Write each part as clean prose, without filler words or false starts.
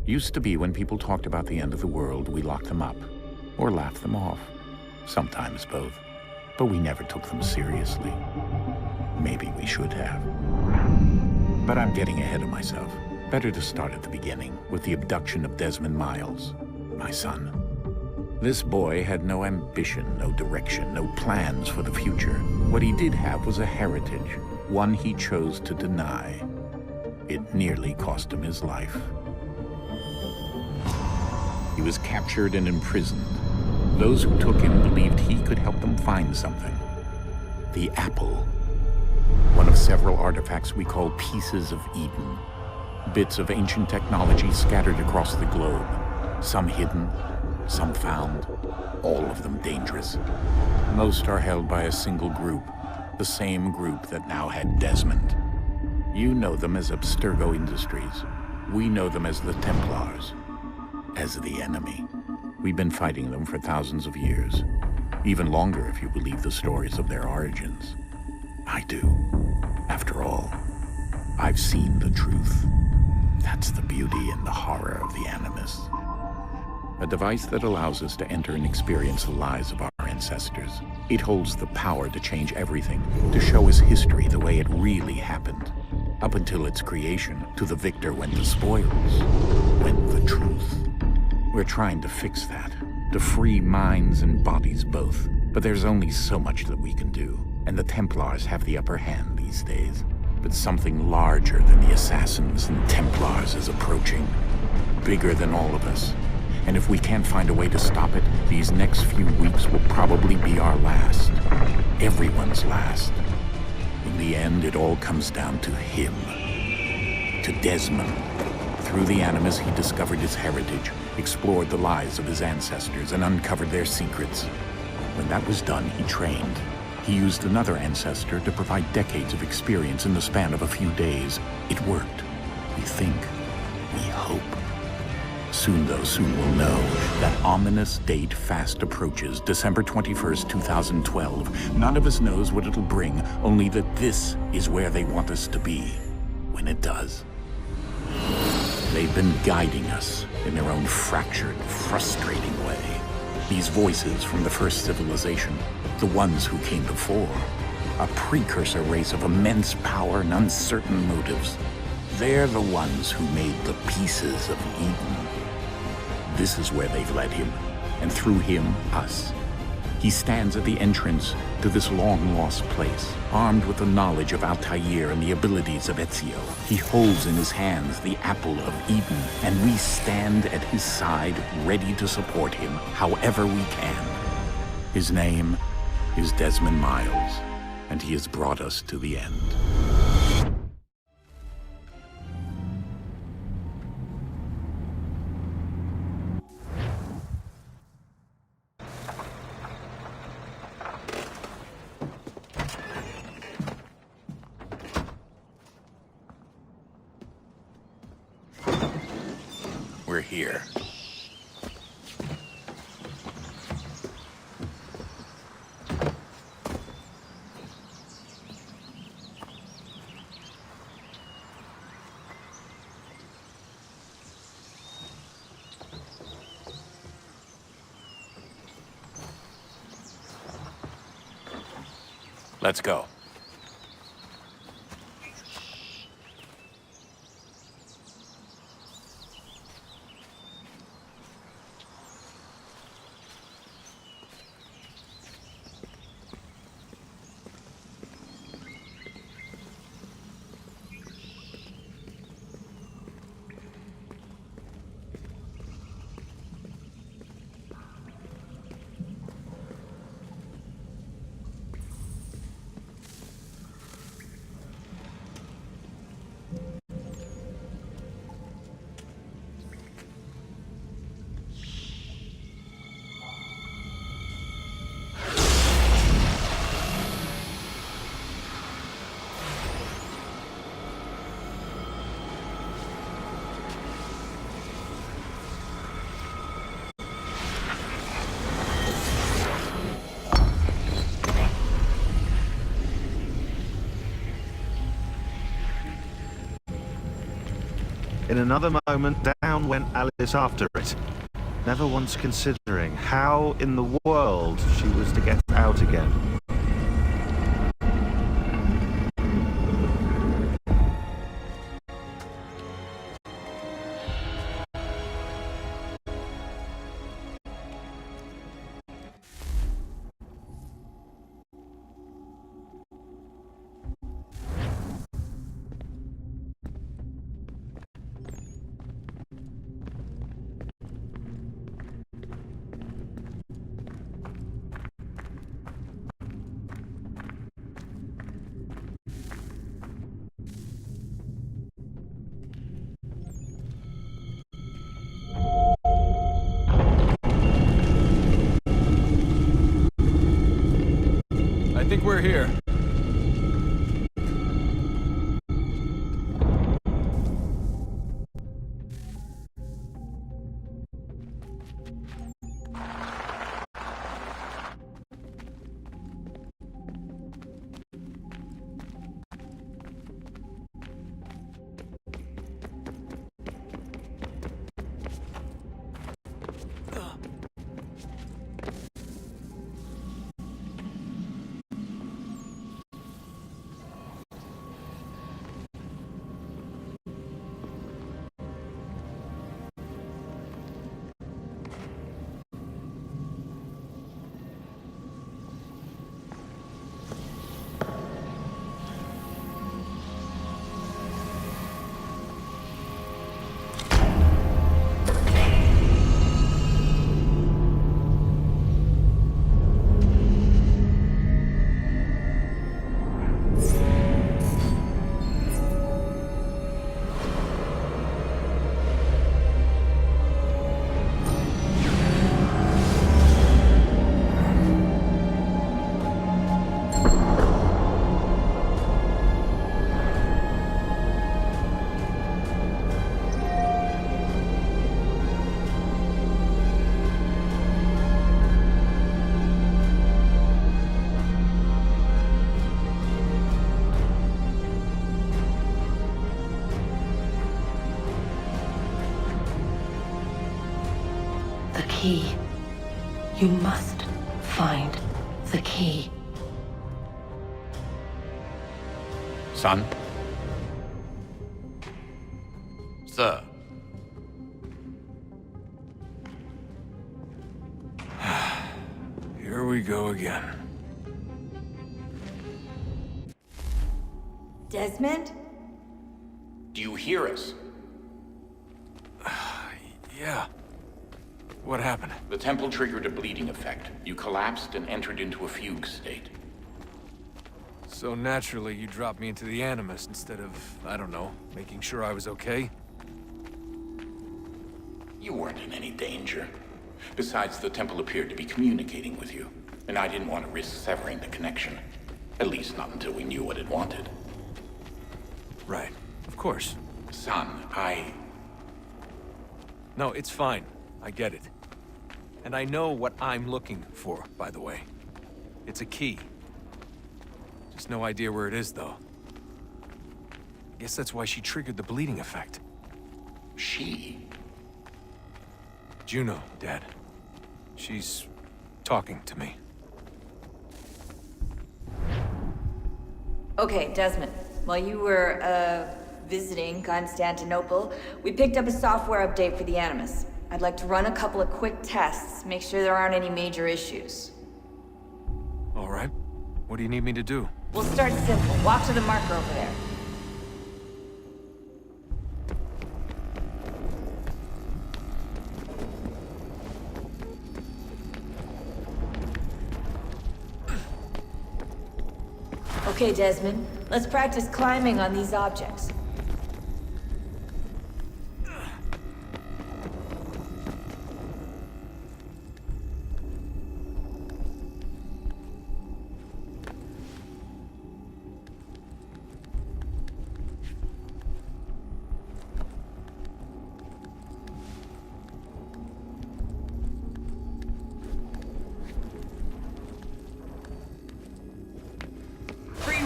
Used to be when people talked about the end of the world, we locked them up, or laughed them off. Sometimes both. But we never took them seriously. Maybe we should have. But I'm getting ahead of myself. Better to start at the beginning, with the abduction of Desmond Miles, my son. This boy had no ambition, no direction, no plans for the future. What he did have was a heritage, one he chose to deny. It nearly cost him his life. He was captured and imprisoned. Those who took him believed he could help them find something. The apple. One of several artifacts we call pieces of Eden. Bits of ancient technology scattered across the globe. Some hidden, some found, all of them dangerous. Most are held by a single group, the same group that now had Desmond. You know them as Abstergo Industries. We know them as the Templars. As the enemy. We've been fighting them for thousands of years. Even longer if you believe the stories of their origins. I do. After all, I've seen the truth. That's the beauty and the horror of the Animus. A device that allows us to enter and experience the lives of our ancestors. It holds the power to change everything, to show us history the way it really happened. Up until its creation, to the victor went the spoils, went the truth. We're trying to fix that, to free minds and bodies both. But there's only so much that we can do, and the Templars have the upper hand these days. But something larger than the Assassins and Templars is approaching, bigger than all of us. And if we can't find a way to stop it, these next few weeks will probably be our last. Everyone's last. In the end, it all comes down to him. To Desmond. Through the Animus, he discovered his heritage, explored the lives of his ancestors, and uncovered their secrets. When that was done, he trained. He used another ancestor to provide decades of experience in the span of a few days. It worked. We think. We hope. Soon, though, soon we'll know. That ominous date fast approaches, December 21st, 2012. None of us knows what it'll bring, only that this is where they want us to be, when it does. They've been guiding us in their own fractured, frustrating way. These voices from the first civilization, the ones who came before, a precursor race of immense power and uncertain motives. They're the ones who made the pieces of Eden. This is where they've led him, and through him, us. He stands at the entrance to this long-lost place, armed with the knowledge of Altair and the abilities of Ezio. He holds in his hands the apple of Eden, and we stand at his side, ready to support him however we can. His name is Desmond Miles, and he has brought us to the end. We're here. Let's go. In another moment, down went Alice after it, never once considering how in the world she was to get out again. I think we're here. The key. You must find the key. Son? Sir. Here we go again. Desmond? Do you hear us? Yeah. What happened? The temple triggered a bleeding effect. You collapsed and entered into a fugue state. So naturally, you dropped me into the Animus instead of, I don't know, making sure I was okay? You weren't in any danger. Besides, the temple appeared to be communicating with you, and I didn't want to risk severing the connection. At least not until we knew what it wanted. Right. Of course. Son, No, it's fine. I get it. And I know what I'm looking for, by the way. It's a key. Just no idea where it is, though. Guess that's why she triggered the bleeding effect. She? Juno, Dad. She's talking to me. Okay, Desmond. While you were, visiting Constantinople, we picked up a software update for the Animus. I'd like to run a couple of quick tests, make sure there aren't any major issues. All right. What do you need me to do? We'll start simple. Walk to the marker over there. Okay, Desmond. Let's practice climbing on these objects.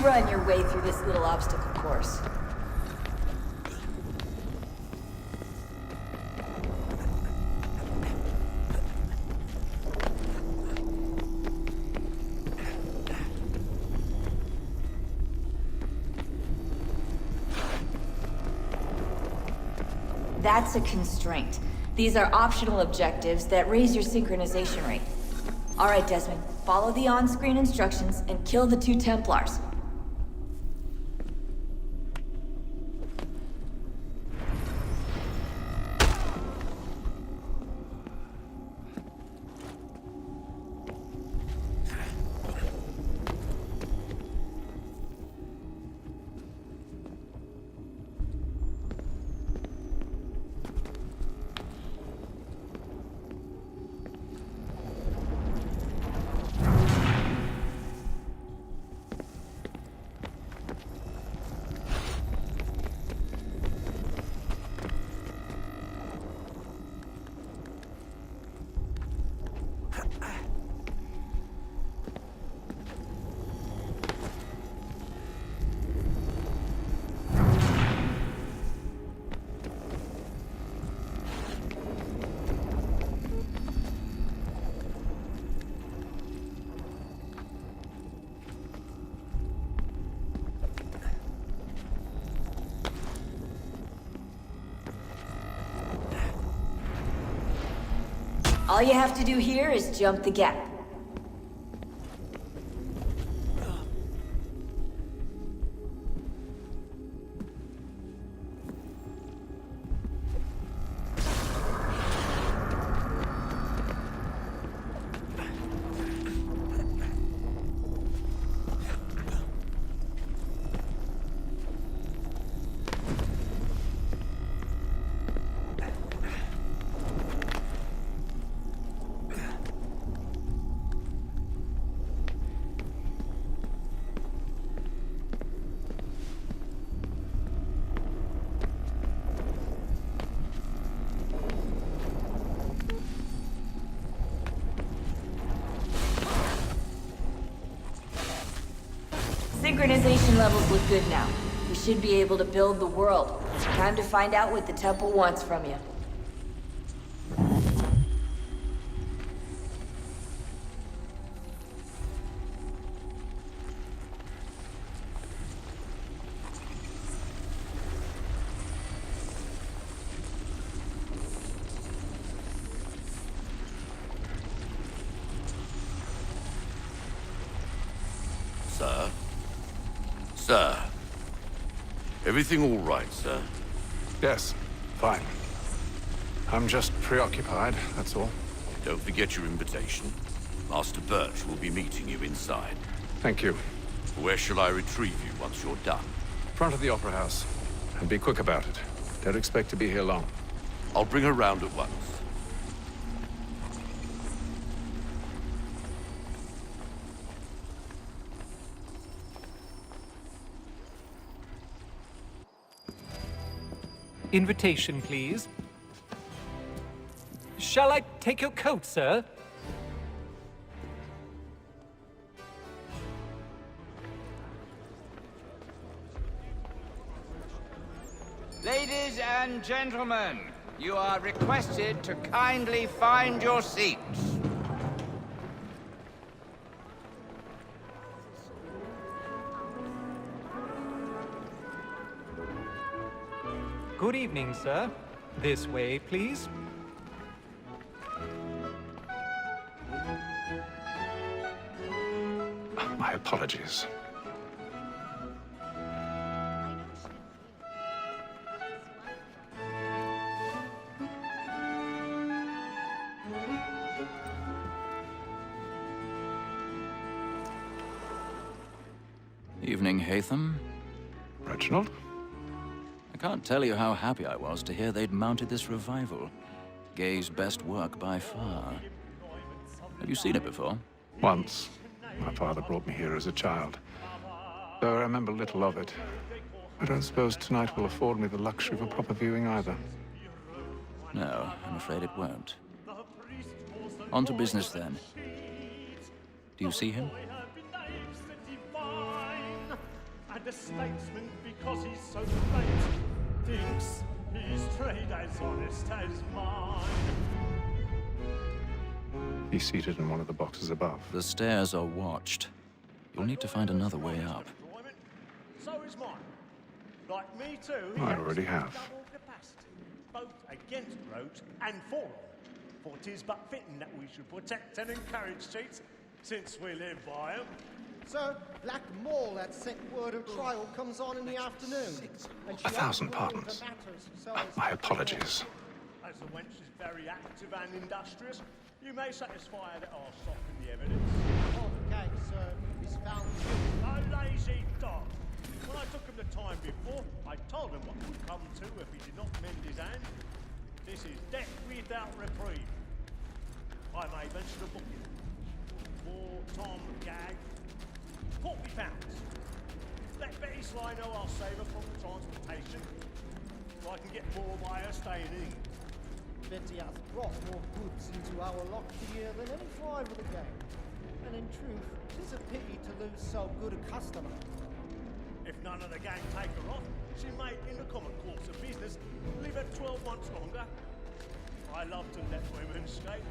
Run your way through this little obstacle course. That's a constraint. These are optional objectives that raise your synchronization rate. All right, Desmond, follow the on-screen instructions and kill the 2 Templars. All you have to do here is jump the gap. Synchronization levels look good now. We should be able to build the world. Time to find out what the temple wants from you. Sir? Sir? Everything all right, sir? Yes, fine. I'm just preoccupied, that's all. Don't forget your invitation. Master Birch will be meeting you inside. Thank you. Where shall I retrieve you once you're done? Front of the Opera House. And be quick about it. Don't expect to be here long. I'll bring her round at once. Invitation, please. Shall I take your coat, sir? Ladies and gentlemen, you are requested to kindly find your seats. Good evening, sir. This way, please. My apologies. Evening, Hatham. Reginald? I can't tell you how happy I was to hear they'd mounted this revival. Gay's best work by far. Have you seen it before? Once. My father brought me here as a child. Though I remember little of it. I don't suppose tonight will afford me the luxury of a proper viewing either. No, I'm afraid it won't. On to business then. Do you see him? And a statesman because he's so great thinks his trade as honest as mine. He's seated in one of the boxes above. The stairs are watched. You'll need to find another way up. So is mine. Like me too. I already have. Double capacity, both against roads and for them. For 'tis but fitting that we should protect and encourage cheats, since we live by 'em. Sir, Black Mall that set word of trial comes on in the afternoon. And she 1,000 pardons. My apologies. As the wench is very active and industrious, you may satisfy her that I'll soften the evidence. Okay, sir, he's found A lazy dog. When I took him the time before, I told him what would come to if he did not mend his hand. This is death without reprieve. I may venture to book him. For Tom Gag, £40. Let Betty Sly know I'll save her from the transportation, so I can get more by her staying in. Betty has brought more goods into our lock here than any driver of the game. And in truth, 'tis a pity to lose so good a customer. If none of the gang take her off, she may, in the common course of business, leave her 12 months longer. I love to let women skate.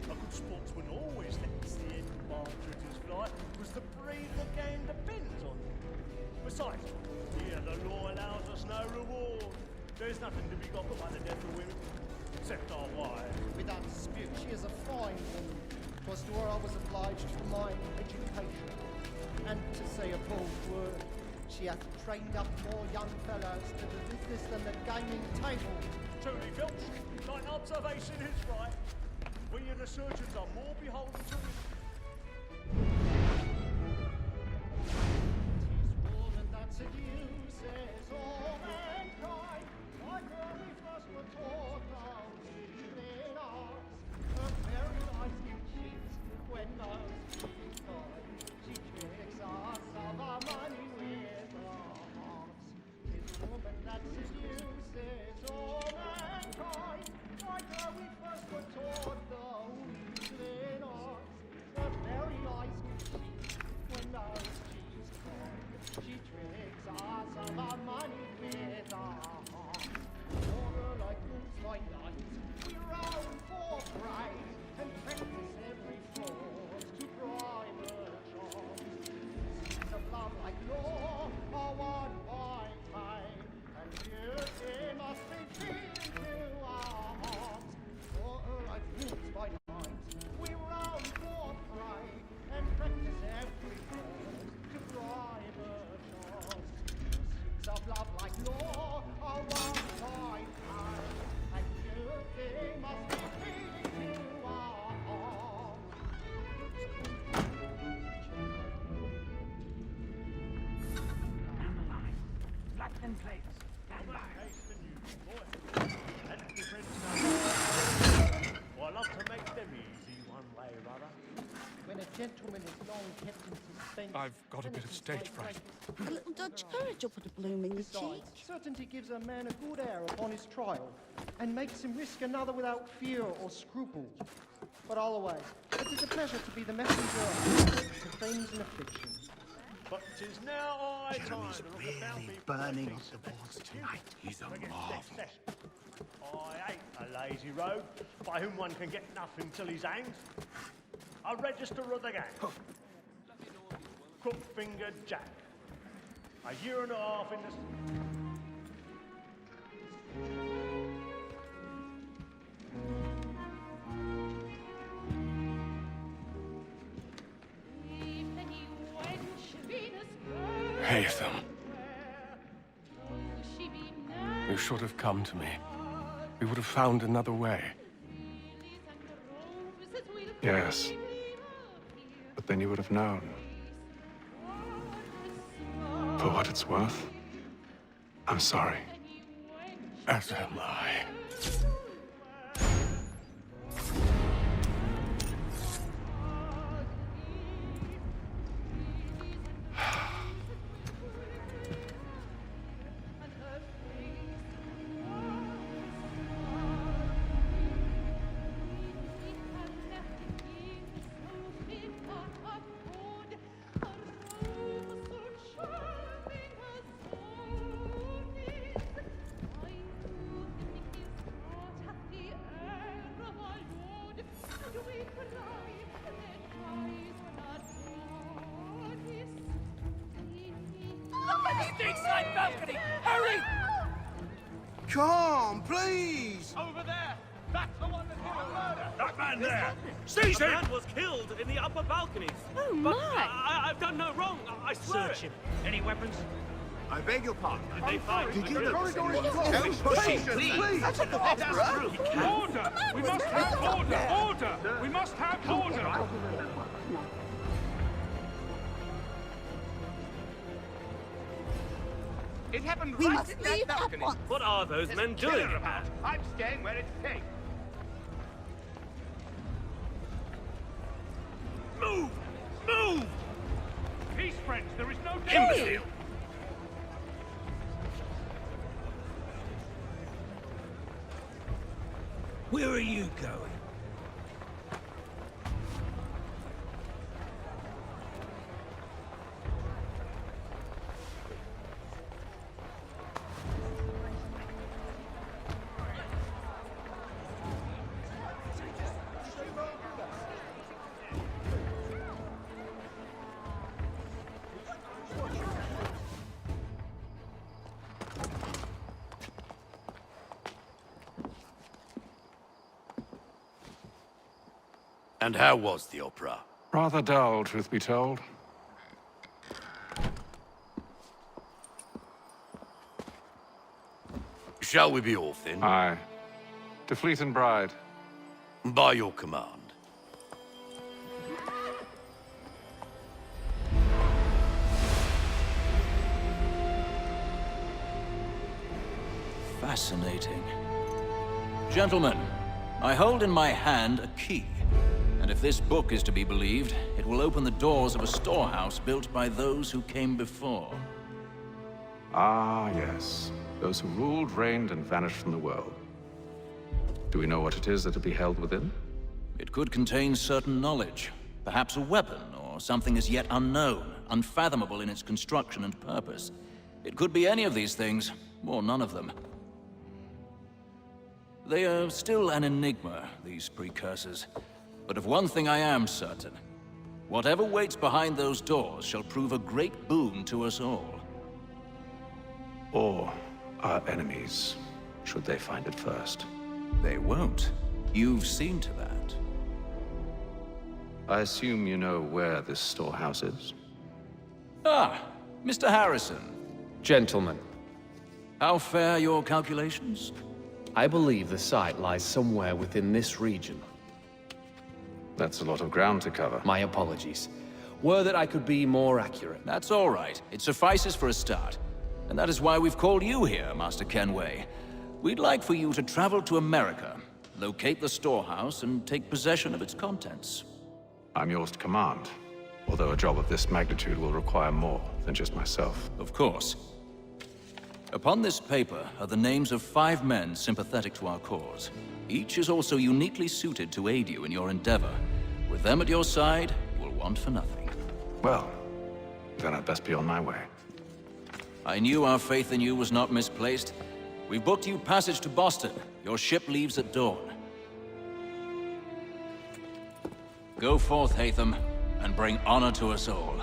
A good sportsman always lets the end partridges fly, because the breed of the game depends on them. Besides, here the law allows us no reward. There's nothing to be got by the death of women, except our wives. Without dispute, she is a fine woman. 'Twas to her I was obliged for my education. And to say a bold word, she hath trained up more young fellows to the business than the gaming table. Truly, Filch, thine observation is right. We and the surgeons are more beholden to it. 'Tis woman that seduces all mankind. Like her we first were taught those evening arts. Her very eyes you cheat when most she kind. She tricks us of our money with her hearts. 'Tis woman that seduces all mankind. Like her we first were taught those evening arts. Her very eyes you cheat when most she's kind. She tricks us of our money with our hearts. For her like moonlight nights, we roam for prey and practice every fraud to bribe her charms. Seeds of love like law are won by pain, and beauty must be feeding to our hearts. For her like moons by night, we roam for prey and practice every fraud to bribe her charms. Seeds of love like law are won by pain, and beauty must be feeding to our hearts. Platinum plates. Stand by. Well, I love to make them easy one way or other. When a gentleman is long kept in suspense... I've got a bit of stage fright. A little Dutch courage will put a bloom in your cheek. Besides, certainty gives a man a good air upon his trial, and makes him risk another without fear or scruple. But all the way, it is a pleasure to be the messenger to things in affliction. But 'tis now high time to look about me. burning up the boards tonight. He's a marvel. I hate a lazy rogue by whom one can get nothing till he's hanged. A register of the gang. Crook-fingered Jack. A year and a half in the... Hatham. You should have come to me. We would have found another way. Yes. But then you would have known. For what it's worth, I'm sorry. As am I. Stateside balcony! Hurry! Come, please! Over there! That's the one that did the murder! That man there! Seize That him! man was killed in the upper balconies. Oh, But my. I've done no wrong. I swear Search it. him. Any weapons? I beg your pardon. They find Did the you killer. Please, please. That's a opera. Order! We must have order! Order! We must have order! It happened We right must in that leave at balcony. once. What are those There's men a killer doing? about. I'm staying where it's safe. Move! Move! Peace, friends! There is no Imbecile! Where are you going? And how was the opera? Rather dull, truth be told. Shall we be off then? Aye. To Fleet and Bride. By your command. Fascinating. Gentlemen, I hold in my hand a key. And if this book is to be believed, it will open the doors of a storehouse built by those who came before. Ah, yes. Those who ruled, reigned, and vanished from the world. Do we know what it is that will be held within? It could contain certain knowledge. Perhaps a weapon, or something as yet unknown, unfathomable in its construction and purpose. It could be any of these things, or none of them. They are still an enigma, these precursors. But of one thing I am certain. Whatever waits behind those doors shall prove a great boon to us all. Or our enemies, should they find it first. They won't. You've seen to that. I assume you know where this storehouse is? Ah, Mr. Harrison. Gentlemen, How fare your calculations? I believe the site lies somewhere within this region. That's a lot of ground to cover. My apologies. Were that I could be more accurate. That's all right. It suffices for a start. And that is why we've called you here, Master Kenway. We'd like for you to travel to America, locate the storehouse, and take possession of its contents. I'm yours to command, although a job of this magnitude will require more than just myself. Of course. Upon this paper are the names of 5 men sympathetic to our cause. Each is also uniquely suited to aid you in your endeavor. With them at your side, you will want for nothing. Well, then I'd best be on my way. I knew our faith in you was not misplaced. We've booked you passage to Boston. Your ship leaves at dawn. Go forth, Hatham, and bring honor to us all.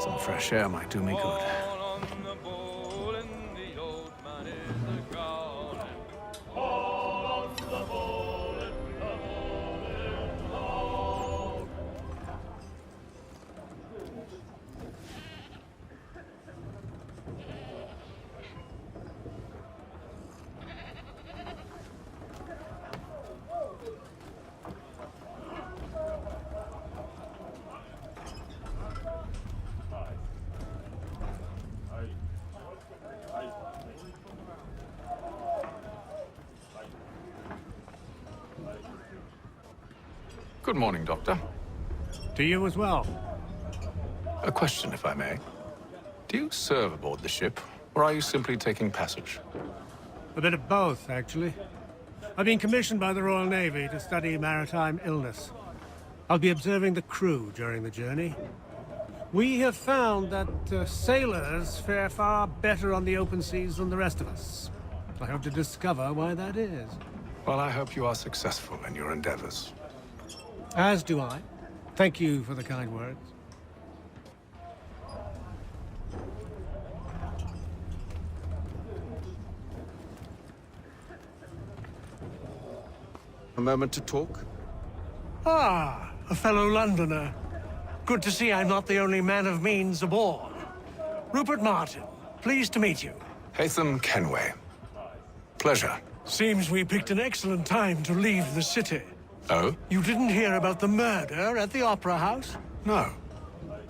Some fresh air might do me good. Good morning, Doctor. To you as well. A question, if I may. Do you serve aboard the ship, or are you simply taking passage? A bit of both, actually. I've been commissioned by the Royal Navy to study maritime illness. I'll be observing the crew during the journey. We have found that sailors fare far better on the open seas than the rest of us. I hope to discover why that is. Well, I hope you are successful in your endeavors. As do I. Thank you for the kind words. A moment to talk? Ah, a fellow Londoner. Good to see I'm not the only man of means aboard. Rupert Martin, pleased to meet you. Haytham Kenway. Pleasure. Seems we picked an excellent time to leave the city. Oh? You didn't hear about the murder at the Opera House? No.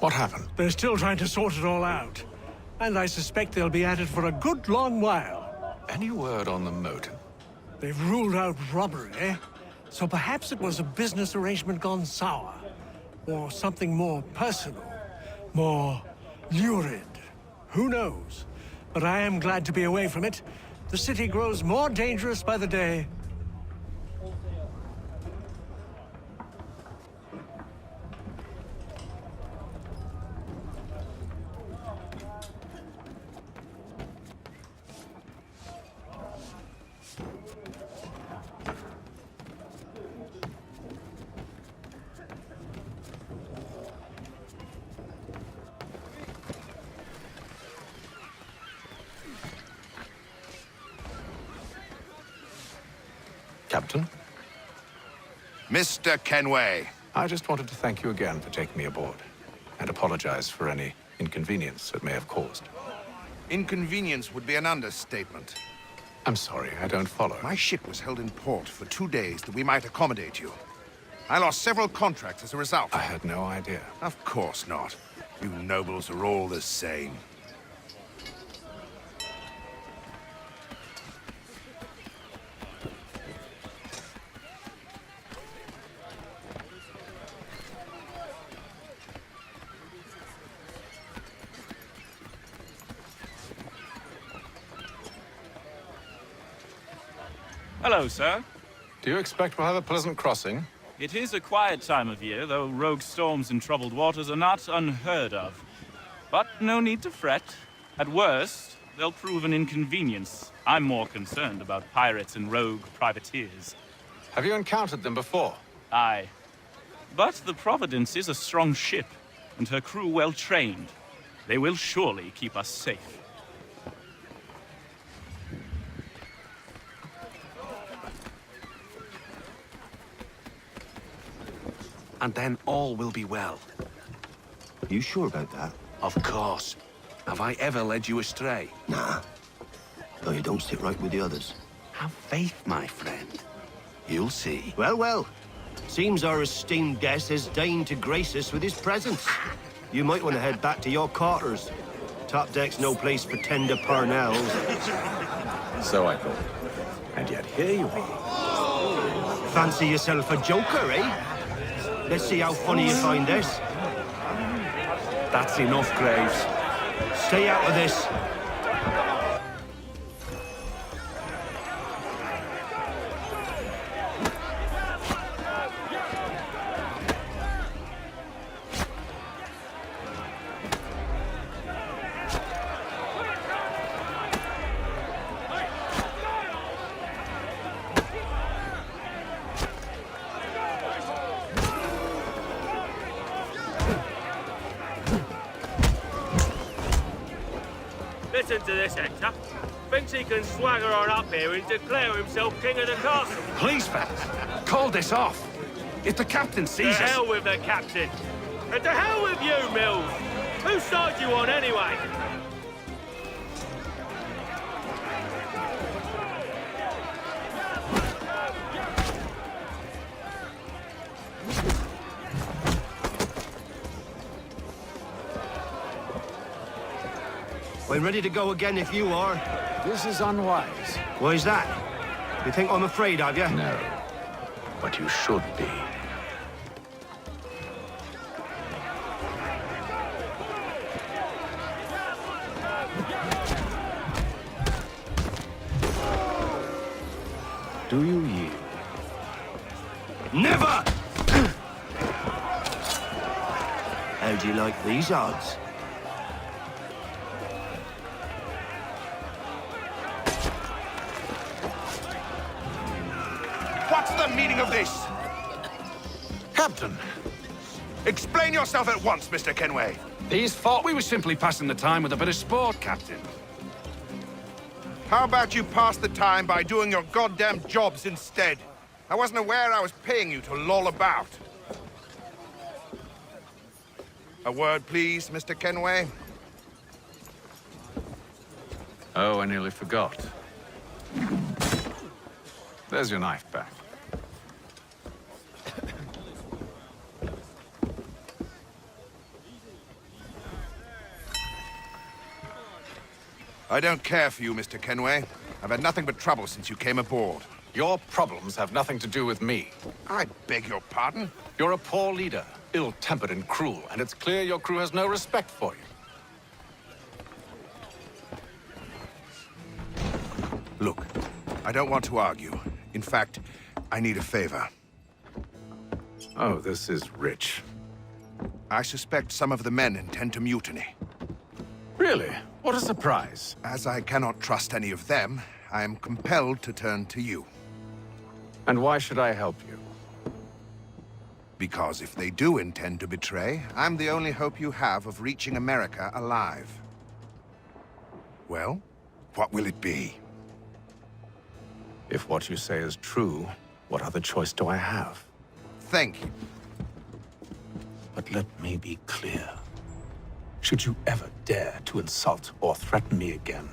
What happened? They're still trying to sort it all out. And I suspect they'll be at it for a good long while. Any word on the motive? They've ruled out robbery, so perhaps it was a business arrangement gone sour. Or something more personal, more lurid. Who knows? But I am glad to be away from it. The city grows more dangerous by the day. Captain? Mr. Kenway. I just wanted to thank you again for taking me aboard, and apologize for any inconvenience it may have caused. Inconvenience would be an understatement. I'm sorry, I don't follow. My ship was held in port for 2 days that we might accommodate you. I lost several contracts as a result. I had no idea. Of course not. You nobles are all the same. Hello, sir. Do you expect we'll have a pleasant crossing? It is a quiet time of year, though rogue storms in troubled waters are not unheard of. But no need to fret. At worst, they'll prove an inconvenience. I'm more concerned about pirates and rogue privateers. Have you encountered them before? Aye. But the Providence is a strong ship, and her crew well trained. They will surely keep us safe. And then all will be well. You sure about that? Of course. Have I ever led you astray? Nah. Though you don't sit right with the others. Have faith, my friend. You'll see. Well, well. Seems our esteemed guest has deigned to grace us with his presence. You might want to head back to your quarters. Top deck's no place for tender parnells. So I thought. And yet here you are. Fancy yourself a joker, eh? Let's see how funny you find this. That's enough, Graves. Stay out of this. Listen to this, Hector. Thinks he can swagger on up here and declare himself king of the castle. Please, fellas, call this off. If the captain sees To us... hell with the captain. And to hell with you, Mills. Whose side you on, anyway? I'm ready to go again if you are. This is unwise. Why is that? You think I'm afraid of you? No, but you should be. Do you yield? Never! How do you like these odds? What's the meaning of this? Captain! Explain yourself at once, Mr. Kenway. These thought we were simply passing the time with a bit of sport, Captain. How about you pass the time by doing your goddamn jobs instead? I wasn't aware I was paying you to loll about. A word, please, Mr. Kenway. Oh, I nearly forgot. There's your knife back. I don't care for you, Mr. Kenway. I've had nothing but trouble since you came aboard. Your problems have nothing to do with me. I beg your pardon? You're a poor leader, ill-tempered and cruel, and it's clear your crew has no respect for you. Look, I don't want to argue. In fact, I need a favor. Oh, this is rich. I suspect some of the men intend to mutiny. Really? What a surprise. As I cannot trust any of them, I am compelled to turn to you. And why should I help you? Because if they do intend to betray, I'm the only hope you have of reaching America alive. Well, what will it be? If what you say is true, what other choice do I have? Thank you. But let me be clear. Should you ever dare to insult or threaten me again,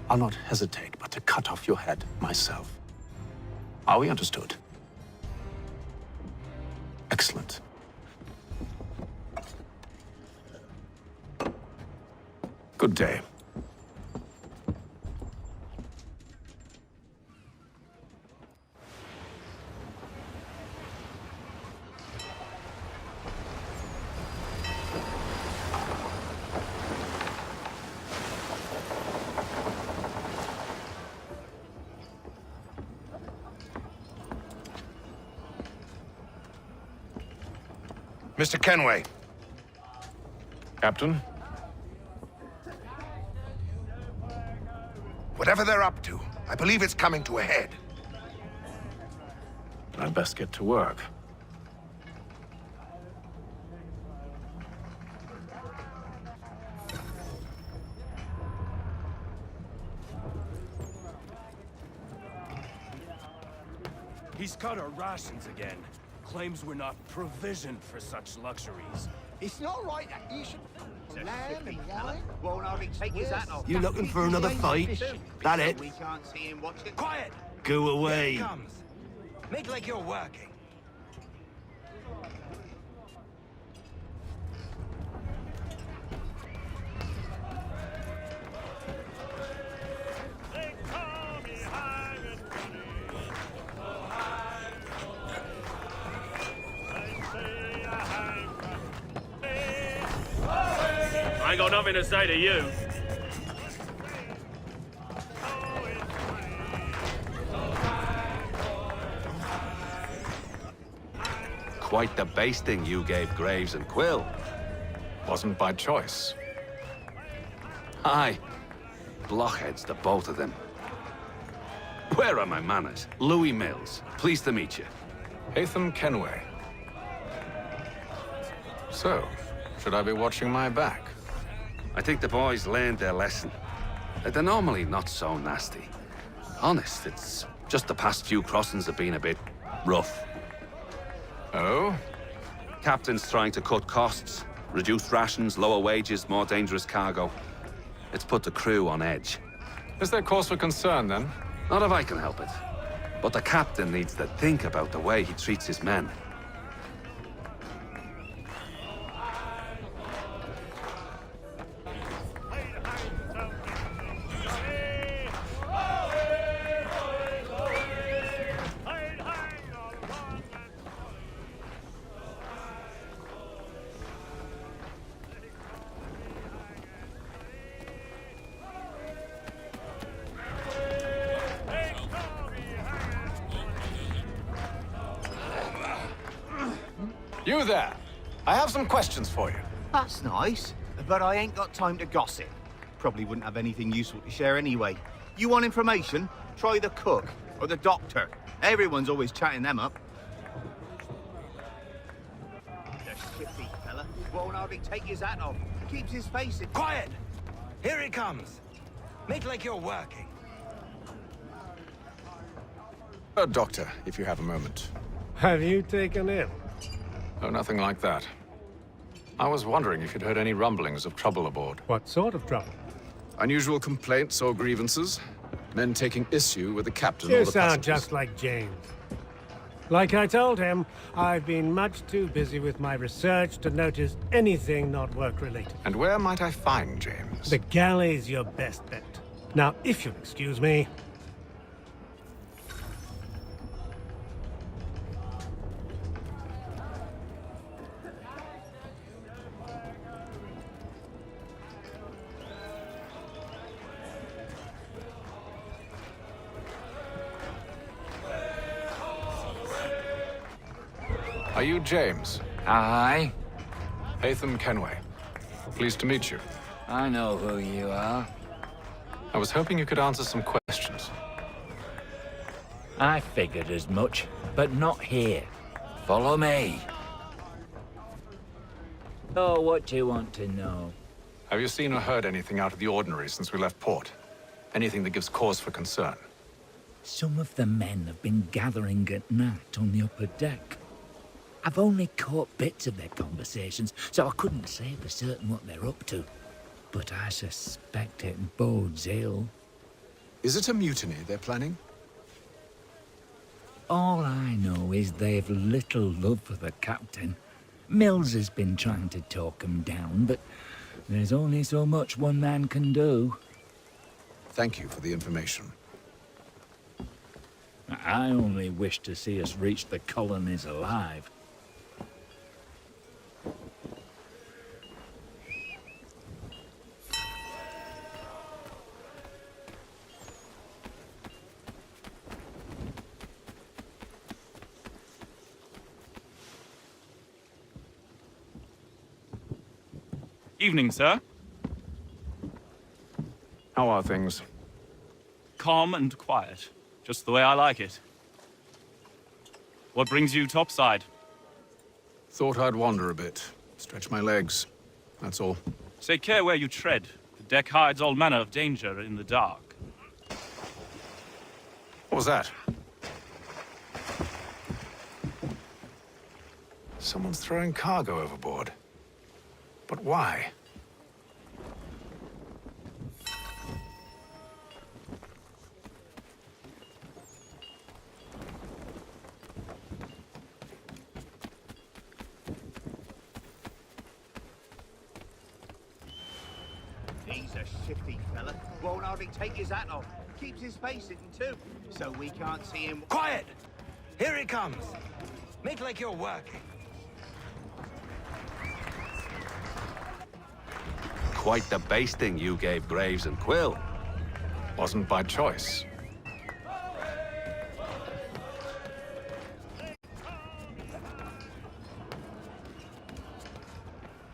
I'll not hesitate but to cut off your head myself. Are we understood? Excellent. Good day. Mr. Kenway. Captain? Whatever they're up to, I believe it's coming to a head. I'd best get to work. He's cut our rations again. Claims we're not provisioned for such luxuries. It's not right that you should land and wine. Won't hardly take his hat off. You looking for another fight? That it? We can't see him watching. Quiet! Go away. Here it comes. Make like you're working. I ain't got nothing to say to you. Quite the basting you gave Graves and Quill. Wasn't by choice. Aye. Blockheads, the both of them. Where are my manners? Louis Mills. Pleased to meet you. Hatham Kenway. So, should I be watching my back? I think the boys learned their lesson. They're normally not so nasty. Honest, it's just the past few crossings have been a bit rough. Oh? Captain's trying to cut costs. Reduced rations, lower wages, more dangerous cargo. It's put the crew on edge. Is there cause for concern, then? Not if I can help it. But the captain needs to think about the way he treats his men. You there! I have some questions for you. That's nice, but I ain't got time to gossip. Probably wouldn't have anything useful to share anyway. You want information? Try the cook or the doctor. Everyone's always chatting them up. The shifty fella won't hardly take his hat off. Keeps his face in... Quiet! Here he comes. Make like you're working. Doctor, if you have a moment. Have you taken ill? Oh, nothing like that. I was wondering if you'd heard any rumblings of trouble aboard. What sort of trouble? Unusual complaints or grievances? Men taking issue with the captain or You the sound passengers? just like James. Like I told him, I've been much too busy with my research to notice anything not work-related. And where might I find James? The galley's your best bet. Now, if you'll excuse me... Are you James? Aye. Hatham Kenway. Pleased to meet you. I know who you are. I was hoping you could answer some questions. I figured as much, but not here. Follow me. Oh, what do you want to know? Have you seen or heard anything out of the ordinary since we left port? Anything that gives cause for concern? Some of the men have been gathering at night on the upper deck. I've only caught bits of their conversations, so I couldn't say for certain what they're up to. But I suspect it bodes ill. Is it a mutiny they're planning? All I know is they've little love for the captain. Mills has been trying to talk 'em down, but there's only so much one man can do. Thank you for the information. I only wish to see us reach the colonies alive. Evening, sir. How are things? Calm and quiet. Just the way I like it. What brings you topside? Thought I'd wander a bit. Stretch my legs. That's all. Take care where you tread. The deck hides all manner of danger in the dark. What was that? Someone's throwing cargo overboard. But why? He's a shifty fella. Won't hardly take his hat off. Keeps his face hidden too, so we can't see him. Quiet! Here he comes. Make like you're working. Quite the basting you gave Graves and Quill. Wasn't by choice.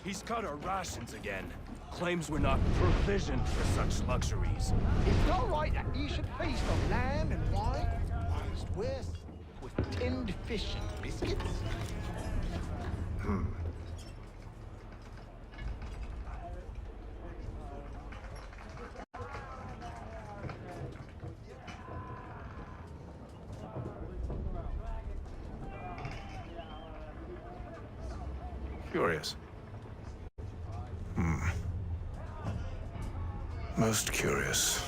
He's cut our rations again. Claims we're not provisioned for such luxuries. It's not right that you should feast on lamb and wine, whilst we're with tinned fish and biscuits. Curious. Most curious.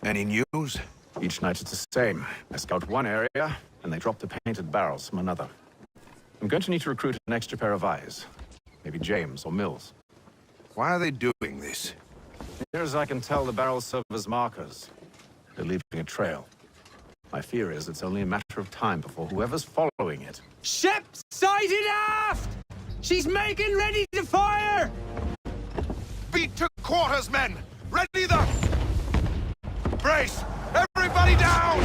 Any news? Each night it's the same. I scout one area, and they drop the painted barrels from another. I'm going to need to recruit an extra pair of eyes. Maybe James or Mills. Why are they doing this? Near as I can tell, the barrels serve as markers. They're leaving a trail. My fear is it's only a matter of time before whoever's following it... Ship sighted aft! She's making ready to fire! Beat to quarters, men! Ready the... Brace! Everybody down!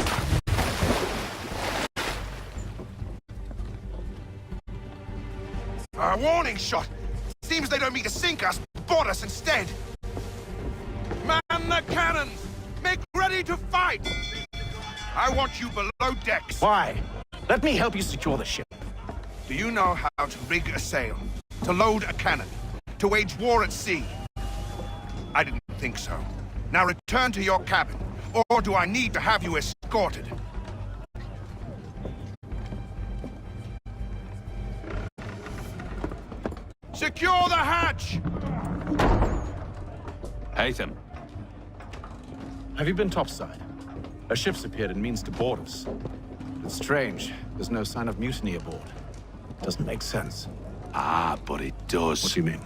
A warning shot! Seems they don't mean to sink us, board us instead! Man the cannons! Make ready to fight! I want you below decks! Why? Let me help you secure the ship. Do you know how to rig a sail? To load a cannon? To wage war at sea? I didn't think so. Now return to your cabin, or do I need to have you escorted? Secure the hatch! Haytham. Have you been topside? A ship's appeared and means to board us. It's strange. There's no sign of mutiny aboard. Doesn't make sense. Ah, but it does. What do you mean?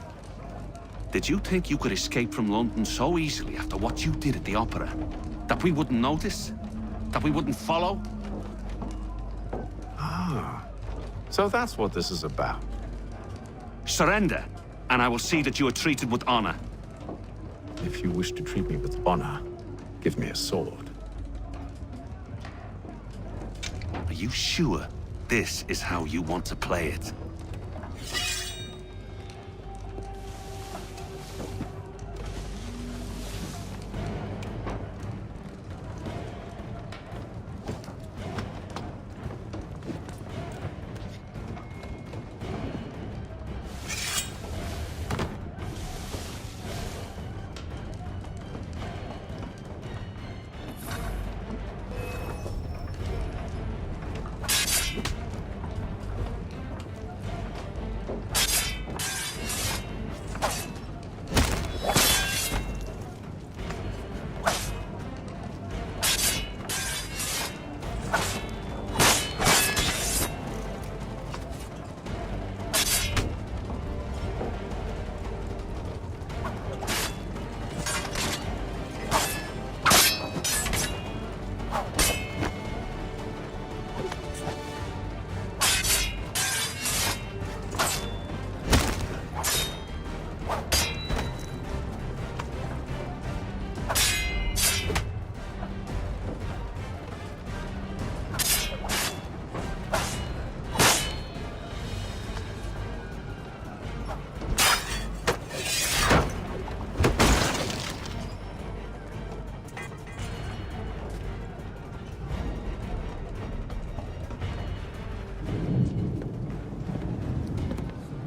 Did you think you could escape from London so easily after what you did at the opera? That we wouldn't notice? That we wouldn't follow? Ah. So that's what this is about. Surrender, and I will see that you are treated with honor. If you wish to treat me with honor, give me a sword. Are you sure this is how you want to play it?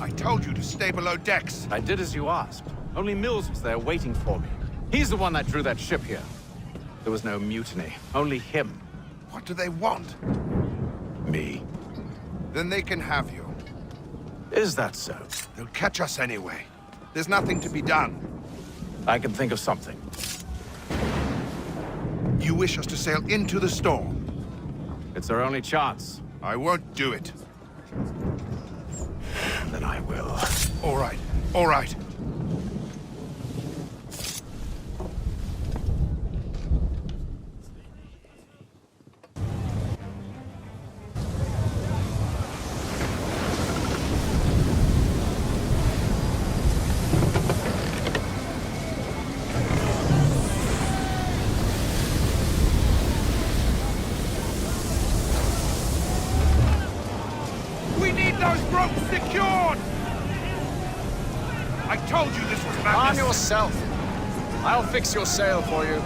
I told you to stay below decks. I did as you asked. Only Mills was there waiting for me. He's the one that drew that ship here. There was no mutiny, only him. What do they want? Me. Then they can have you. Is that so? They'll catch us anyway. There's nothing to be done. I can think of something. You wish us to sail into the storm? It's our only chance. I won't do it. Then I will. All right, all right. We need Keep those ropes secured! I told you this was madness. Calm yourself. I'll fix your sail for you.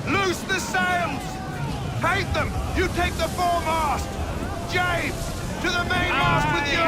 Loose the sails! Paint them! You take the foremast! James! To the mainmast with you!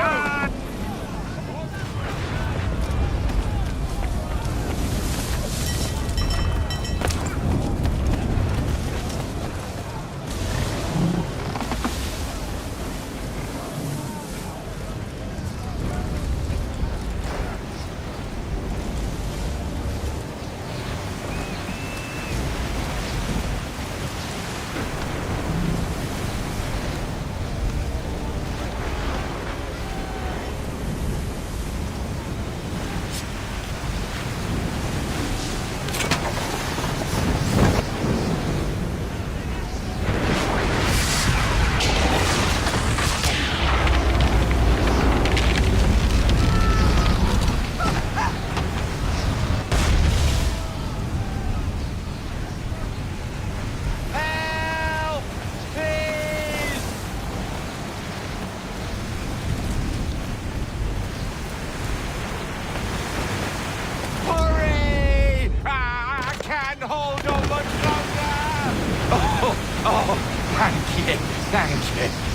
Thank you.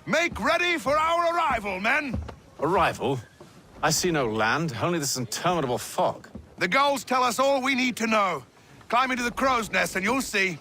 Make ready for our arrival, men! Arrival? I see no land, only this interminable fog. The gulls tell us all we need to know. Climb into the crow's nest and you'll see.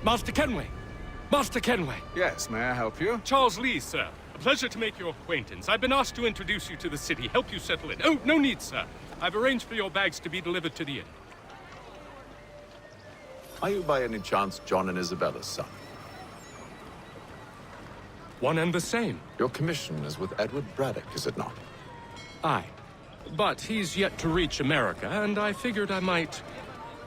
Master Kenway! Master Kenway! Yes, may I help you? Charles Lee, sir. A pleasure to make your acquaintance. I've been asked to introduce you to the city, help you settle in. Oh, no need, sir. I've arranged for your bags to be delivered to the inn. Are you by any chance John and Isabella's son? One and the same. Your commission is with Edward Braddock, is it not? Aye. But he's yet to reach America, and I figured I might...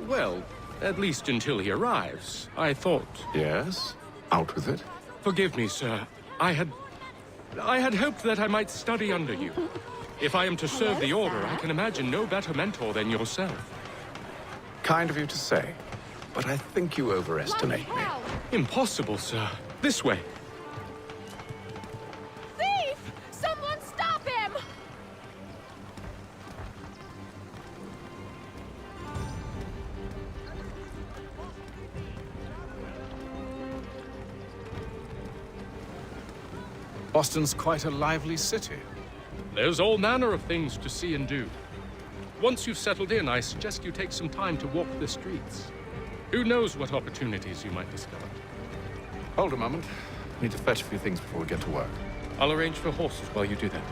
Well, at least until he arrives, I thought... Yes? Out with it. Forgive me, sir. I had hoped that I might study under you. If I am to serve the Order, I can imagine no better mentor than yourself. Kind of you to say, but I think you overestimate me. Impossible, sir. This way. Thief! Someone stop him! Boston's quite a lively city. There's all manner of things to see and do. Once you've settled in, I suggest you take some time to walk the streets. Who knows what opportunities you might discover. Hold a moment. I need to fetch a few things before we get to work. I'll arrange for horses while you do that.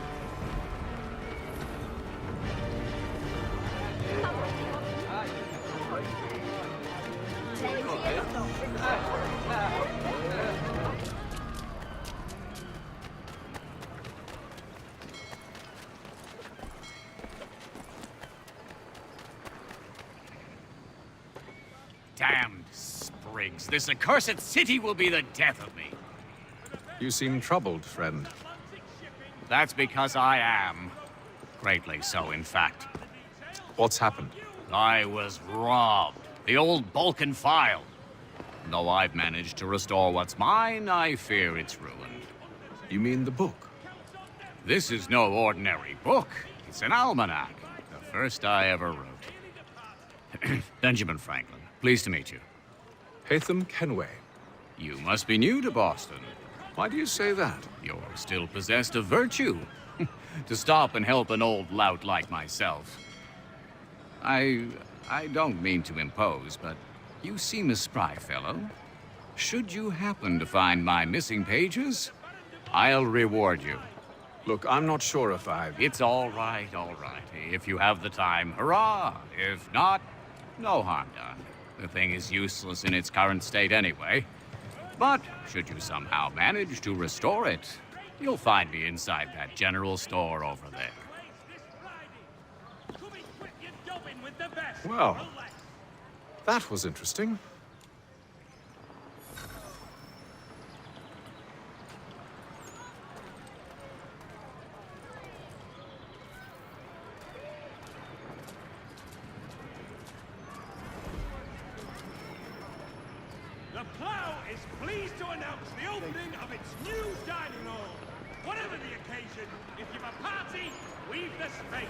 Damned sprigs. This accursed city will be the death of me. You seem troubled, friend. That's because I am. Greatly so, in fact. What's happened? I was robbed. The old Balkan file. Though I've managed to restore what's mine, I fear it's ruined. You mean the book? This is no ordinary book. It's an almanac. The first I ever wrote. Benjamin Franklin. Pleased to meet you. Haytham Kenway. You must be new to Boston. Why do you say that? You're still possessed of virtue. To stop and help an old lout like myself. I don't mean to impose, but you seem a spry fellow. Should you happen to find my missing pages, I'll reward you. Look, I'm not sure if I've... It's all right, all right. If you have the time, hurrah! If not, no harm done. The thing is useless in its current state anyway. But should you somehow manage to restore it, you'll find me inside that general store over there. Well, that was interesting. The Plough is pleased to announce the opening of its new dining hall. Whatever the occasion, if you've a party, we've the space.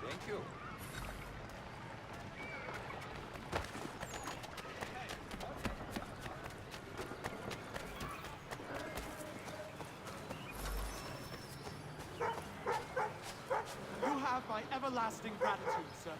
Thank you. You have my everlasting gratitude, sir.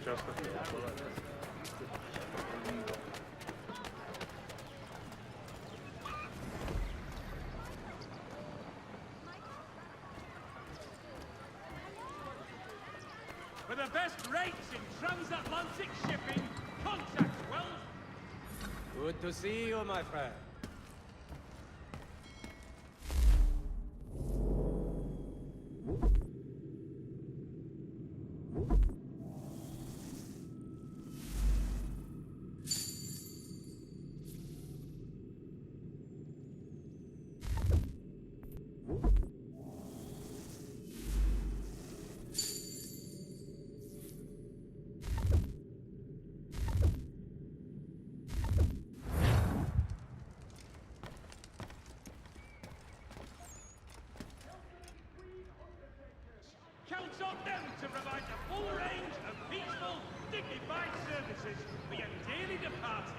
For the best rates in transatlantic shipping, contact Wells. Good to see you, my friend. Count on them to provide the full range of peaceful, dignified services for your dearly departed.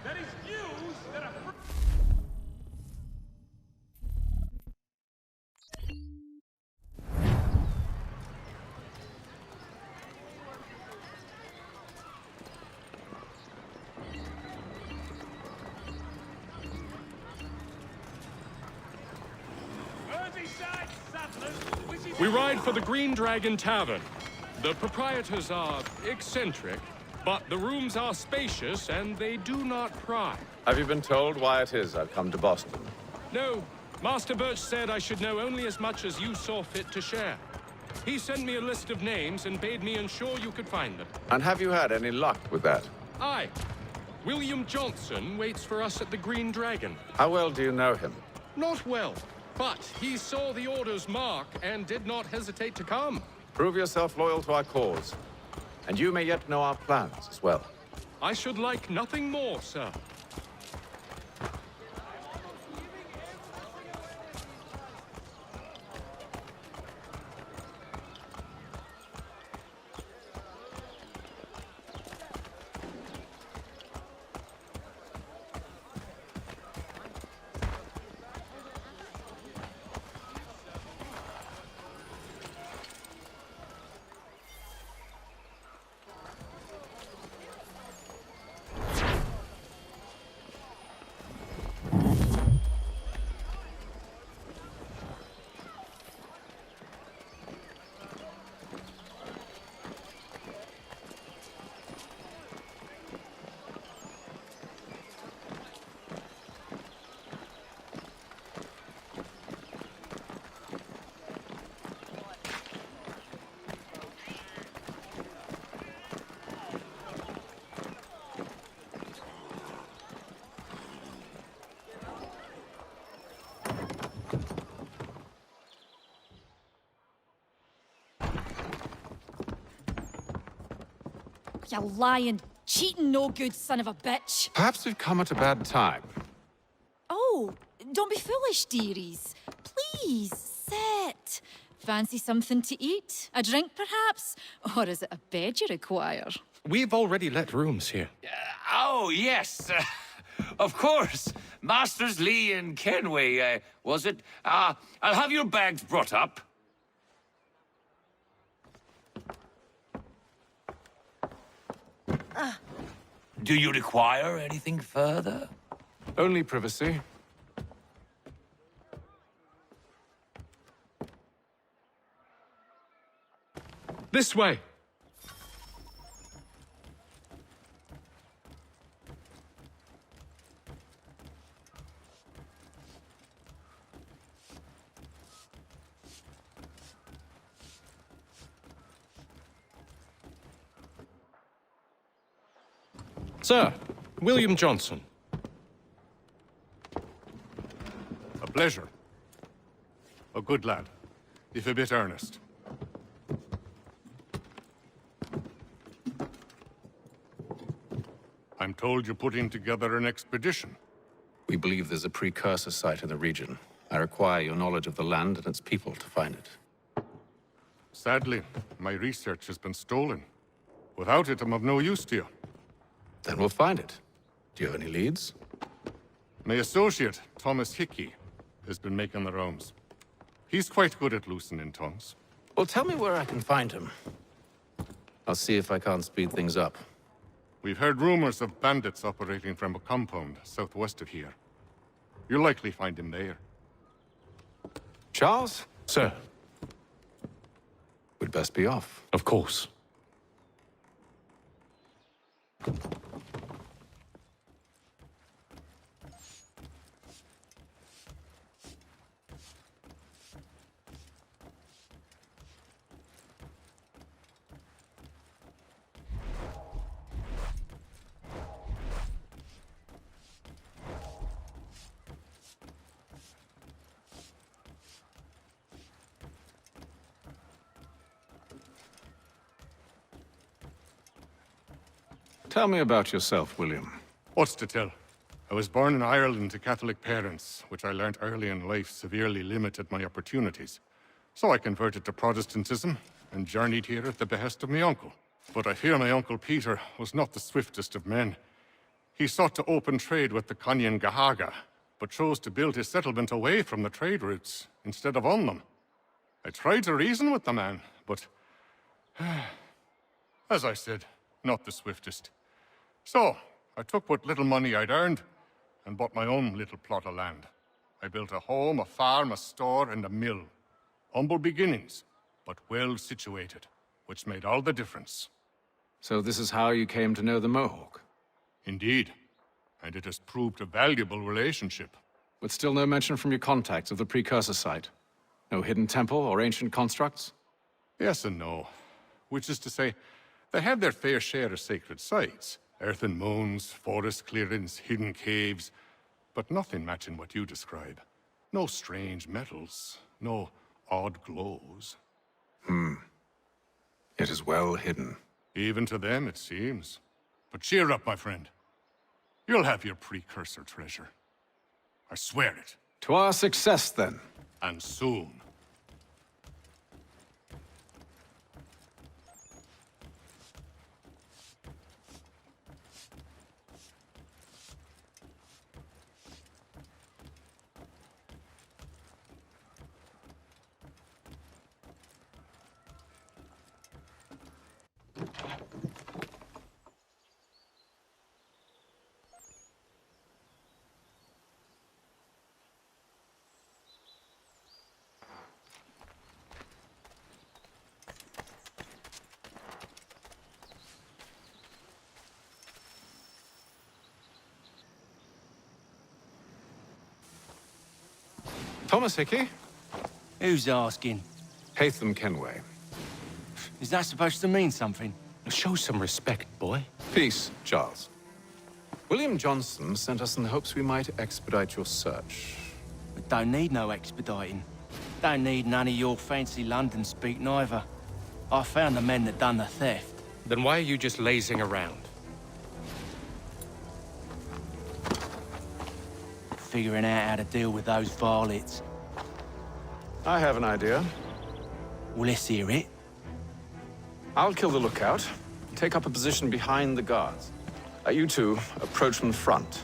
There is news that a Merseyside Saddlers wishes We ride for the Green Dragon Tavern. The proprietors are eccentric, but the rooms are spacious and they do not pry. Have you been told why it is I've come to Boston? No, Master Birch said I should know only as much as you saw fit to share. He sent me a list of names and bade me ensure you could find them. And have you had any luck with that? Aye. William Johnson waits for us at the Green Dragon. How well do you know him? Not well, but he saw the order's mark and did not hesitate to come. Prove yourself loyal to our cause, and you may yet know our plans as well. I should like nothing more, sir. You lying, cheating, no good son of a bitch. Perhaps we've come at a bad time. Oh, don't be foolish, dearies. Please, sit. Fancy something to eat? A drink, perhaps? Or is it a bed you require? We've already let rooms here. Oh, yes. Of course. Masters Lee and Kenway, was it? I'll have your bags brought up. Do you require anything further? Only privacy. This way. Sir, William Johnson. A pleasure. A good lad, if a bit earnest. I'm told you're putting together an expedition. We believe there's a precursor site in the region. I require your knowledge of the land and its people to find it. Sadly, my research has been stolen. Without it, I'm of no use to you. Then we'll find it. Do you have any leads? My associate, Thomas Hickey, has been making the rounds. He's quite good at loosening tongues. Well, tell me where I can find him. I'll see if I can't speed things up. We've heard rumors of bandits operating from a compound southwest of here. You'll likely find him there. Charles? Sir. We'd best be off. Of course. Tell me about yourself, William. What's to tell? I was born in Ireland to Catholic parents, which I learnt early in life severely limited my opportunities. So I converted to Protestantism and journeyed here at the behest of my uncle. But I fear my uncle Peter was not the swiftest of men. He sought to open trade with the Conyan Gahaga, but chose to build his settlement away from the trade routes instead of on them. I tried to reason with the man, but as I said, not the swiftest. So, I took what little money I'd earned and bought my own little plot of land. I built a home, a farm, a store, and a mill. Humble beginnings, but well situated, which made all the difference. So this is how you came to know the Mohawk? Indeed, and it has proved a valuable relationship. But still no mention from your contacts of the precursor site? No hidden temple or ancient constructs? Yes and no. Which is to say, they have their fair share of sacred sites. Earthen mounds, forest clearings, hidden caves, but nothing matching what you describe. No strange metals, no odd glows. It is well hidden. Even to them, it seems. But cheer up, my friend. You'll have your precursor treasure. I swear it. To our success, then. And soon. Thomas Hickey? Who's asking? Hatham Kenway. Is that supposed to mean something? Show some respect, boy. Peace, Charles. William Johnson sent us in the hopes we might expedite your search. We don't need no expediting. Don't need none of your fancy London speak neither. I found the men that done the theft. Then why are you just lazing around? Figuring out how to deal with those varlets. I have an idea. Well, let's hear it. I'll kill the lookout, take up a position behind the guards. You two approach from the front.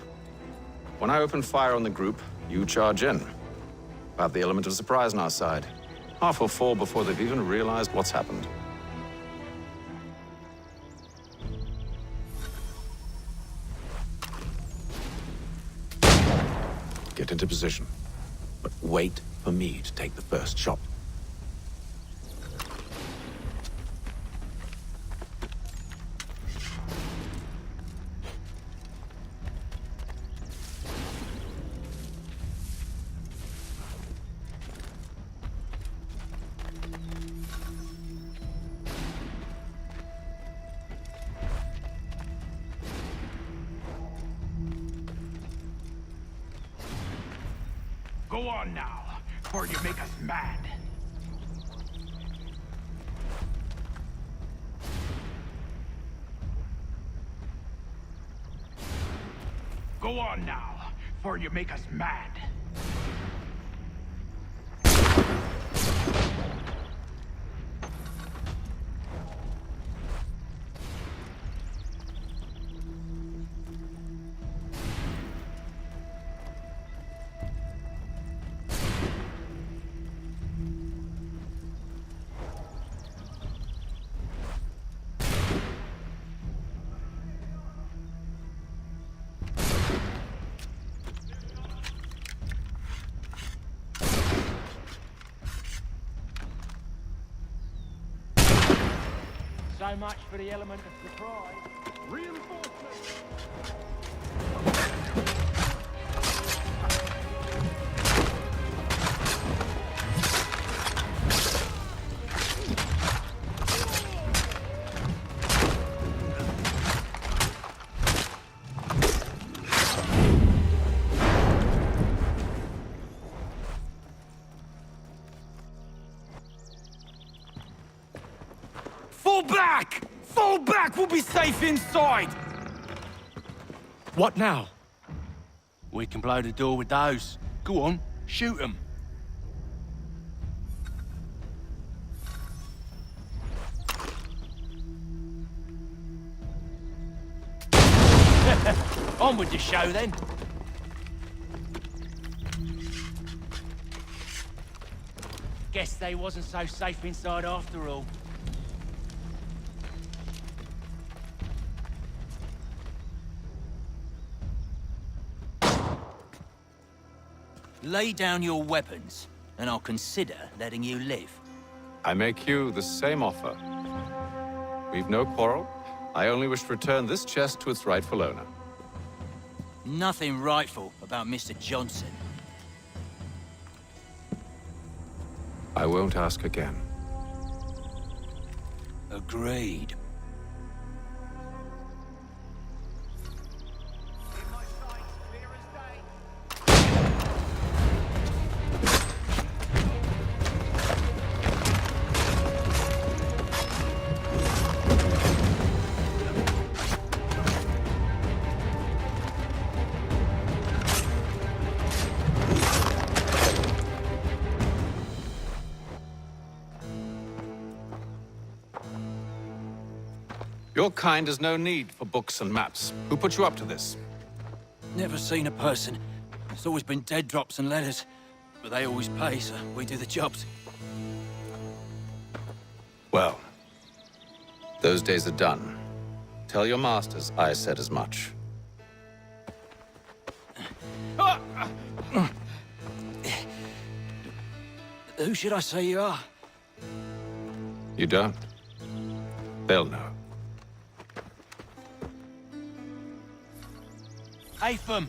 When I open fire on the group, you charge in. We'll have the element of surprise on our side. Half will fall before they've even realized what's happened. Get into position, but wait for me to take the first shot. Go on now, or you make us mad. Go on now, before you make us mad. So much for the element of surprise. Reinforcements! Fall back! Fall back! We'll be safe inside! What now? We can blow the door with those. Go on, shoot them. On with the show then. Guess they wasn't so safe inside after all. Lay down your weapons, and I'll consider letting you live. I make you the same offer. We've no quarrel. I only wish to return this chest to its rightful owner. Nothing rightful about Mr. Johnson. I won't ask again. Agreed. Your kind has no need for books and maps. Who put you up to this? Never seen a person. It's always been dead drops and letters. But they always pay, so we do the jobs. Well, those days are done. Tell your masters I said as much. Who should I say you are? You don't? They'll know. Atham,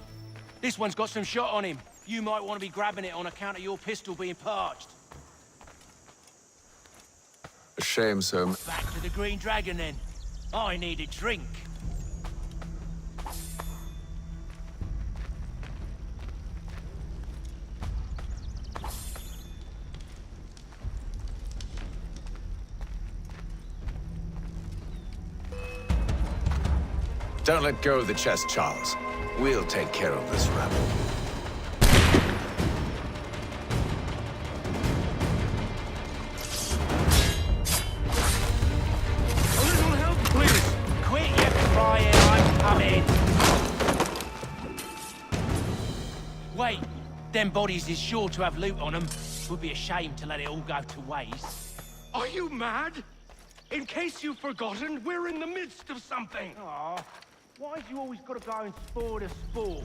this one's got some shot on him. You might want to be grabbing it on account of your pistol being parched. A shame so... Back to the Green Dragon, then. I need a drink. Don't let go of the chest, Charles. We'll take care of this rabble. A little help, please. Quit your crying, I'm coming. Wait, them bodies is sure to have loot on them. Would be a shame to let it all go to waste. Are you mad? In case you've forgotten, we're in the midst of something. Aw, why'd you always gotta go and spoil the sport?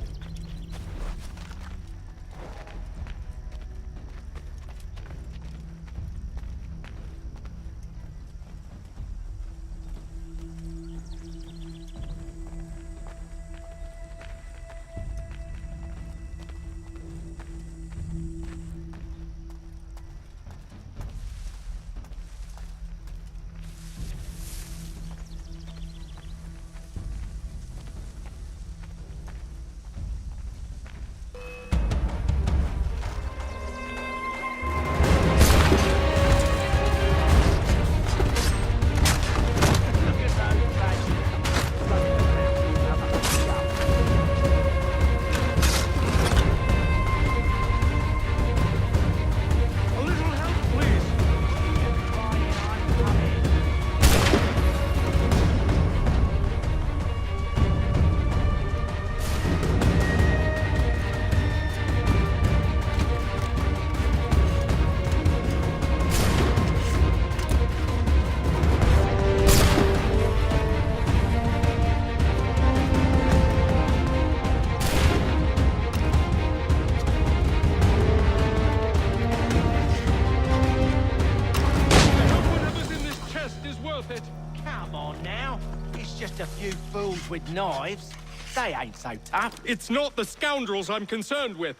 cost is worth it. Come on now. It's just a few fools with knives. They ain't so tough. It's not the scoundrels I'm concerned with.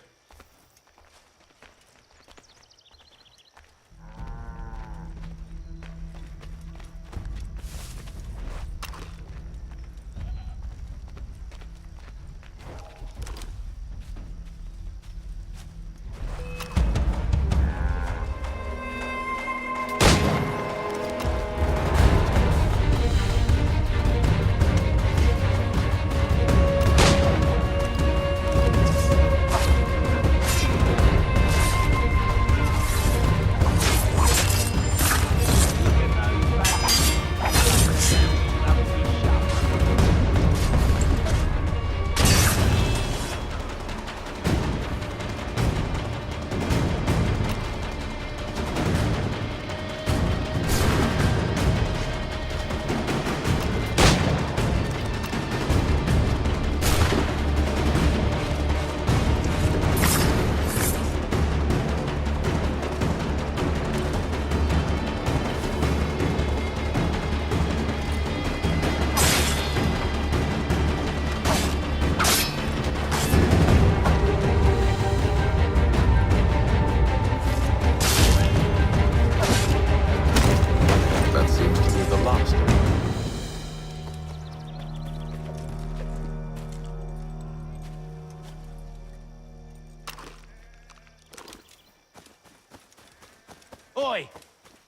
Oi!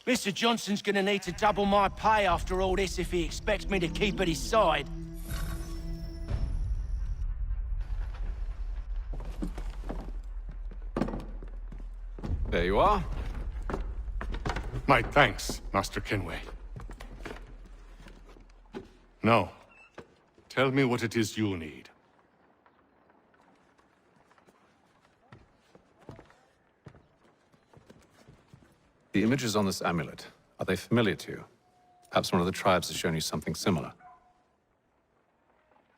Mr. Johnson's gonna need to double my pay after all this if he expects me to keep at his side. There you are. My thanks, Master Kenway. Now, tell me what it is you need. The images on this amulet, are they familiar to you? Perhaps one of the tribes has shown you something similar.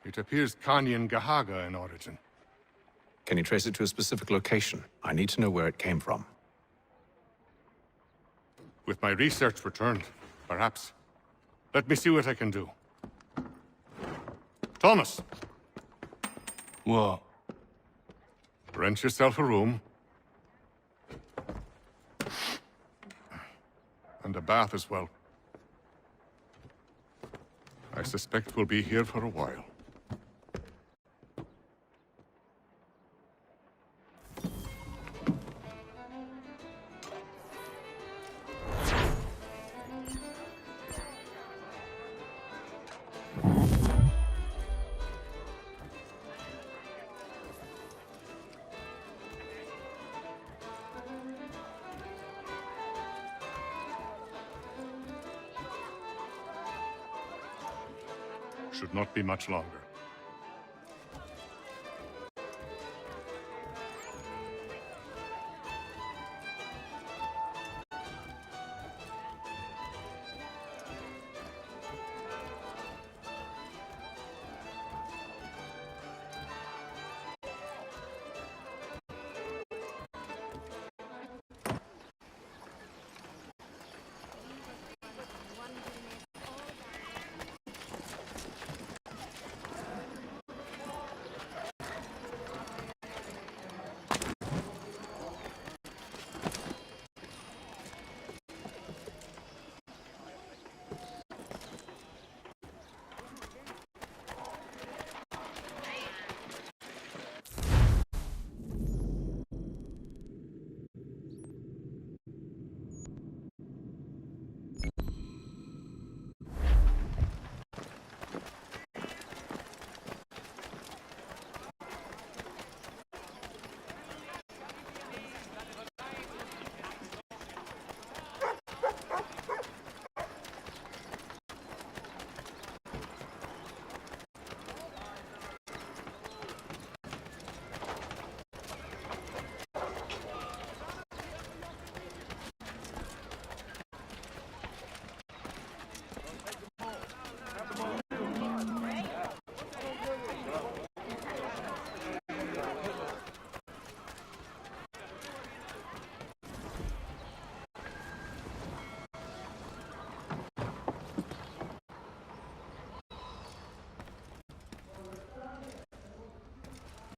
It appears Kanyan Gahaga in origin. Can you trace it to a specific location? I need to know where it came from. With my research returned, perhaps. Let me see what I can do. Thomas! What? Rent yourself a room. And a bath as well. I suspect we'll be here for a while. Should not be much longer.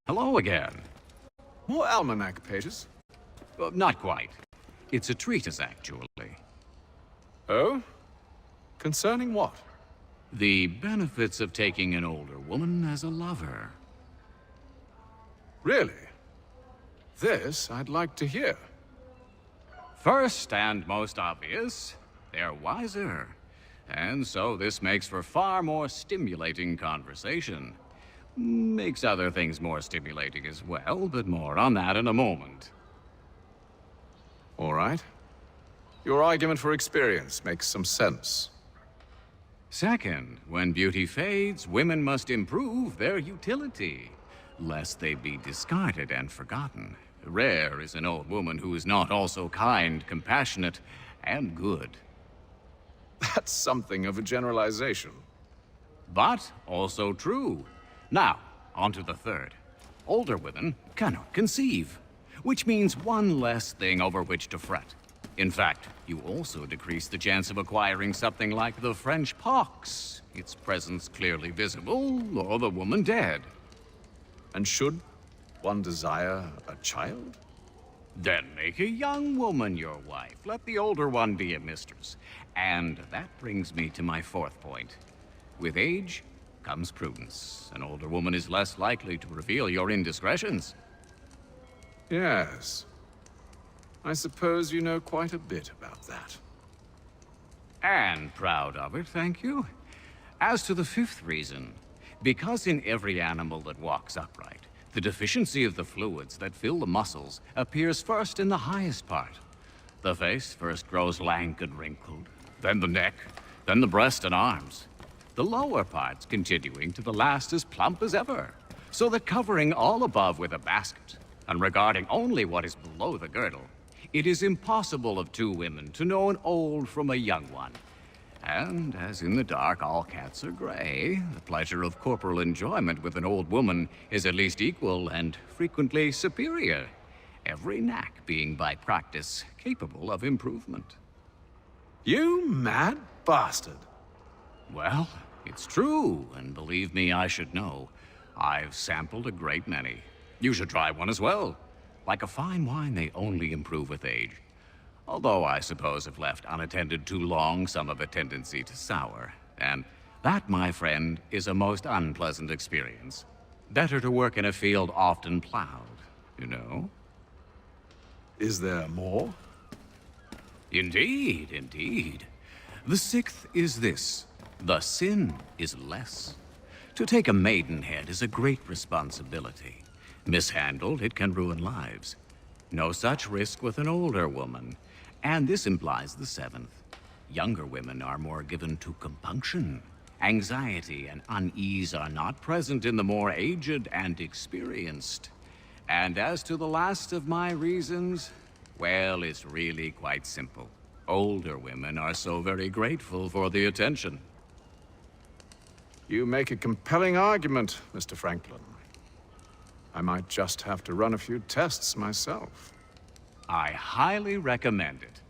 Hello again. More almanac pages? Not quite. It's a treatise, actually. Oh? Concerning what? The benefits of taking an older woman as a lover. Really? This I'd like to hear. First and most obvious, they're wiser. And so this makes for far more stimulating conversation. Makes other things more stimulating as well, but more on that in a moment. All right. Your argument for experience makes some sense. Second, when beauty fades, women must improve their utility, lest they be discarded and forgotten. Rare is an old woman who is not also kind, compassionate, and good. That's something of a generalization. But also true. Now, on to the third. Older women cannot conceive, which means one less thing over which to fret. In fact, you also decrease the chance of acquiring something like the French pox, its presence clearly visible, or the woman dead. And should one desire a child? Then make a young woman your wife. Let the older one be a mistress. And that brings me to my fourth point. With age comes prudence. An older woman is less likely to reveal your indiscretions. Yes. I suppose you know quite a bit about that. And proud of it, thank you. As to the fifth reason, because in every animal that walks upright, the deficiency of the fluids that fill the muscles appears first in the highest part. The face first grows lank and wrinkled, then the neck, then the breast and arms. The lower parts continuing to the last as plump as ever, so that covering all above with a basket, and regarding only what is below the girdle, it is impossible of two women to know an old from a young one. And as in the dark all cats are gray, the pleasure of corporal enjoyment with an old woman is at least equal and frequently superior, every knack being by practice capable of improvement. You mad bastard! Well, it's true, and believe me, I should know. I've sampled a great many. You should try one as well. Like a fine wine, they only improve with age. Although I suppose if left unattended too long, some have a tendency to sour. And that, my friend, is a most unpleasant experience. Better to work in a field often plowed, you know? Is there more? Indeed, indeed. The sixth is this. The sin is less. To take a maidenhead is a great responsibility. Mishandled, it can ruin lives. No such risk with an older woman. And this implies the seventh. Younger women are more given to compunction. Anxiety and unease are not present in the more aged and experienced. And as to the last of my reasons, well, it's really quite simple. Older women are so very grateful for the attention. You make a compelling argument, Mr. Franklin. I might just have to run a few tests myself. I highly recommend it.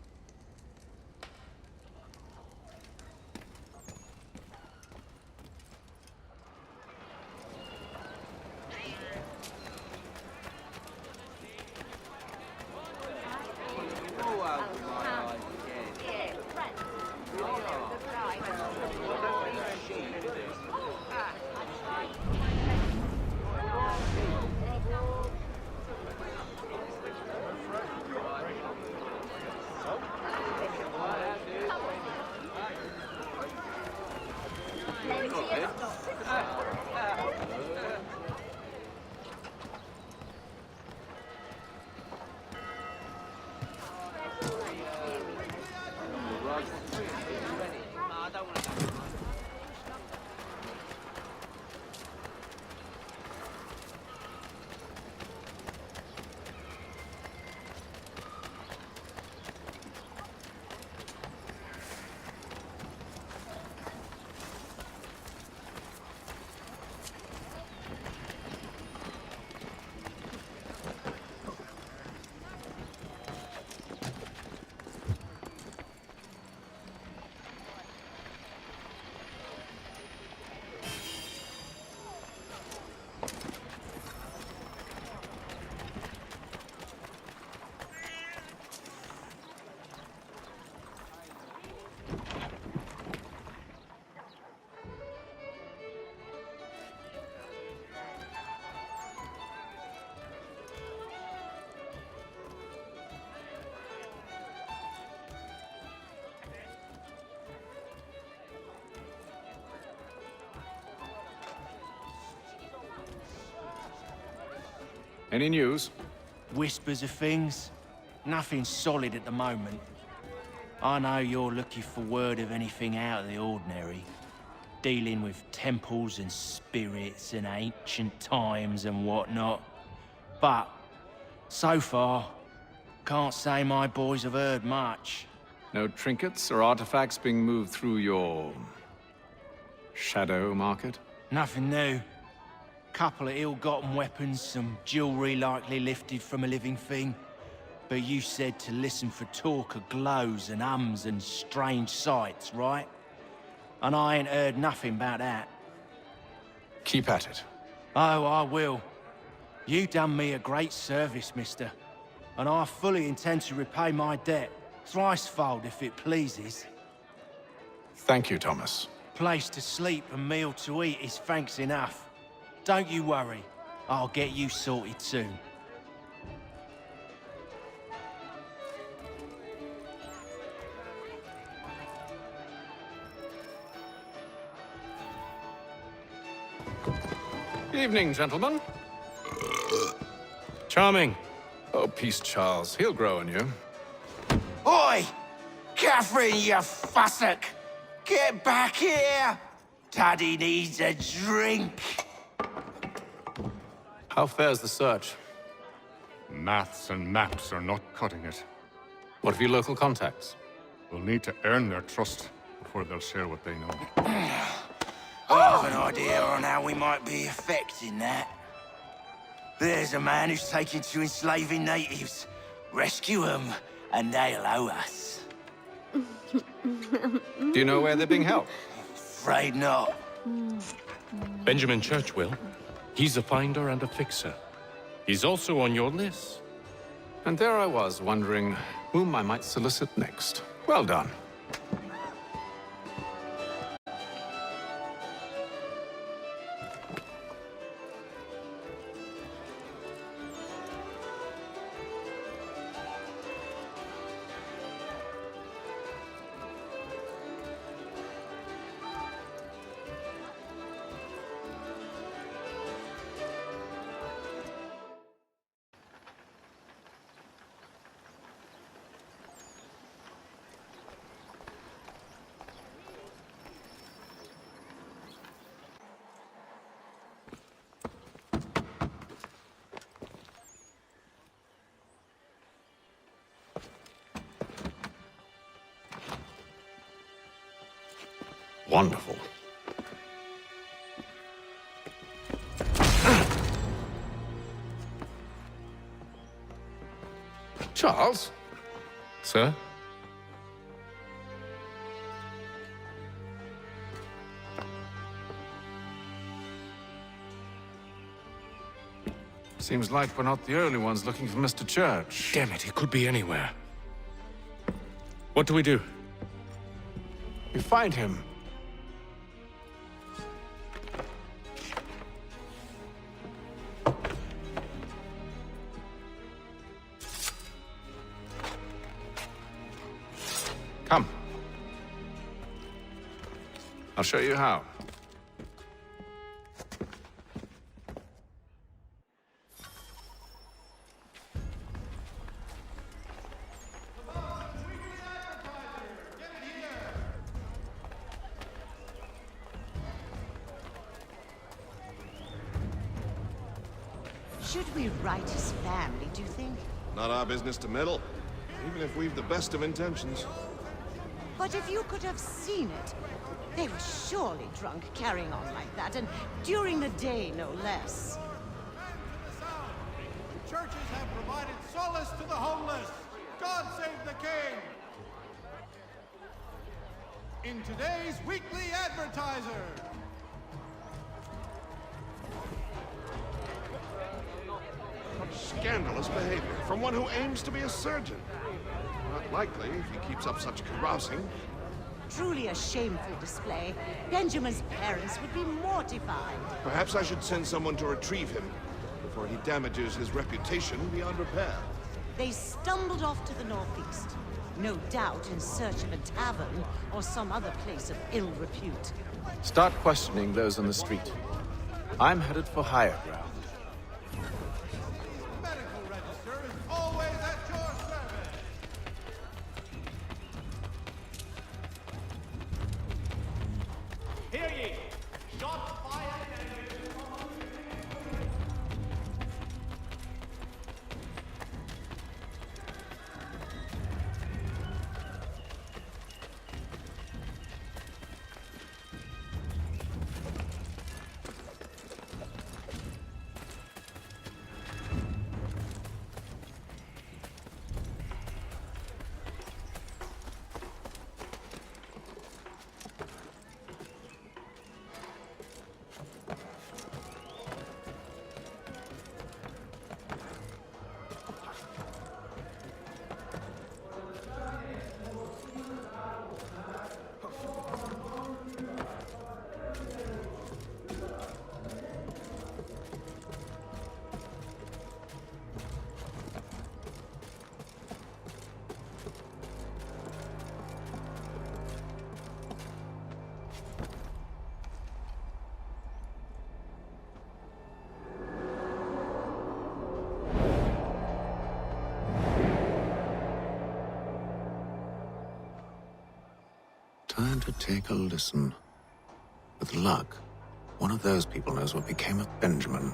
Any news? Whispers of things. Nothing solid at the moment. I know you're looking for word of anything out of the ordinary. Dealing with temples and spirits and ancient times and whatnot. But, so far, can't say my boys have heard much. No trinkets or artifacts being moved through your... shadow market? Nothing new. Couple of ill-gotten weapons, some jewelry likely lifted from a living thing. But you said to listen for talk of glows and ums and strange sights, right? And I ain't heard nothing about that. Keep at it. Oh, I will. You done me a great service, mister. And I fully intend to repay my debt. Thricefold, if it pleases. Thank you, Thomas. Place to sleep and meal to eat is thanks enough. Don't you worry. I'll get you sorted soon. Evening, gentlemen. Charming. Oh, peace, Charles. He'll grow on you. Oi! Catherine, you fussock! Get back here! Daddy needs a drink. How fares the search? Maths and maps are not cutting it. What of your local contacts? We'll need to earn their trust before they'll share what they know. I have an idea on how we might be affecting that. There's a man who's taken to enslaving natives. Rescue them, and they'll owe us. Do you know where they're being held? Afraid not. Benjamin Churchwill. He's a finder and a fixer. He's also on your list. And there I was, wondering whom I might solicit next. Well done. Wonderful. Charles? Sir? Seems like we're not the only ones looking for Mr. Church. Damn it, he could be anywhere. What do we do? We find him. Come. I'll show you how. Should we write his family, do you think? Not our business to meddle, even if we've the best of intentions. But if you could have seen it, they were surely drunk carrying on like that, and during the day, no less. Churches have provided solace to the homeless. God save the king! In today's Weekly Advertiser. Scandalous behavior from one who aims to be a surgeon. Not likely if he keeps up such carousing. Truly a shameful display. Benjamin's parents would be mortified. Perhaps I should send someone to retrieve him before he damages his reputation beyond repair. They stumbled off to the northeast. No doubt in search of a tavern or some other place of ill repute. Start questioning those on the street. I'm headed for higher ground. to take a listen. With luck, one of those people knows what became of Benjamin.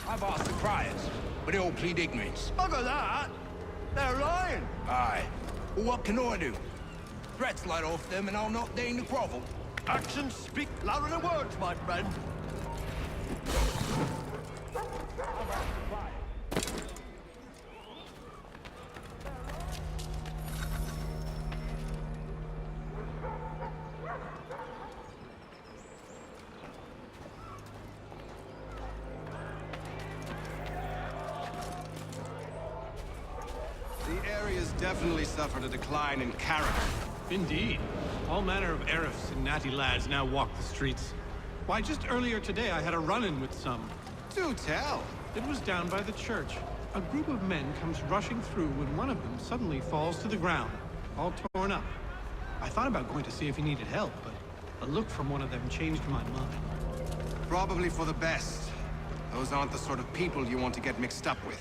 I've asked the criers, but they all plead ignorance. Bugger that! They're lying! Aye. Well, what can I do? Threats light off them and I'll not deign to grovel. Actions speak louder than words, my friend. The area's definitely suffered a decline in character. Indeed. All manner of Arifs and natty lads now walk the streets. Why, just earlier today I had a run-in with some. Do tell. It was down by the church. A group of men comes rushing through when one of them suddenly falls to the ground, all torn up. I thought about going to see if he needed help, but a look from one of them changed my mind. Probably for the best. Those aren't the sort of people you want to get mixed up with.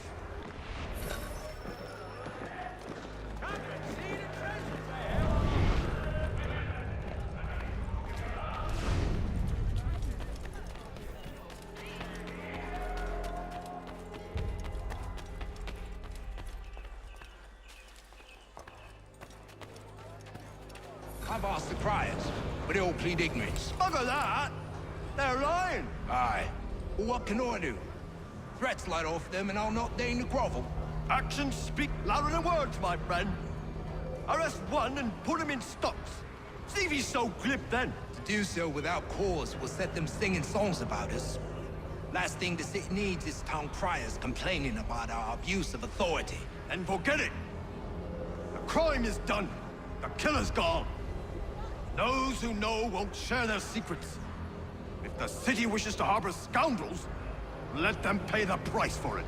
I've asked the criers, but they all plead ignorance. Bugger that! They're lying! Aye. Well, what can I do? Threats light off them and I'll not deign to grovel. Actions speak louder than words, my friend. Arrest one and put him in stocks. See if he's so glib then. To do so without cause will set them singing songs about us. Last thing the city needs is town criers complaining about our abuse of authority. And forget it! The crime is done. The killer's gone. Those who know won't share their secrets. If the city wishes to harbor scoundrels, let them pay the price for it.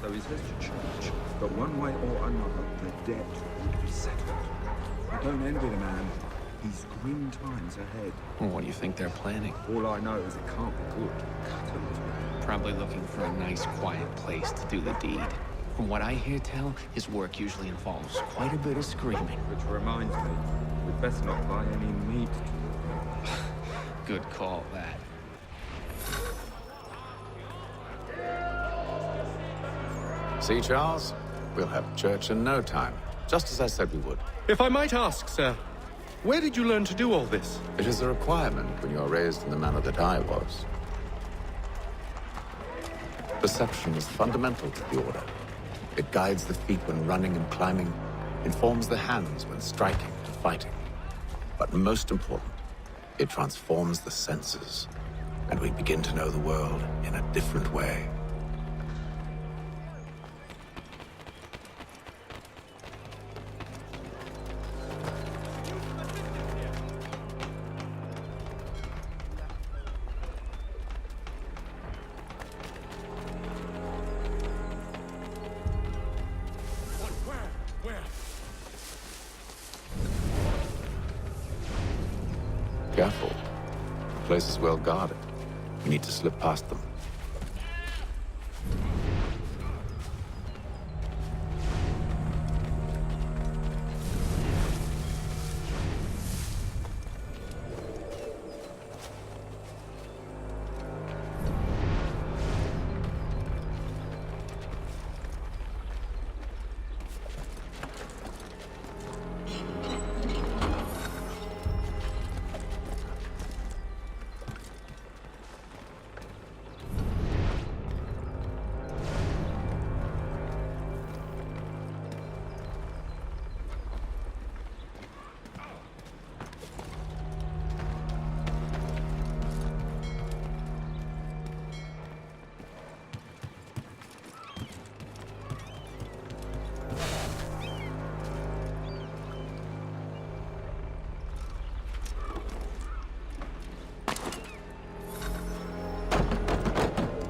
So he says to church, but one way or another, the debt would be settled. I don't envy the man. He's grim times ahead. Well, what do you think they're planning? All I know is it can't be good. Cut him. Probably looking for a nice, quiet place to do the deed. From what I hear tell, his work usually involves quite a bit of screaming. Which reminds me, we'd best not buy any meat. Good call, that. See, Charles? We'll have church in no time, just as I said we would. If I might ask, sir, Where did you learn to do all this? It is a requirement when you are raised in the manner that I was. Perception is fundamental to the Order. It guides the feet when running and climbing, informs the hands when striking and fighting. But most important, it transforms the senses, and we begin to know the world in a different way. Careful. The place is well guarded. We need to slip past them.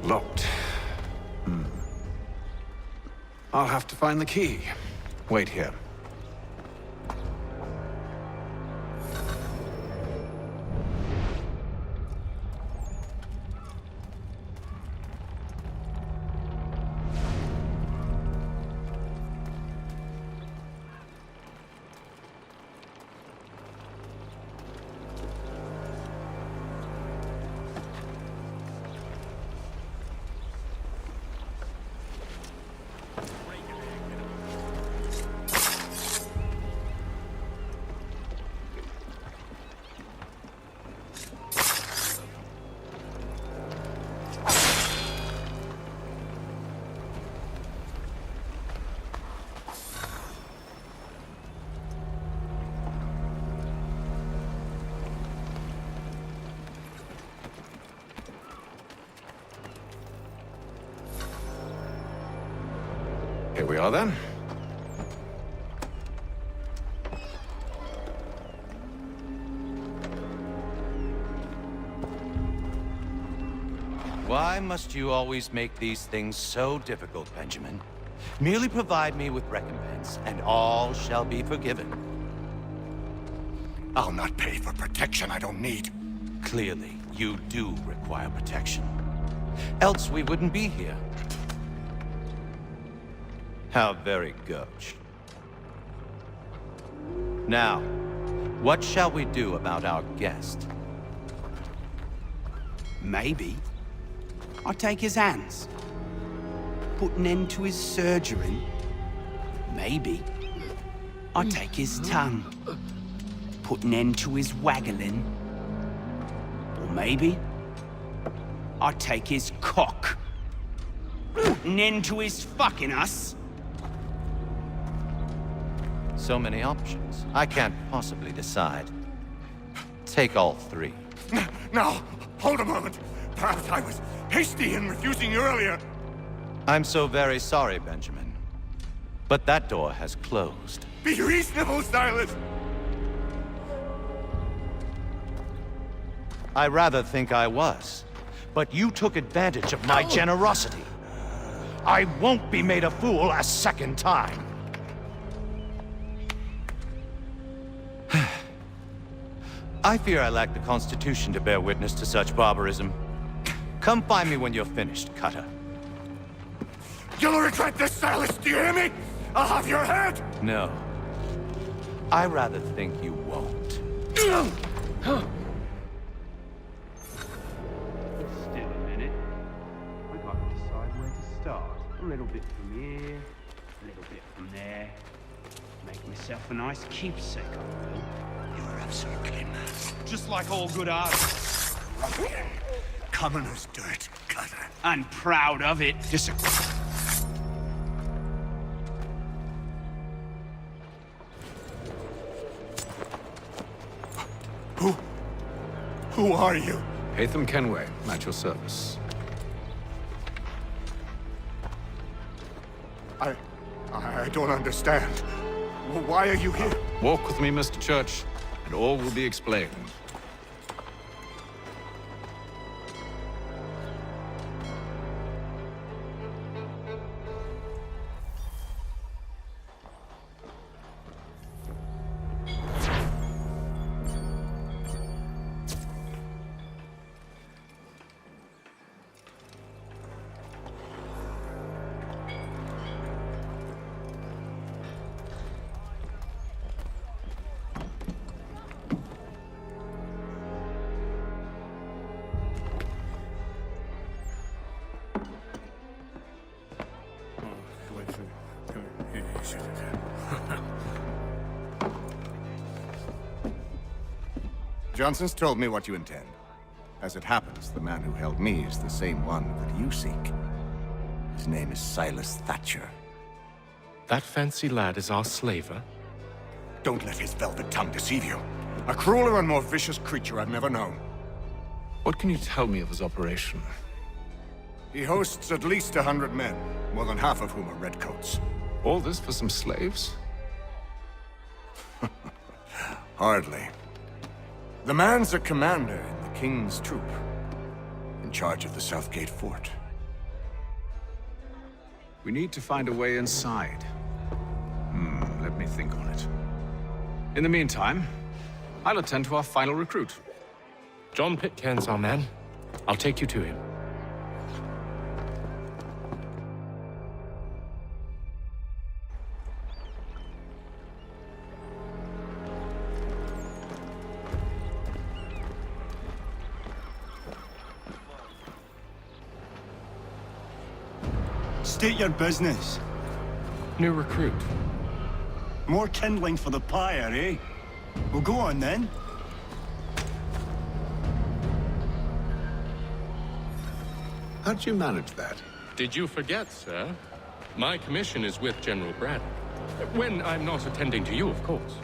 Locked. I'll have to find the key. Wait here. Here we are then. Why must you always make these things so difficult, Benjamin? Merely provide me with recompense, and all shall be forgiven. I'll not pay for protection I don't need. Clearly, you do require protection. Else we wouldn't be here. How very gauche. Now, what shall we do about our guest? Maybe I take his hands, put an end to his surgery. Maybe I take his tongue, put an end to his waggling. Or maybe I take his cock, put an end to his fucking us. So many options. I can't possibly decide. Take all three. Now, hold a moment. Perhaps I was hasty in refusing you earlier. I'm so very sorry, Benjamin. But that door has closed. Be reasonable, Silas. I rather think I was. But you took advantage of my generosity. I won't be made a fool a second time. I fear I lack the constitution to bear witness to such barbarism. Come find me when you're finished, Cutter. You'll regret this, Silas, do you hear me? I'll have your head! No. I rather think you won't. Still a minute. I gotta decide where to start. A little bit from here, a little bit from there. Make myself a nice keepsake, I will. You're absolutely mad. Just like all good artists. Ruffian. Commoner's dirt, cutter. And proud of it. Who are you? Hatham Kenway, at your service. I don't understand. Why are you here? Walk with me, Mr. Church, and all will be explained. Johnson's told me what you intend. As it happens, the man who held me is the same one that you seek. His name is Silas Thatcher. That fancy lad is our slaver? Don't let his velvet tongue deceive you. A crueler and more vicious creature I've never known. What can you tell me of his operation? He hosts at least 100 men, more than half of whom are redcoats. All this for some slaves? Hardly. The man's a commander in the King's troop, in charge of the Southgate Fort. We need to find a way inside. Let me think on it. In the meantime, I'll attend to our final recruit. John Pitcairn's our man. I'll take you to him. State your business. New recruit. More kindling for the pyre, eh? Well, go on then. How'd you manage that? Did you forget, sir? My commission is with General Braddock. When I'm not attending to you, of course.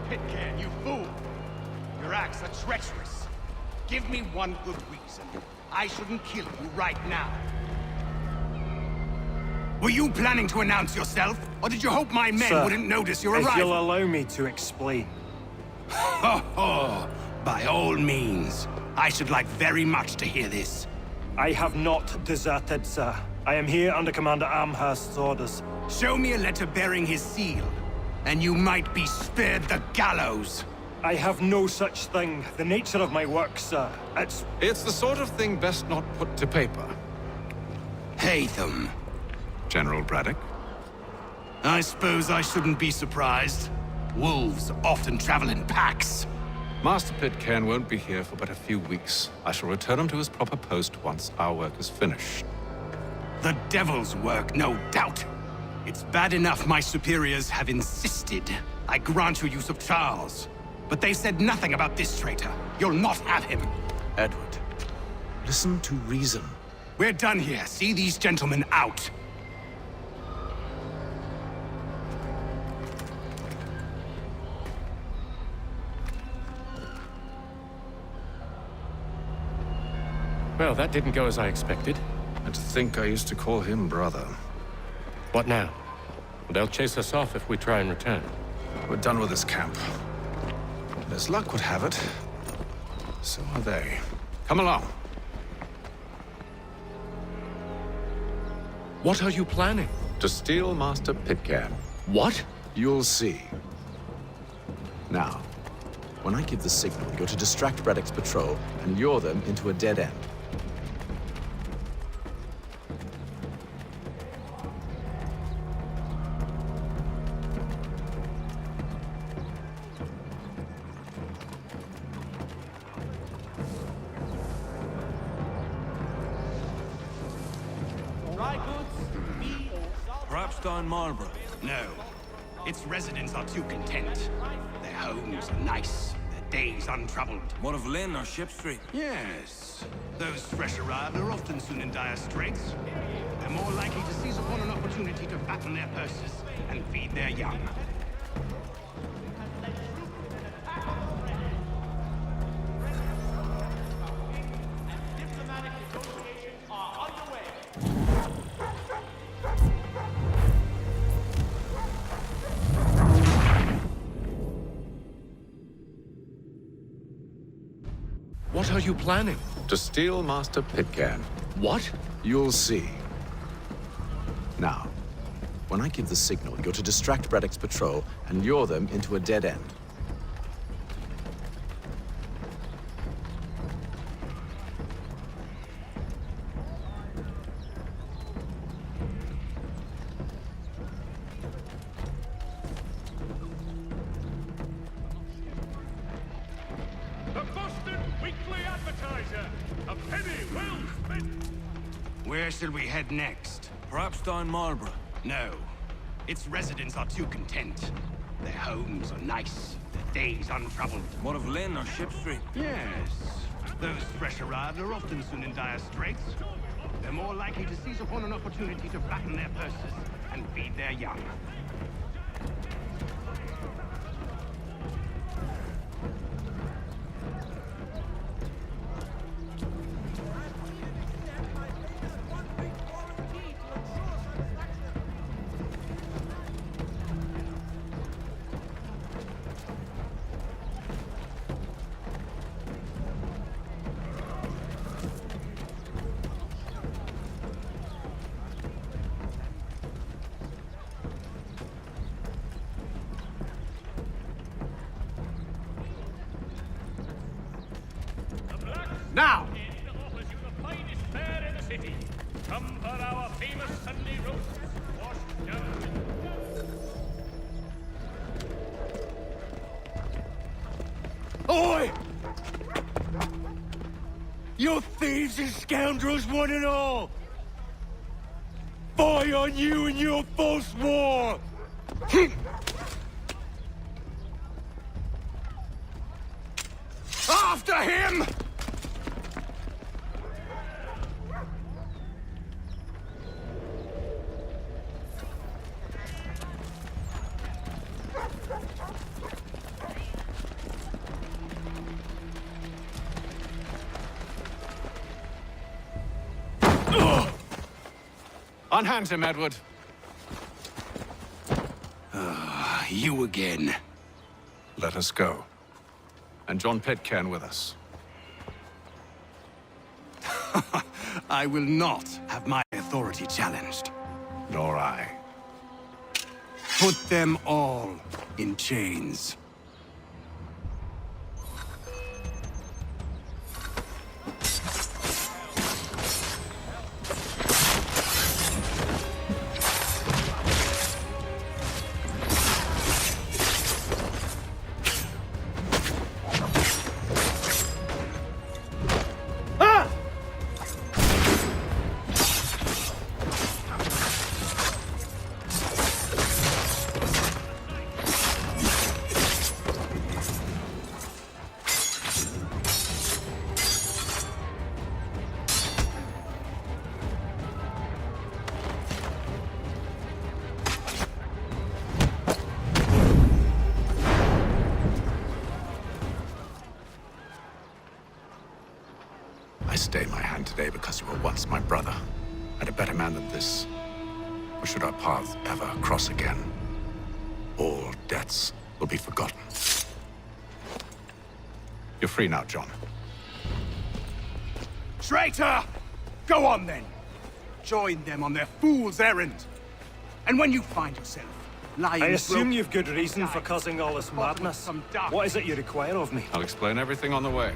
Pitcairn, you fool! Your acts are treacherous. Give me one good reason. I shouldn't kill you right now. Were you planning to announce yourself? Or did you hope my men Sir, wouldn't notice your if arrival? you'll allow me to explain. Ho ho! By all means. I should like very much to hear this. I have not deserted, sir. I am here under Commander Amherst's orders. Show me a letter bearing his seal, and you might be spared the gallows. I have no such thing. The nature of my work, sir, It's the sort of thing best not put to paper. Hatham. General Braddock? I suppose I shouldn't be surprised. Wolves often travel in packs. Master Pitcairn won't be here for but a few weeks. I shall return him to his proper post once our work is finished. The devil's work, no doubt. It's bad enough my superiors have insisted I grant you use of Charles. But they said nothing about this traitor. You'll not have him. Edward, listen to reason. We're done here. See these gentlemen out. Well, that didn't go as I expected. And to think I used to call him brother. What now? They'll chase us off if we try and return. We're done with this camp. And as luck would have it, so are they. Come along. What are you planning? To steal Master Pitcairn. What? You'll see. Now, when I give the signal, you're to distract Braddock's patrol and lure them into a dead end. down Marlborough? No. Its residents are too content. Their homes are nice, their days untroubled. What of Lynn or Ship Street? Yes. Those fresh arrived are often soon in dire straits. They're more likely to seize upon an opportunity to fatten their purses and feed their young. What are you planning? To steal Master Pitcairn. What? You'll see. Now, when I give the signal, you're to distract Braddock's patrol and lure them into a dead end. The Boston Weekly Advertiser. A penny well spent. Where shall we head next? Perhaps down Marlborough. No. Its residents are too content. Their homes are nice, their days untroubled. What of Lynn or Ship Street? Yes. Those fresh arrived are often soon in dire straits. They're more likely to seize upon an opportunity to fatten their purses and feed their young. Now! Offers you the finest fare in the city. Come for our famous Sunday roasts, washed down. Oi! You thieves and scoundrels, one and all! Fie on you and your false war! After him! Unhand him, Edward. You again. Let us go. And John Pitcairn with us. I will not have my authority challenged. Nor I. Put them all in chains. I stay my hand today because you were once my brother, and a better man than this. Or should our paths ever cross again, all debts will be forgotten. You're free now, John. Traitor! Go on then! Join them on their fool's errand! And when you find yourself lying I assume broke- you've good reason for causing all this madness. What is it you require of me? I'll explain everything on the way.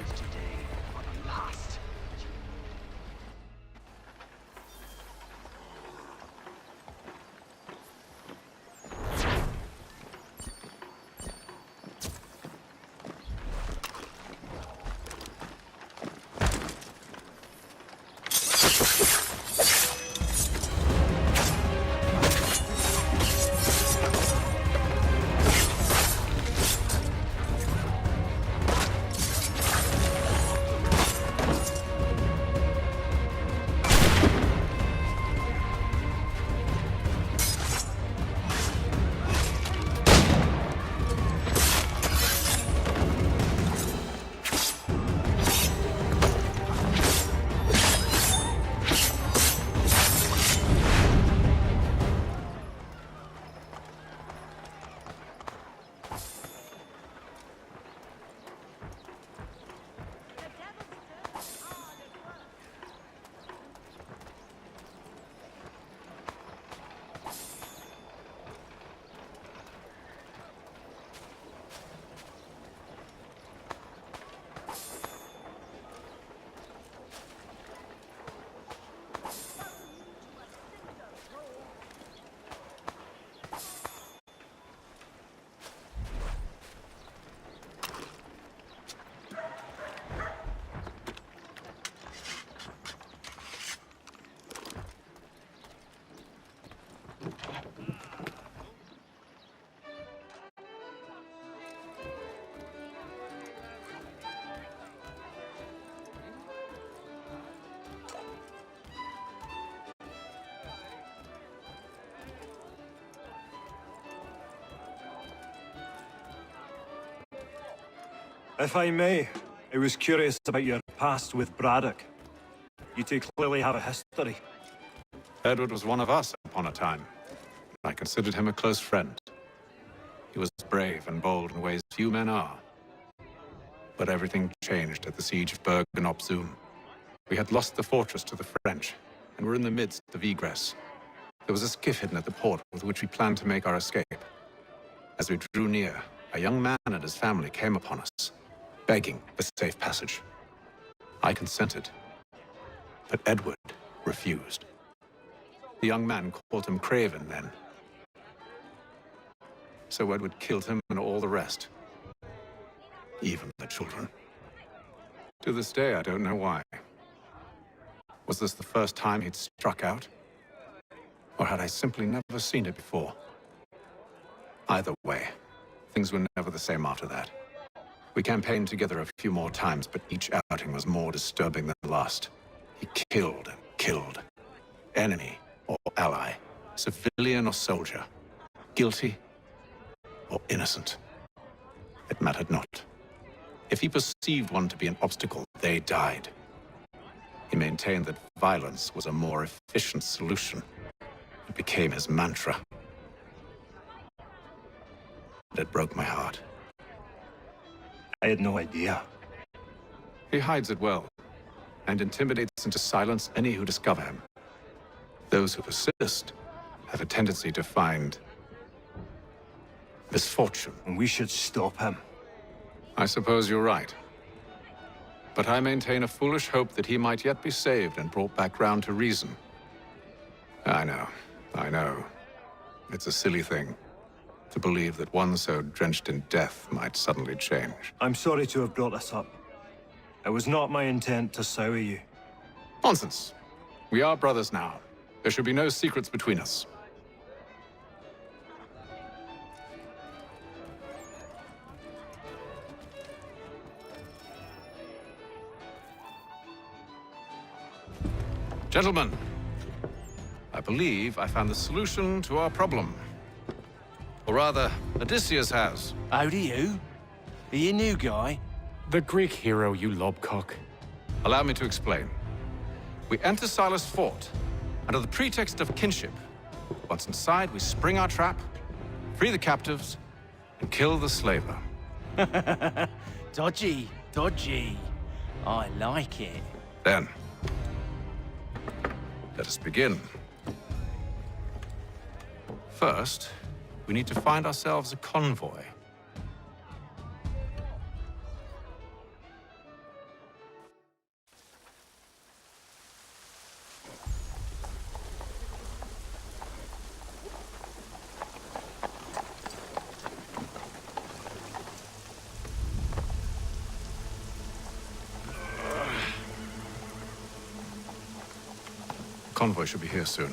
If I may, I was curious about your past with Braddock. You two clearly have a history. Edward was one of us upon a time. I considered him a close friend. He was brave and bold in ways few men are. But everything changed at the siege of Bergen op Zoom. We had lost the fortress to the French, and were in the midst of egress. There was a skiff hidden at the port with which we planned to make our escape. As we drew near, a young man and his family came upon us, begging for safe passage. I consented, but Edward refused. The young man called him Craven then. So Edward killed him and all the rest. Even the children. To this day, I don't know why. Was this the first time he'd struck out? Or had I simply never seen it before? Either way, things were never the same after that. We campaigned together a few more times, but each outing was more disturbing than the last. He killed and killed. Enemy or ally, civilian or soldier, guilty or innocent. It mattered not. If he perceived one to be an obstacle, they died. He maintained that violence was a more efficient solution. It became his mantra. It broke my heart. I had no idea. He hides it well, and intimidates into silence any who discover him. Those who persist have a tendency to find misfortune. And we should stop him. I suppose you're right. But I maintain a foolish hope that he might yet be saved and brought back round to reason. I know. It's a silly thing to believe that one so drenched in death might suddenly change. I'm sorry to have brought this up. It was not my intent to sour you. Nonsense. We are brothers now. There should be no secrets between us. Gentlemen, I believe I found the solution to our problem. Or rather, Odysseus has. How do you? Are you a new guy? The Greek hero, you lobcock. Allow me to explain. We enter Silas' fort, under the pretext of kinship. Once inside, we spring our trap, free the captives, and kill the slaver. Dodgy, dodgy. I like it. Then, let us begin. First, we need to find ourselves a convoy. Convoy should be here soon.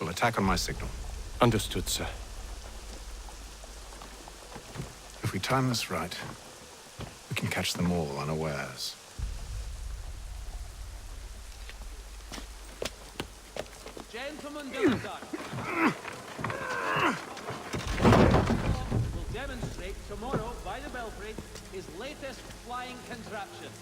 We'll attack on my signal. Understood, sir. If we time this right, we can catch them all unawares. Gentlemen Dilettantes will demonstrate tomorrow by the Belfry his latest flying contraption.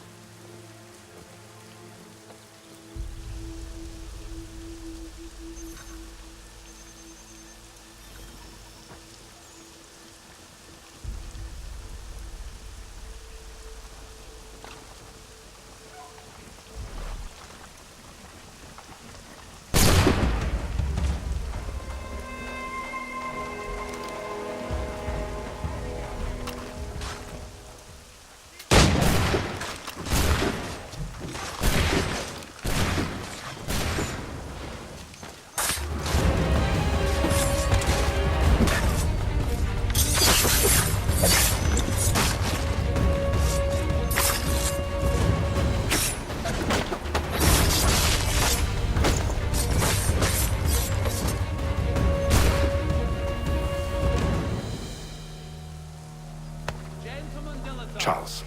Charles,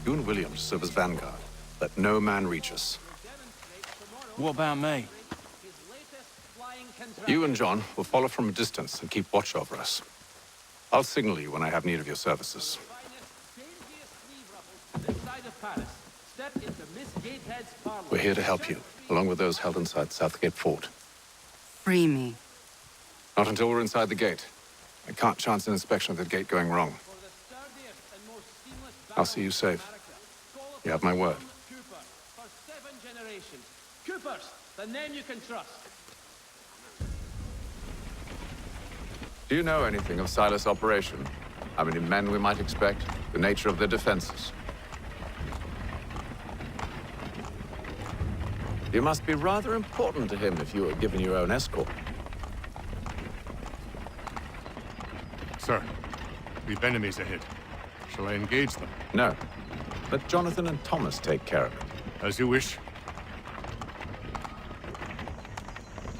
you and William serve as vanguard. Let no man reach us. What about me? You and John will follow from a distance and keep watch over us. I'll signal you when I have need of your services. Paris, step into Miss Gatehead's parlor. We're here to help you, along with those held inside Southgate Fort. Free me. Not until we're inside the gate. I can't chance an inspection of the gate going wrong. I'll see you safe. You have my word. Cooper, for 7 generations. Coopers, the name you can trust. Do you know anything of Silas' operation? How many men we might expect? The nature of their defenses? You must be rather important to him if you were given your own escort. Sir, we've enemies ahead. Shall I engage them? No. Let Jonathan and Thomas take care of it. As you wish.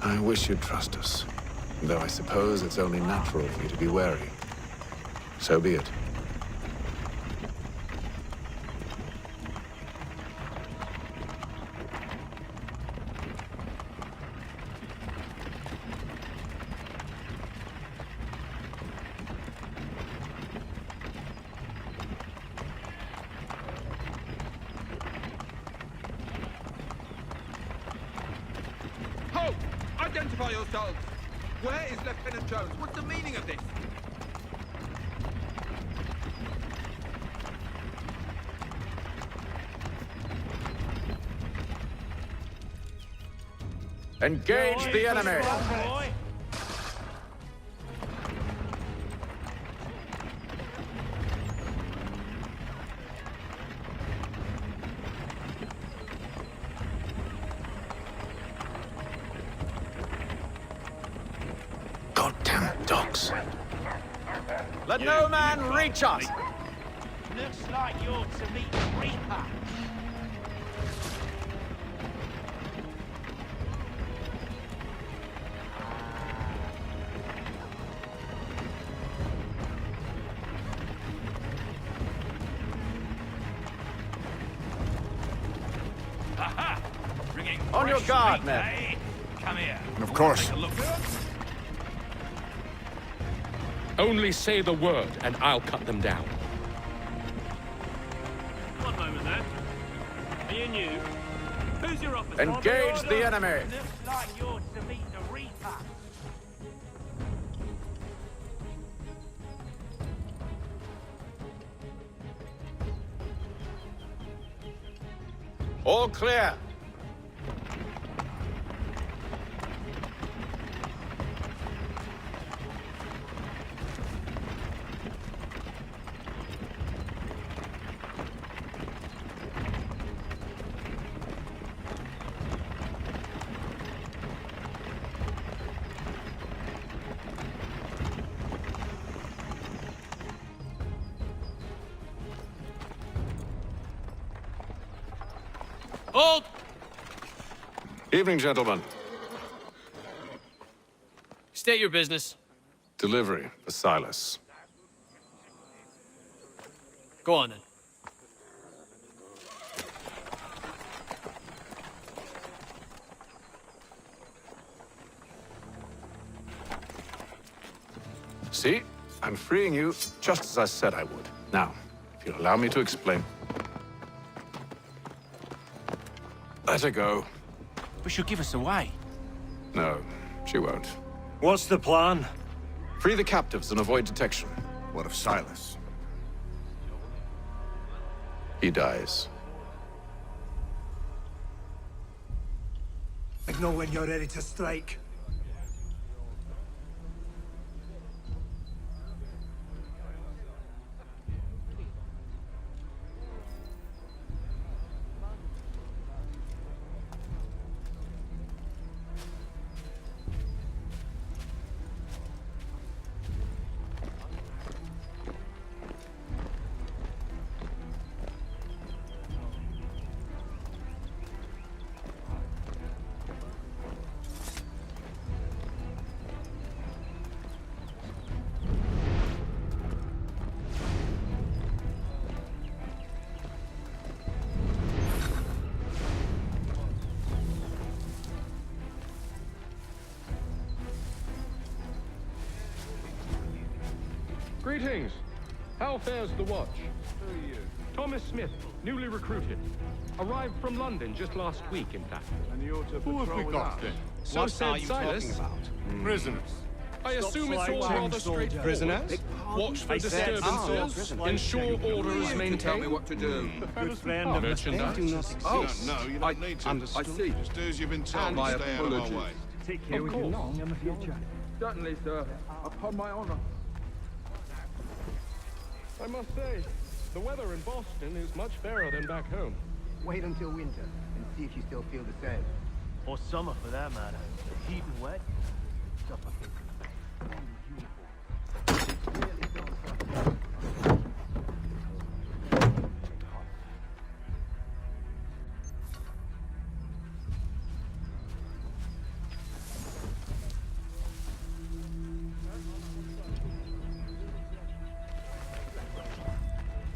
I wish you'd trust us. Though I suppose it's only natural for you to be wary. So be it. Halt! Identify yourselves! Where is Lieutenant Jones? What's the meaning of this? Engage the enemy! Goddamn dogs. Let no man reach us! Looks like you're to meet the Reaper. Aha! Bringing On your fresh guard, meat, men. eh? Come here. Of course. Take a look. Only say the word, and I'll cut them down. One moment there. Are you new? Who's your officer? Engage the enemy! Looks like you're to meet the Reaper. All clear. Hold! Evening, gentlemen. State your business. Delivery for Silas. Go on then. See? I'm freeing you just as I said I would. Now, if you'll allow me to explain. Let her go. But she'll give us away. No, she won't. What's the plan? Free the captives and avoid detection. What of Silas? He dies. I know when you're ready to strike. Greetings. How fares the watch? Thomas Smith, Newly recruited. Arrived from London just last week, in fact. And you ought to Who have we got then? So What said are you Silas. talking about? Prisoners. I assume it's all rather straightforward. Prisoners? Watch for I said, disturbances, ensure order is maintained. Tell me what to do. Good friend of Merchandise. Oh, no, you don't need to. understood. I see. Just do as you've been told. My Stay out of my apologies. way. Take care Of with you course. long in the future. Certainly, sir. Upon my honor. I must say, the weather in Boston is much fairer than back home. Wait until winter and see if you still feel the same. Or summer, for that matter. The heat and wet. Suffocating.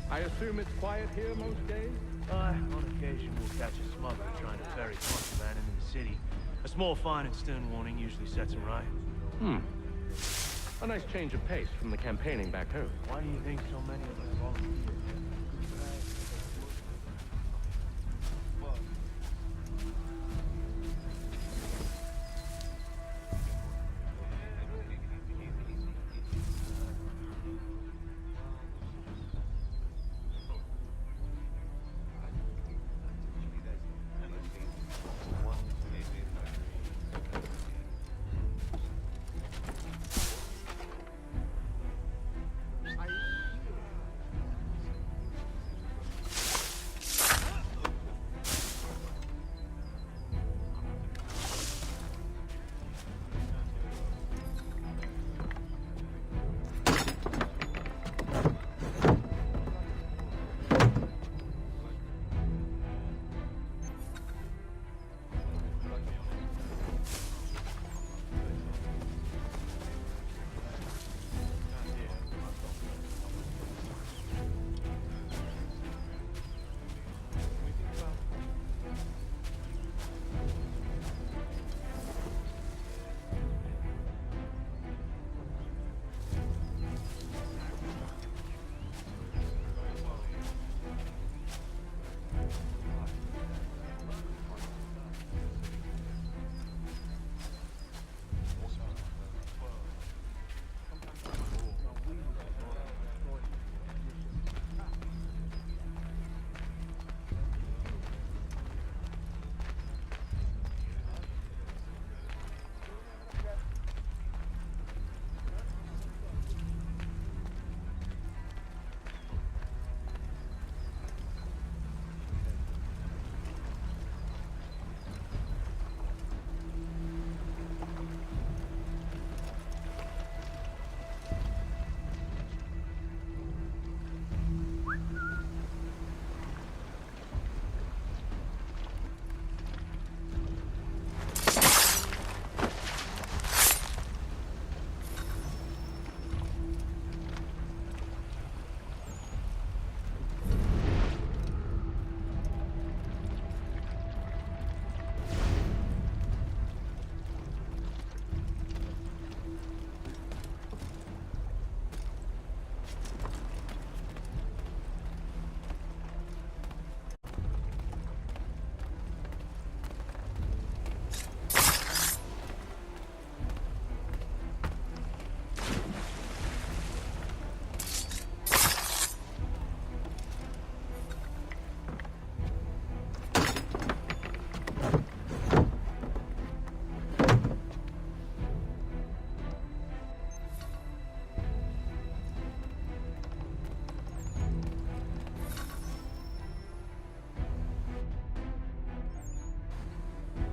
I assume it's quiet here most days? On occasion, we'll catch a smuggler trying to ferry contraband into the city. A small fine and stern warning usually sets him right. A nice change of pace from the campaigning back home. Why do you think so many of us volunteer?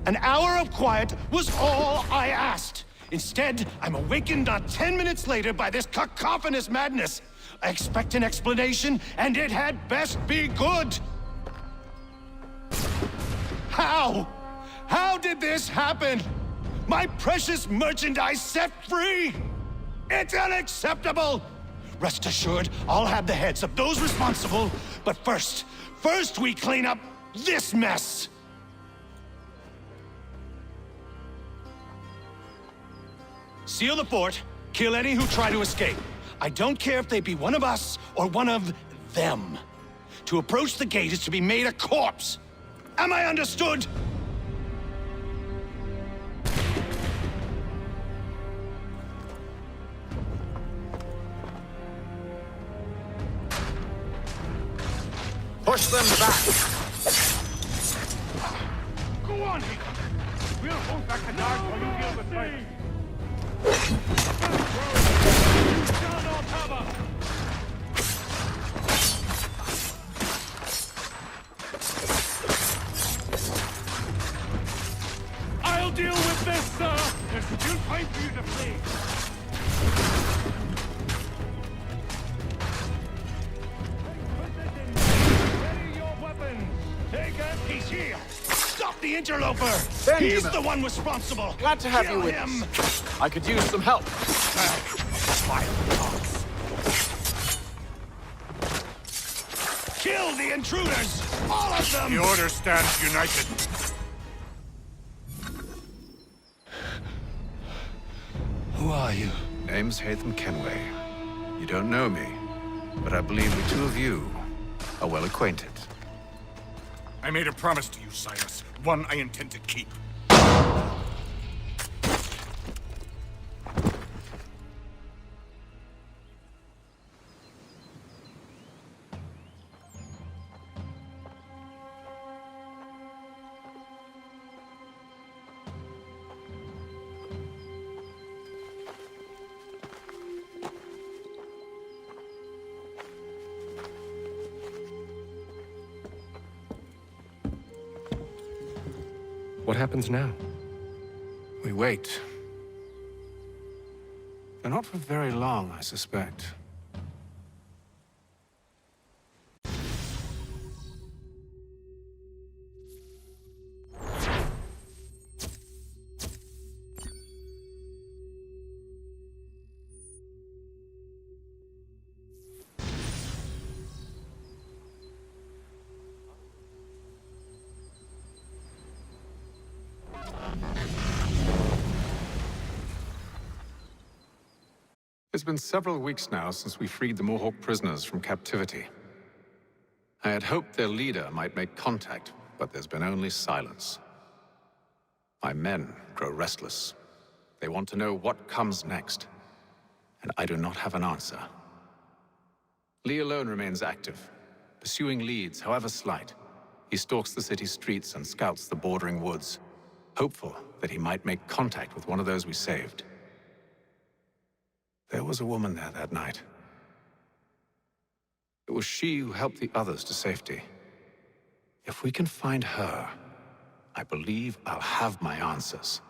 An hour of quiet was all I asked. Instead, I'm awakened not 10 minutes later by this cacophonous madness. I expect an explanation, and it had best be good. How? How did this happen? My precious merchandise set free! It's unacceptable! Rest assured, I'll have the heads of those responsible, but first we clean up this mess! Seal the fort, kill any who try to escape. I don't care if they be one of us or one of them. To approach the gate is to be made a corpse. Am I understood? Push them back! Go on, Hickok. We'll hold back the guard while you deal with me. You shall not cover! I'll deal with this, sir! There's still time for you to flee! Ready your weapons! Take a piece here! Stop the interloper! Benjamin. He's the one responsible! Glad to have Kill you with him. us. I could use some help. Kill the intruders! All of them! The Order stands united. Who are you? Name's Hatham Kenway. You don't know me, but I believe the two of you are well acquainted. I made a promise to you, Silas. One I intend to keep. What happens now? We wait. But not for very long, I suspect. It's been several weeks now since we freed the Mohawk prisoners from captivity. I had hoped their leader might make contact, but there's been only silence. My men grow restless. They want to know what comes next, and I do not have an answer. Lee alone remains active, pursuing leads, however slight. He stalks the city streets and scouts the bordering woods, hopeful that he might make contact with one of those we saved. There was a woman there that night. It was she who helped the others to safety. If we can find her, I believe I'll have my answers.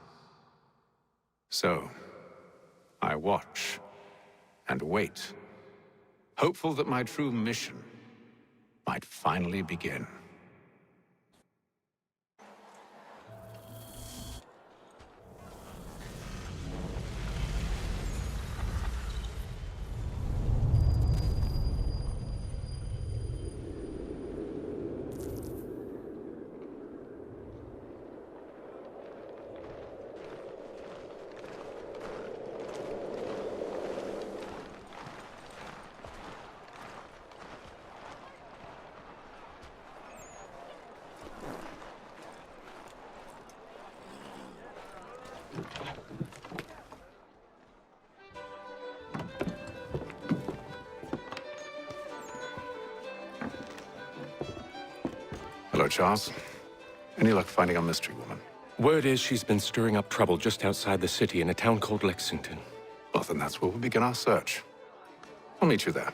So, I watch and wait, hopeful that my true mission might finally begin. Hello, Charles. Any luck finding our mystery woman? Word is she's been stirring up trouble just outside the city in a town called Lexington. Well, then that's where we'll begin our search. I'll meet you there.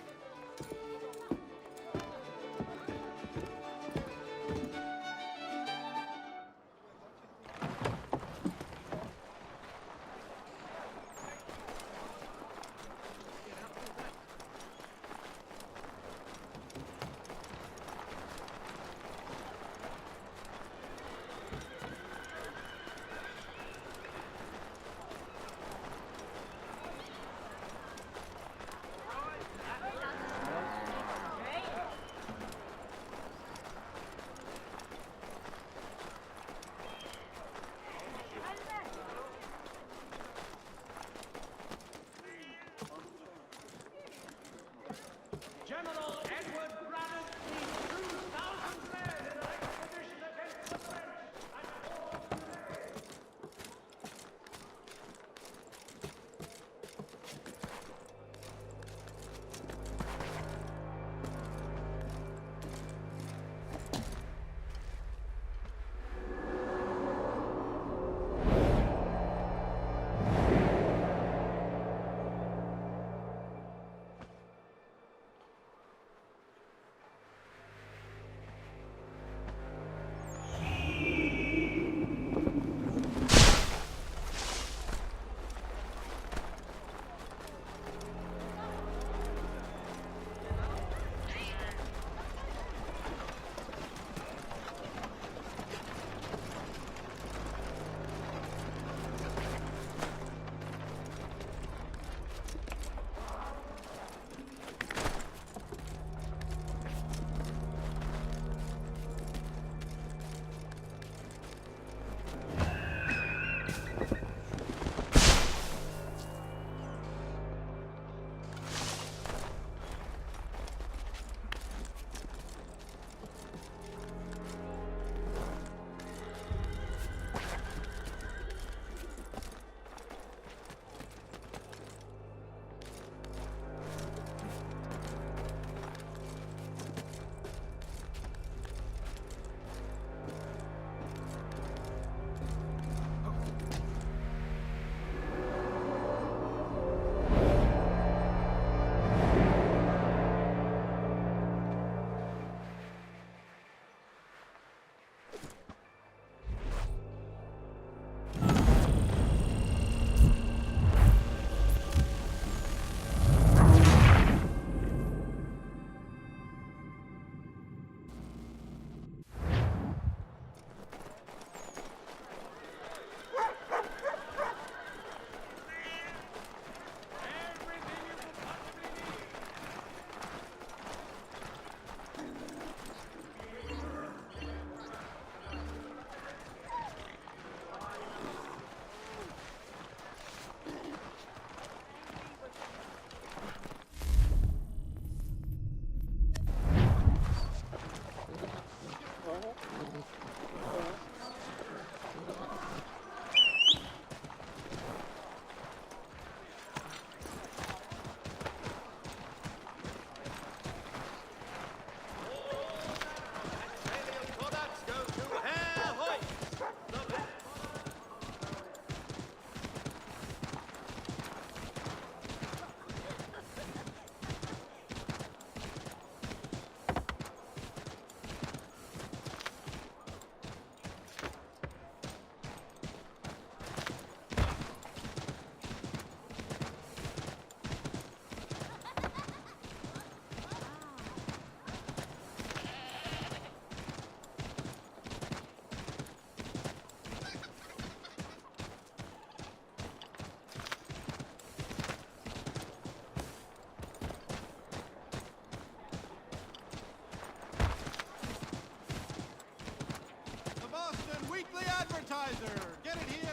weekly advertiser! Get it here!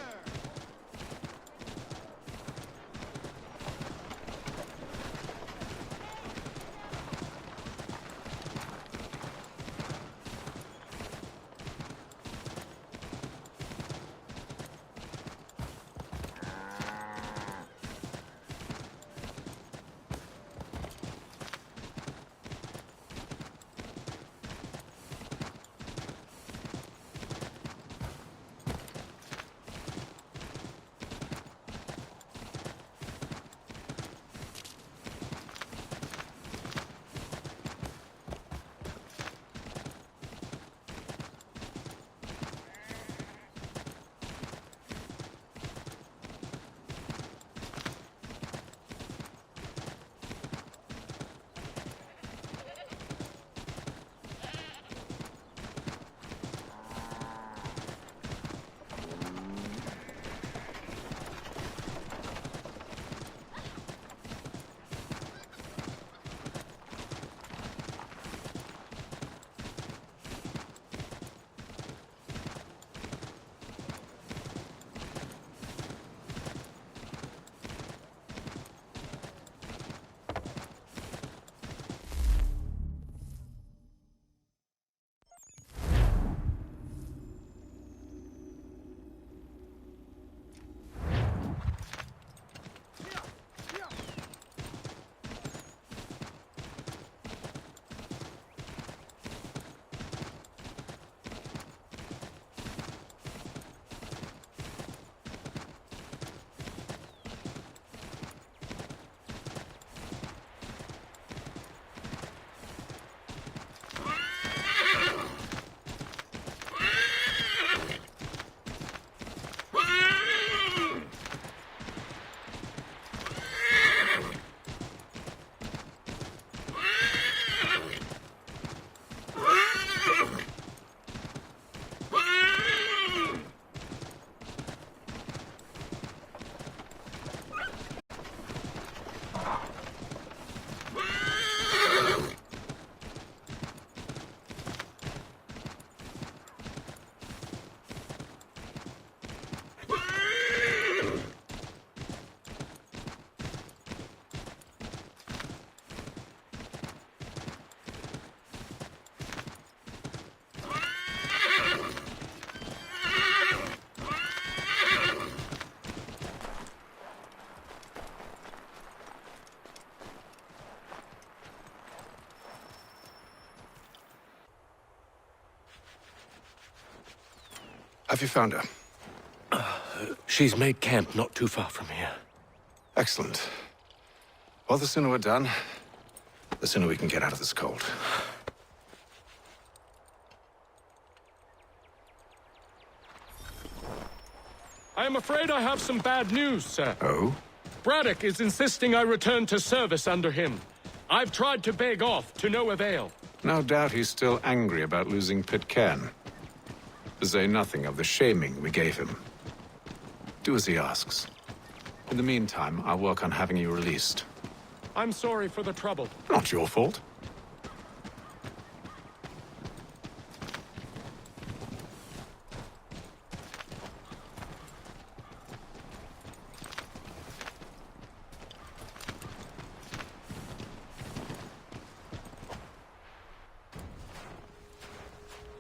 Have you found her? She's made camp not too far from here. Excellent. Well, the sooner we're done, the sooner we can get out of this cold. I am afraid I have some bad news, sir. Oh? Braddock is insisting I return to service under him. I've tried to beg off, to no avail. No doubt he's still angry about losing Pitcairn. To say nothing of the shaming we gave him. Do as he asks. In the meantime, I'll work on having you released. I'm sorry for the trouble. Not your fault.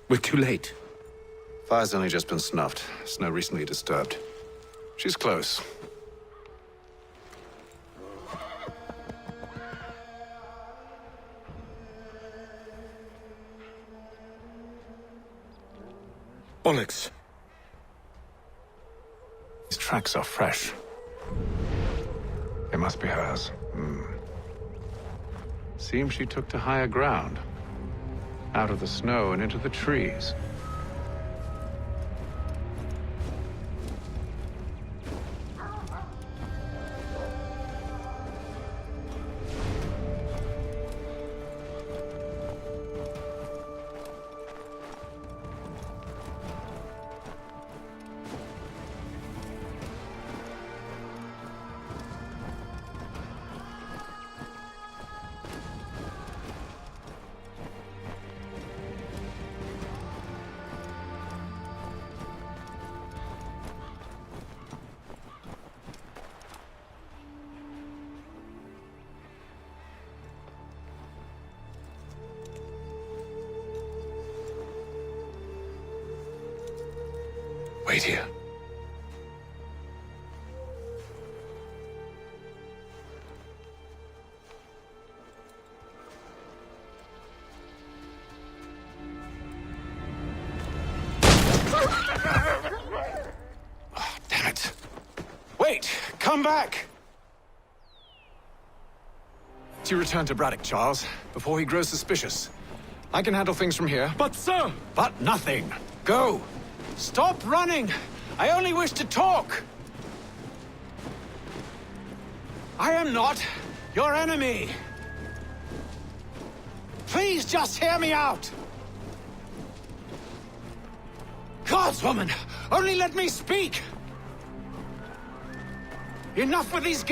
We're too late. Fire's only just been snuffed. Snow recently disturbed. She's close. Bollocks. These tracks are fresh. They must be hers. Seems she took to higher ground. Out of the snow and into the trees. Wait here. Oh, damn it. Wait! Come back! You return to Braddock, Charles, before he grows suspicious. I can handle things from here. But, sir! But nothing. Go! Stop running! I only wish to talk! I am not your enemy! Please just hear me out! Gods, woman! Only let me speak! Enough with these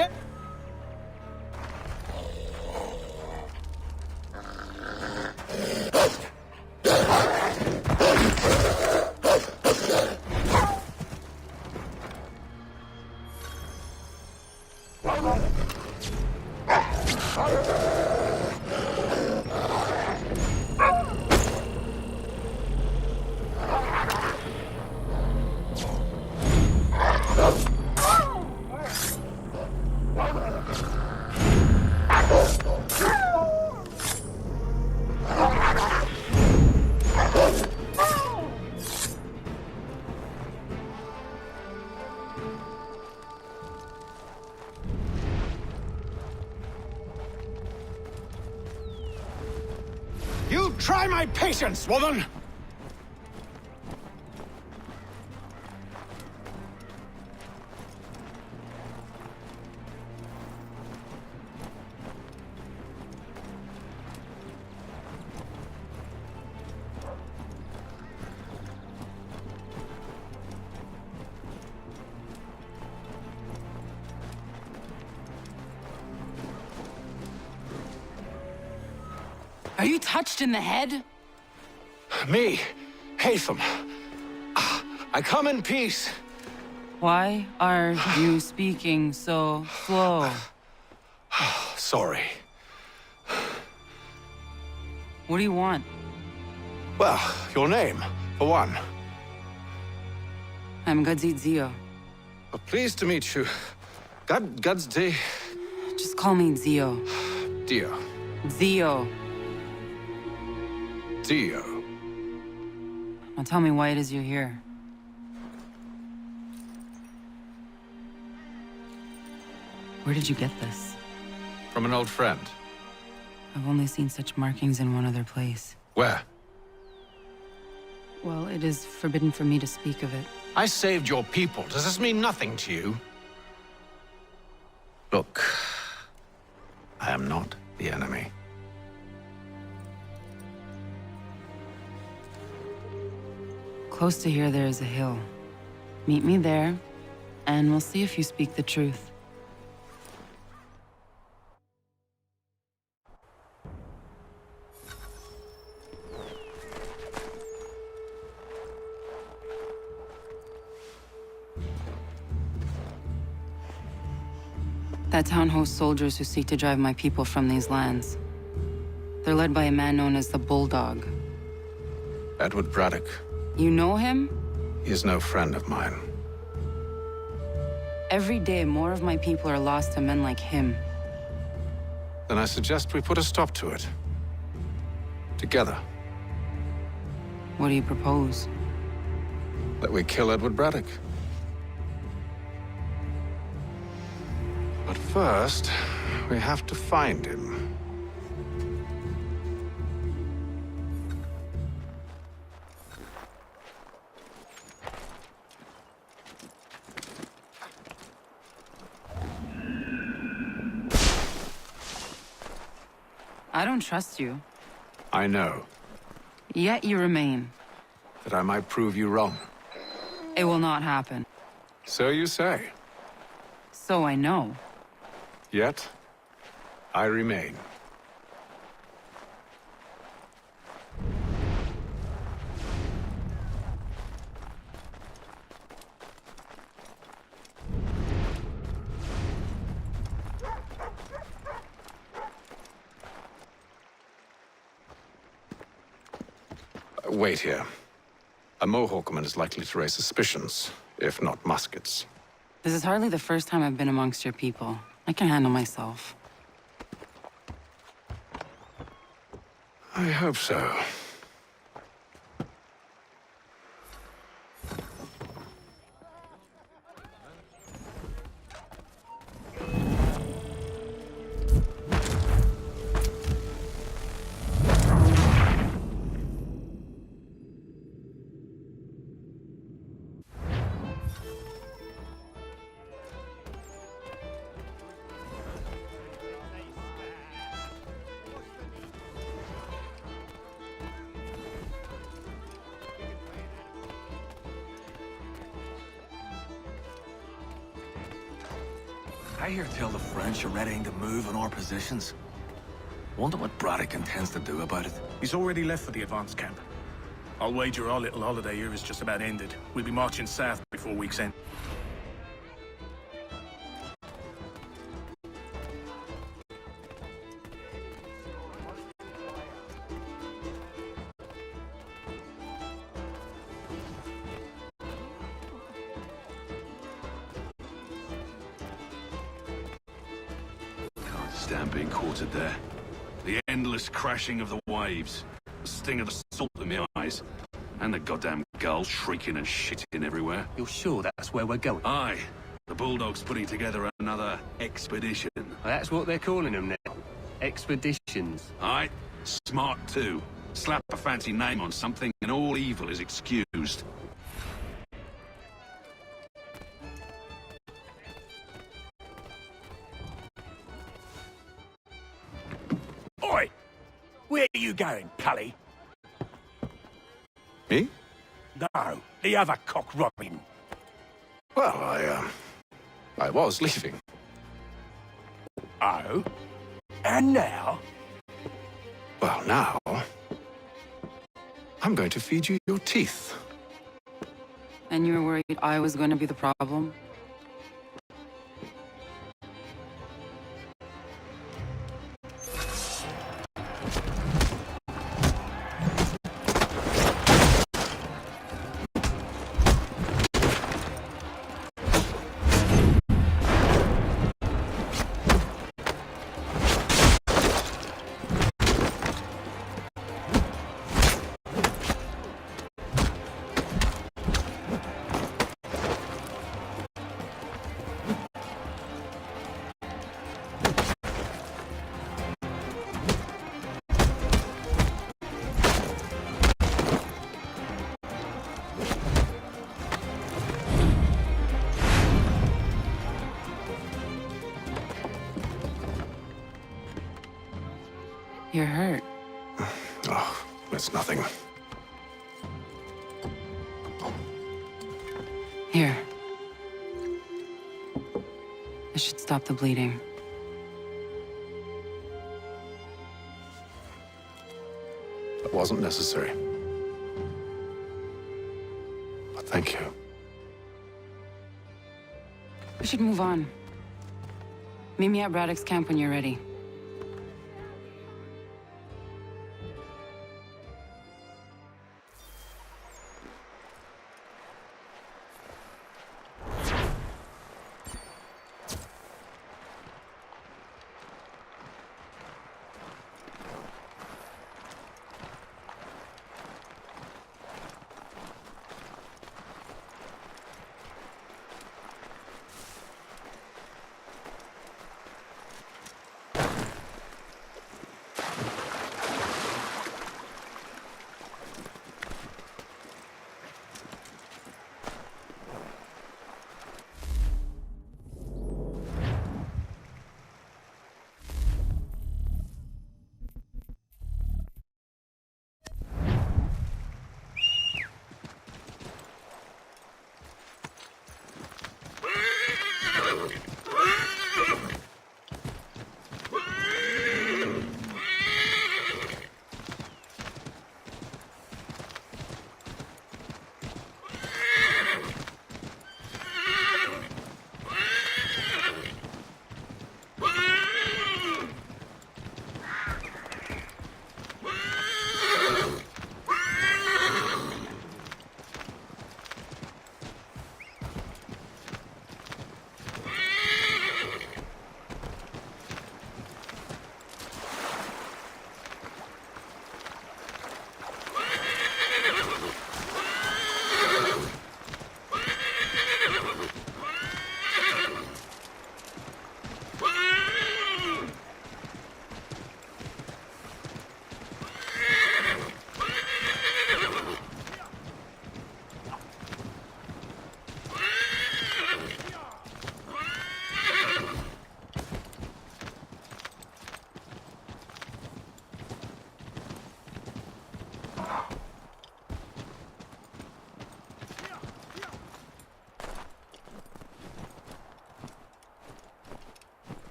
You try my patience, woman! Are you touched in the head? Me, Hatham. I come in peace. Why are you speaking so slow? Sorry. What do you want? Well, your name, for one. I'm Gadzit Zio. Pleased to meet you. Gadsday. Just call me Zio. Dio. Zio. Dio. Now tell me why it is you're here. Where did you get this? From an old friend. I've only seen such markings in one other place. Where? Well, it is forbidden for me to speak of it. I saved your people. Does this mean nothing to you? Look, I am not the enemy. Close to here, there is a hill. Meet me there, and we'll see if you speak the truth. That town hosts soldiers who seek to drive my people from these lands. They're led by a man known as the Bulldog. Edward Braddock. You know him? He is no friend of mine. Every day, more of my people are lost to men like him. Then I suggest we put a stop to it. Together. What do you propose? That we kill Edward Braddock. But first, we have to find him. I don't trust you. I know. Yet you remain. That I might prove you wrong. It will not happen. So you say. So I know. Yet, I remain. Wait here. A Mohawkman is likely to raise suspicions, if not muskets. This is hardly the first time I've been amongst your people. I can handle myself. I hope so. I hear tell the French are readying to move on our positions. Wonder what Braddock intends to do about it. He's already left for the advanced camp. I'll wager our little holiday here is just about ended. We'll be marching south before week's end. Can't stand being quartered there. The endless crashing of the waves, the sting of the salt in my eyes, and the goddamn gulls shrieking and shitting everywhere. You're sure that's where we're going? Aye. The Bulldog's putting together another expedition. That's what they're calling them now. Expeditions. Aye. Smart too. Slap a fancy name on something and all evil is excused. Oi! Where are you going, Cully? Me? No, the other cock robin. Well, I was leaving. Oh? And now? Well, now... I'm going to feed you your teeth. And you were worried I was going to be the problem? You're hurt. Oh, it's nothing. Here. This should stop the bleeding. That wasn't necessary. But thank you. We should move on. Meet me at Braddock's camp when you're ready.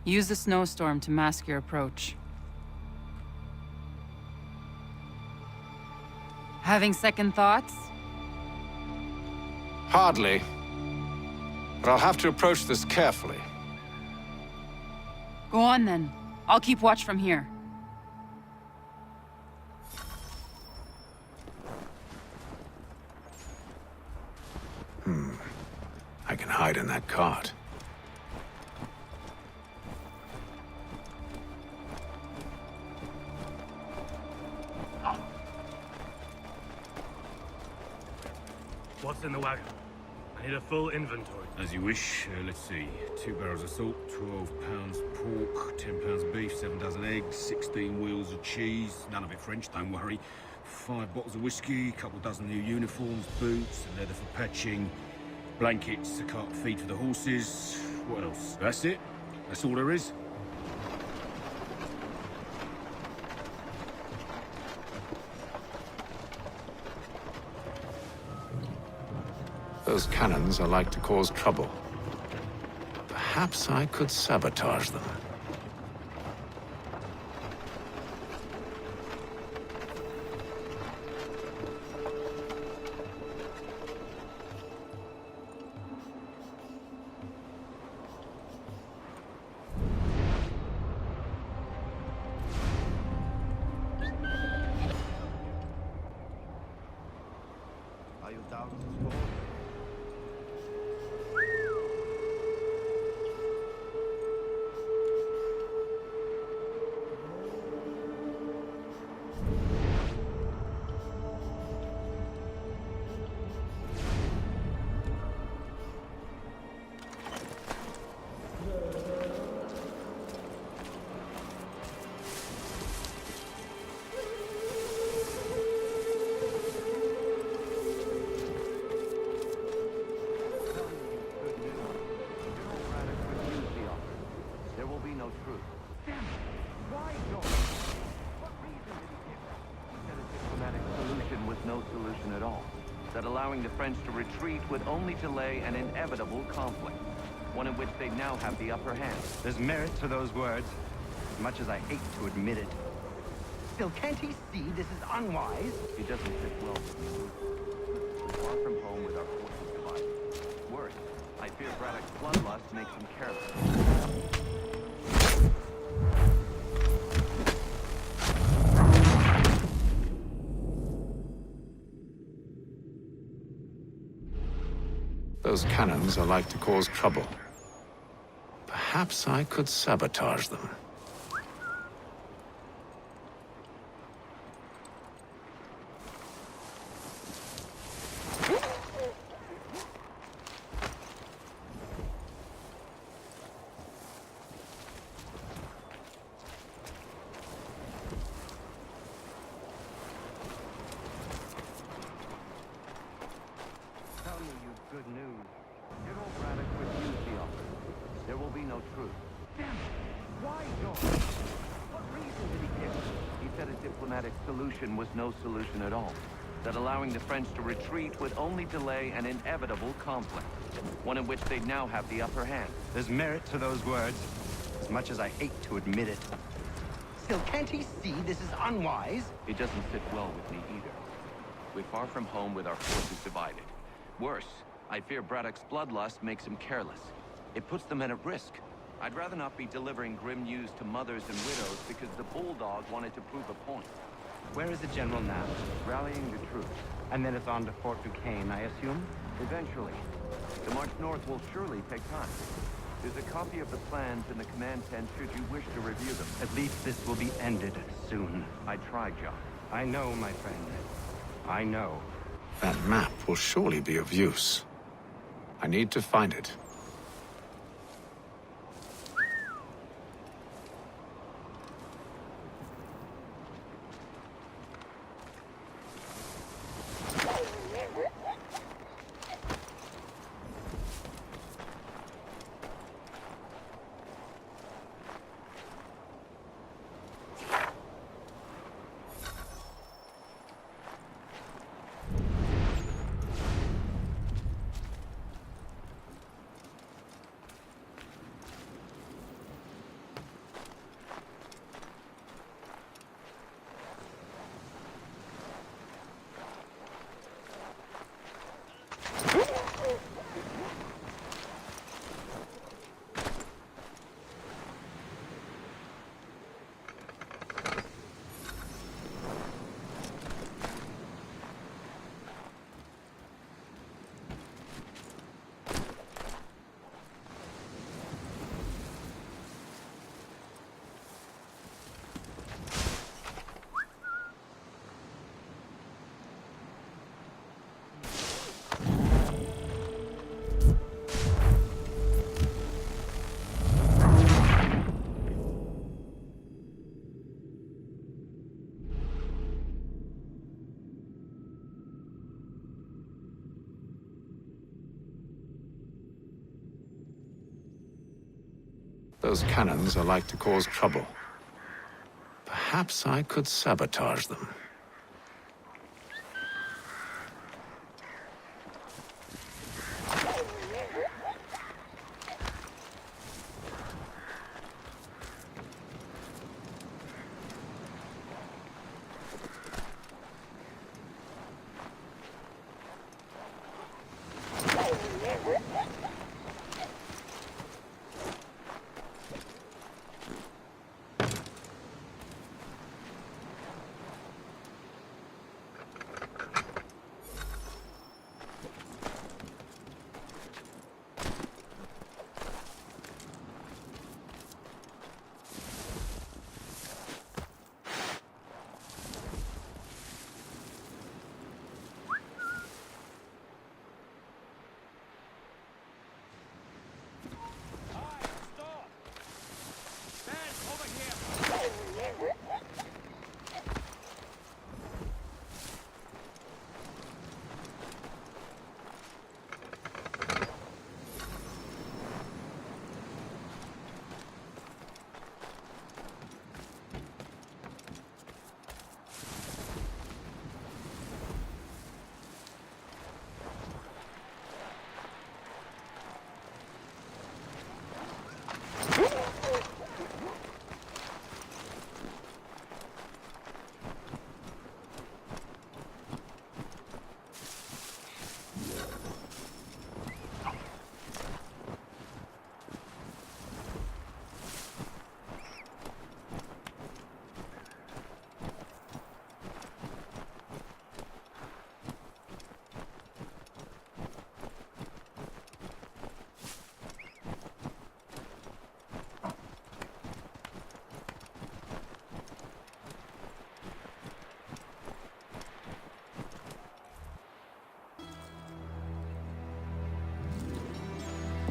Use the snowstorm to mask your approach. Having second thoughts? Hardly. But I'll have to approach this carefully. Go on then. I'll keep watch from here. I can hide in that cart. What's in the wagon? I need a full inventory. As you wish. Let's see. 2 barrels of salt, 12 pounds pork, 10 pounds of beef, 7 dozen eggs, 16 wheels of cheese. None of it French, don't worry. 5 bottles of whiskey, couple dozen new uniforms, boots, leather for patching, blankets, a cart feed for the horses. What else? That's it. That's all there is. Those cannons are like to cause trouble. Perhaps I could sabotage them. Are you down to score? There will be no truth. Damn it! Why, George? What reason did he give? He said a diplomatic solution was no solution at all. That allowing the French to retreat would only delay an inevitable conflict, one in which they now have the upper hand. There's merit to those words, as much as I hate to admit it. Still, can't he see this is unwise? It doesn't sit well with me. We're far from home with our forces divided. Worse, I fear Braddock's bloodlust makes him careless. Those cannons are like to cause trouble. Perhaps I could sabotage them. Tell me you've good news. General Braddock refused the offer. There will be no truth. Damn it! Why, George? What reason did he give? He said a diplomatic solution was no solution at all. That allowing the French to retreat would only delay an inevitable conflict, one in which they now have the upper hand. There's merit to those words, as much as I hate to admit it. Still, can't he see this is unwise? It doesn't sit well with me either. We're far from home with our forces divided. Worse, I fear Braddock's bloodlust makes him careless. It puts the men at risk. I'd rather not be delivering grim news to mothers and widows because the Bulldog wanted to prove a point. Where is the general now? Rallying the troops. And then it's on to Fort Duquesne, I assume? Eventually. The march north will surely take time. There's a copy of the plans in the command tent should you wish to review them. At least this will be ended soon. I tried, John. I know, my friend. I know. That map will surely be of use. I need to find it. Those cannons are like to cause trouble. Perhaps I could sabotage them.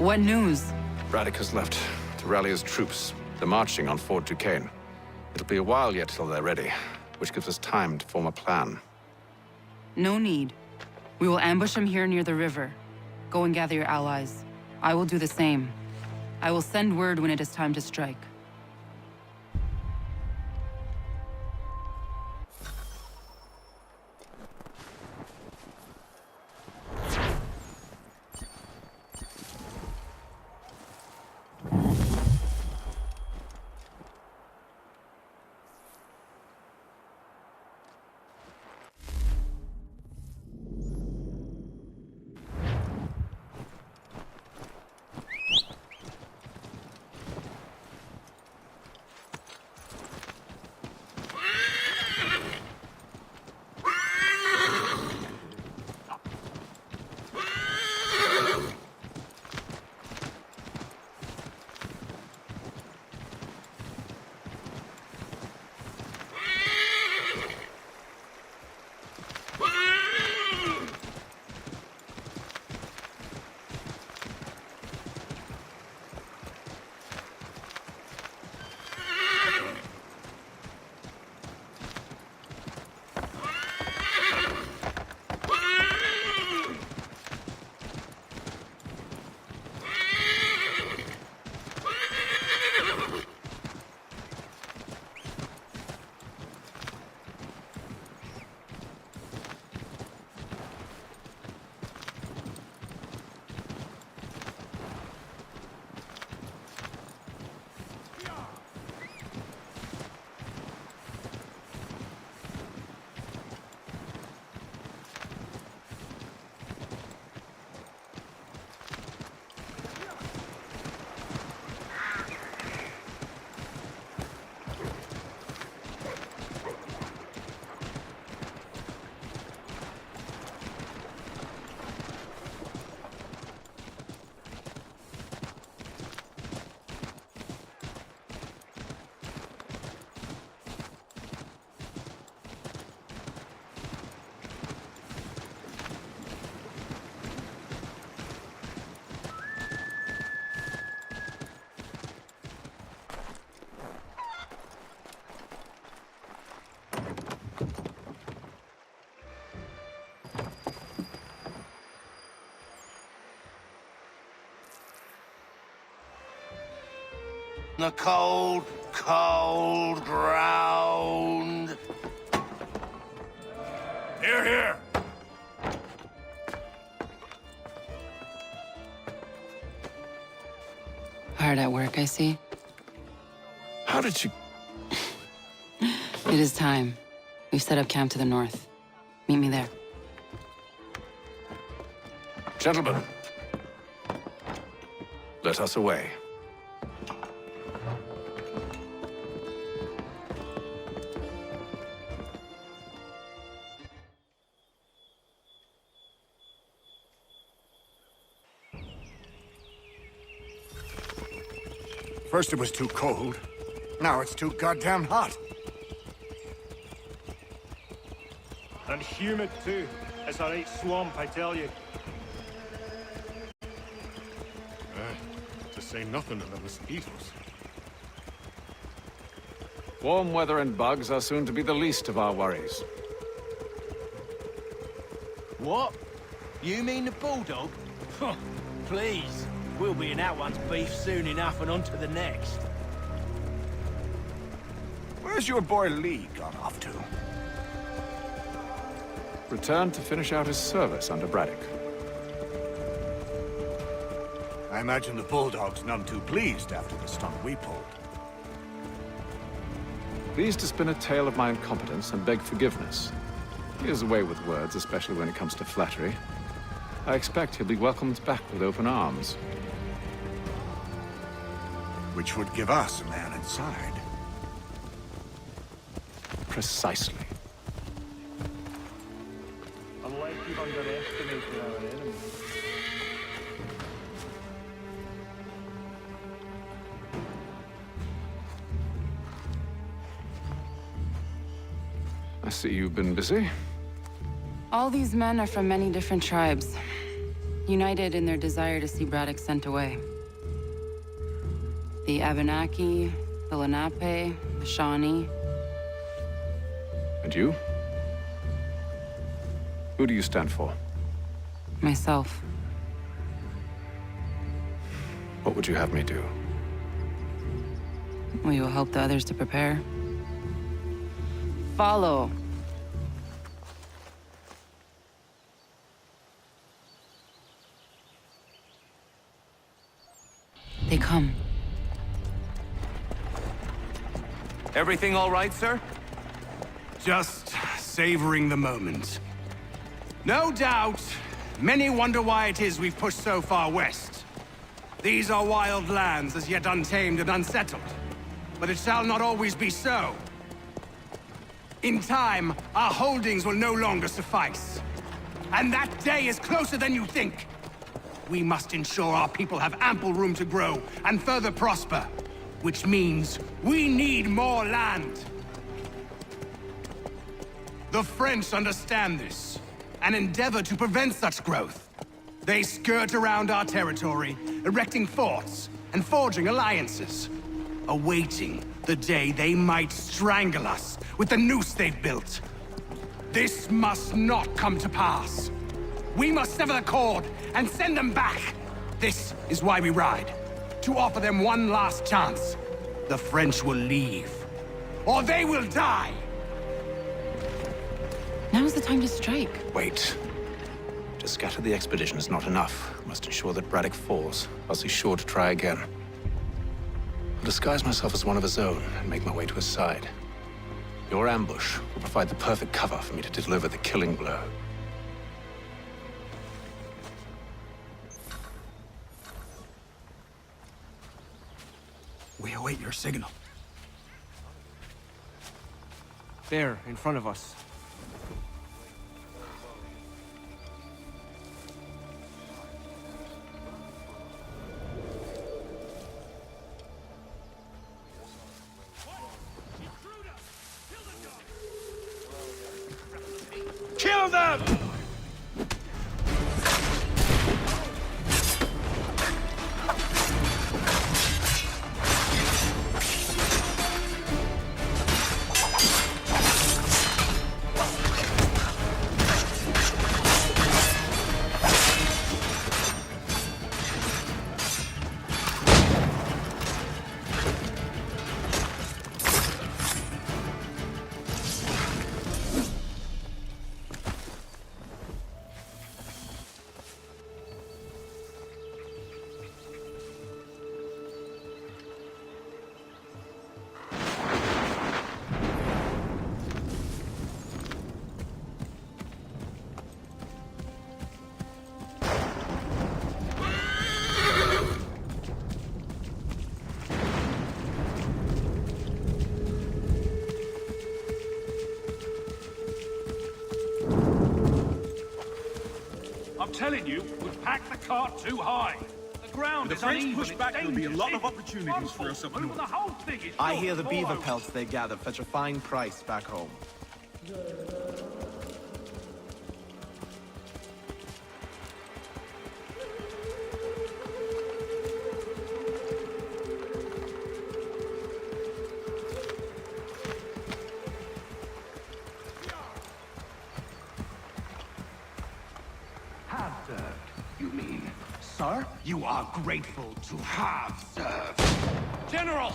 What news? Braddock has left to rally his troops. They're marching on Fort Duquesne. It'll be a while yet till they're ready, which gives us time to form a plan. No need. We will ambush him here near the river. Go and gather your allies. I will do the same. I will send word when it is time to strike. the cold, cold ground. Here, here. Hard at work, I see. How did you... It is time. We've set up camp to the north. Meet me there. Gentlemen, let us away. First it was too cold. Now it's too goddamn hot. And humid too. It's a right swamp, I tell you. To say nothing of the mosquitoes. Warm weather and bugs are soon to be the least of our worries. What? You mean the bulldog? Please. We'll be in that one's beef soon enough and on to the next. Where's your boy Lee gone off to? Returned to finish out his service under Braddock. I imagine the bulldog's none too pleased after the stunt we pulled. Pleased to spin a tale of my incompetence and beg forgiveness. He is away with words, especially when it comes to flattery. I expect he'll be welcomed back with open arms. Which would give us a man inside. Precisely. Unless you've underestimated our enemy. I see you've been busy. All these men are from many different tribes, united in their desire to see Braddock sent away. The Abenaki, the Lenape, the Shawnee. And you? Who do you stand for? Myself. What would you have me do? We will help the others to prepare. Follow. They come. Everything all right, sir? Just savoring the moment. No doubt, many wonder why it is we've pushed so far west. These are wild lands, as yet untamed and unsettled. But it shall not always be so. In time, our holdings will no longer suffice. And that day is closer than you think. We must ensure our people have ample room to grow and further prosper. Which means we need more land. The French understand this, and endeavor to prevent such growth. They skirt around our territory, erecting forts and forging alliances, awaiting the day they might strangle us with the noose they've built. This must not come to pass. We must sever the cord and send them back. This is why we ride. To offer them one last chance. The French will leave, or they will die! Now's the time to strike. Wait. To scatter the expedition is not enough. We must ensure that Braddock falls, else he's sure to try again. I'll disguise myself as one of his own and make my way to his side. Your ambush will provide the perfect cover for me to deliver the killing blow. We await your signal. There, in front of us. Kill them! telling you, we've packed the cart too high. The ground With is the French uneven, push back, it's there'll be a lot of dangerous. opportunities for us up Over north. the whole thing is I built hear the for beaver us. pelts they gather fetch a fine price back home. Have served, you mean? Sir, you are grateful to have served. General!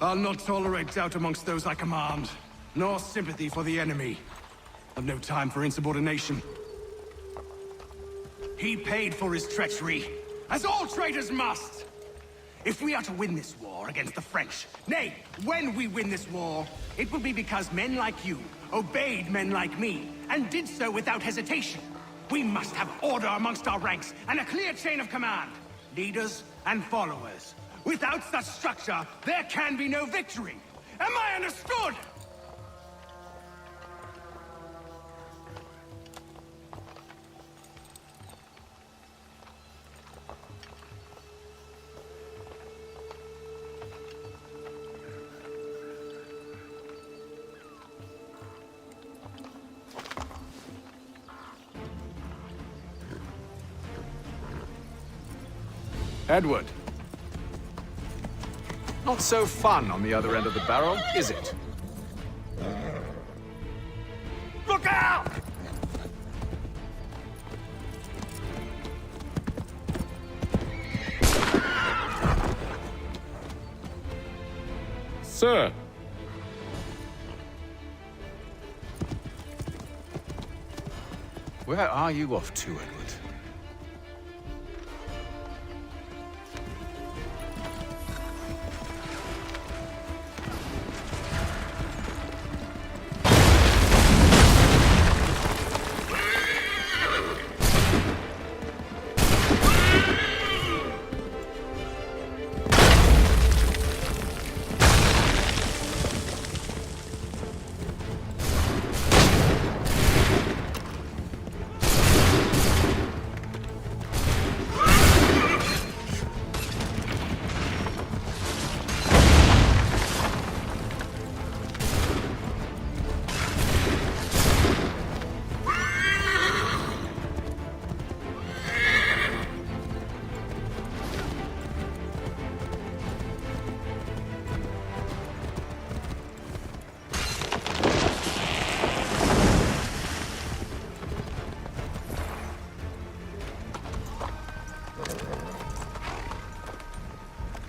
I'll not tolerate doubt amongst those I command, nor sympathy for the enemy. I've no time for insubordination. He paid for his treachery, as all traitors must! If we are to win this war against the French, nay, when we win this war, it will be because men like you obeyed men like me, and did so without hesitation. We must have order amongst our ranks, and a clear chain of command. Leaders and followers. Without such structure, there can be no victory. Am I understood? Edward. Not so fun on the other end of the barrel, is it? Look out! Sir! Where are you off to, Edward?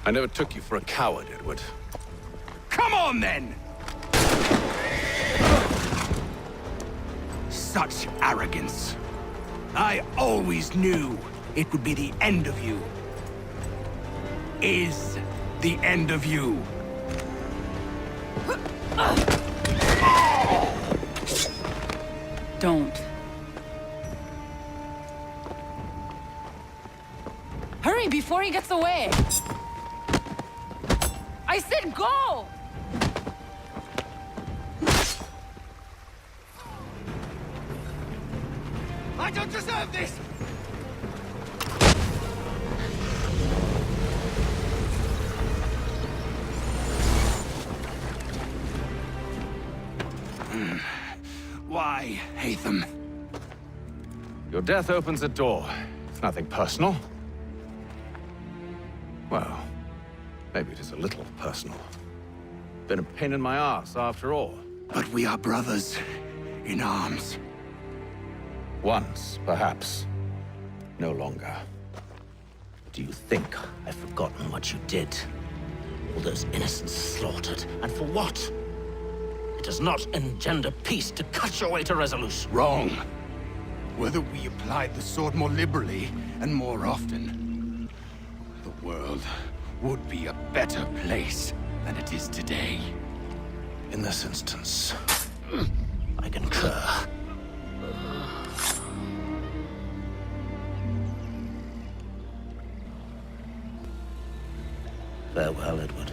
I never took you for a coward, Edward. Come on, then! Such arrogance. I always knew it would be the end of you. Is the end of you. Don't. Hurry before he gets away! I said go! I don't deserve this! Why, Hatham? Your death opens a door. It's nothing personal. Well, maybe it is a little personal. Been a pain in my ass, after all. But we are brothers in arms. Once, perhaps. No longer. Do you think I've forgotten what you did? All those innocents slaughtered, and for what? It does not engender peace to cut your way to resolution. Wrong. Whether we applied the sword more liberally and more often, the world would be a better place than it is today. In this instance, I concur. Farewell, Edward.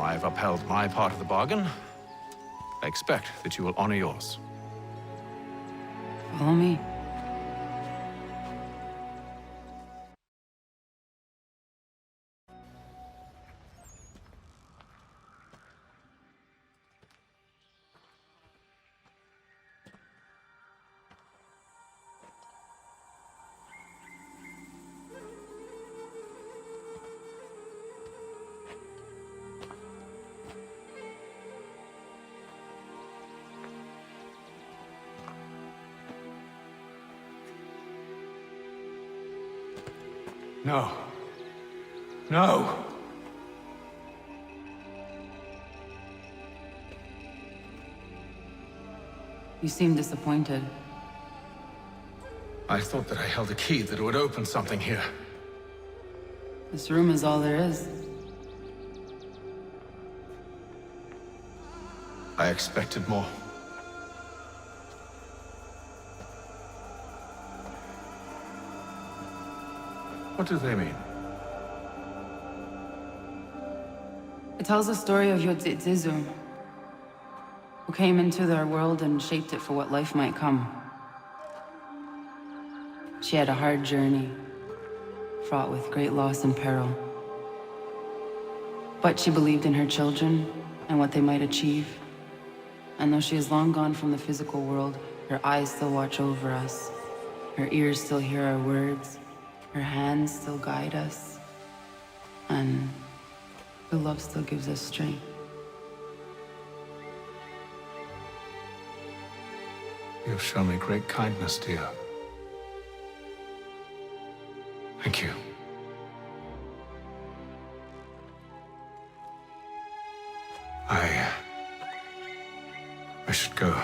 I've upheld my part of the bargain. I expect that you will honor yours. Follow me. No. No! You seem disappointed. I thought that I held a key that would open something here. This room is all there is. I expected more. What do they mean? It tells the story of Yodzizu, who came into their world and shaped it for what life might come. She had a hard journey, fraught with great loss and peril. But she believed in her children and what they might achieve. And though she is long gone from the physical world, her eyes still watch over us. Her ears still hear our words. Her hands still guide us. And her love still gives us strength. You've shown me great kindness, dear. Thank you. I should go.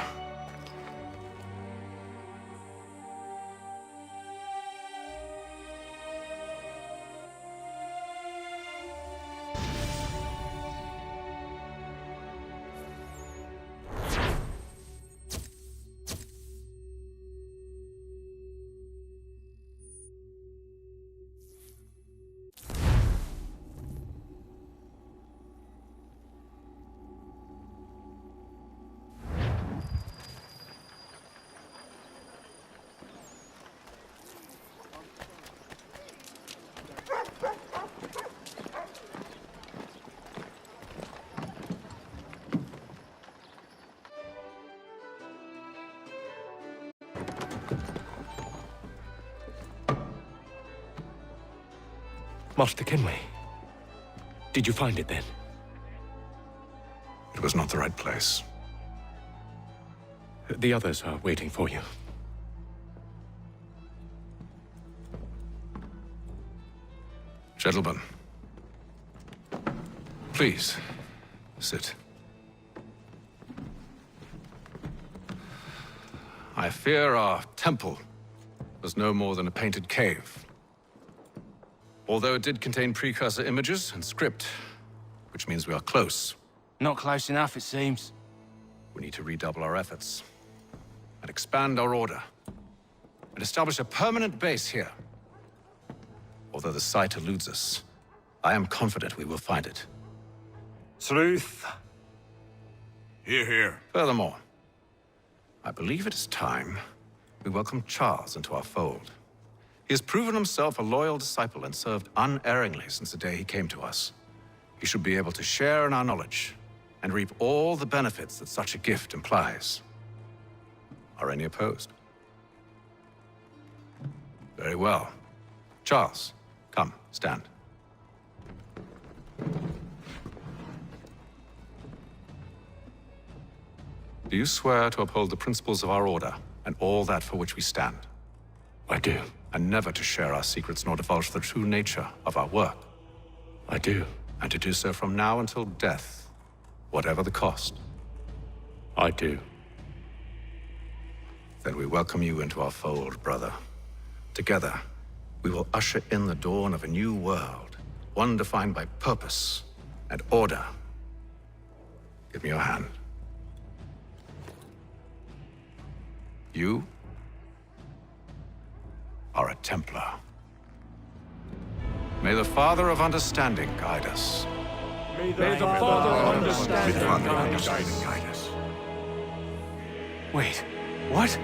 Master Kenway, did you find it then? It was not the right place. The others are waiting for you. Gentlemen, please, sit. I fear our temple was no more than a painted cave. Although it did contain precursor images and script, which means we are close. Not close enough, it seems. We need to redouble our efforts and expand our order and establish a permanent base here. Although the site eludes us, I am confident we will find it. Truth. Hear, hear. Furthermore, I believe it is time we welcome Charles into our fold. He has proven himself a loyal disciple and served unerringly since the day he came to us. He should be able to share in our knowledge and reap all the benefits that such a gift implies. Are any opposed? Very well. Charles, come, stand. Do you swear to uphold the principles of our order and all that for which we stand? I do. And never to share our secrets nor divulge the true nature of our work? I do. And to do so from now until death, whatever the cost? I do. Then we welcome you into our fold, brother. Together, we will usher in the dawn of a new world, one defined by purpose and order. Give me your hand. You are a Templar. May the Father of Understanding guide us. May the Father understand and guide us. Wait, what?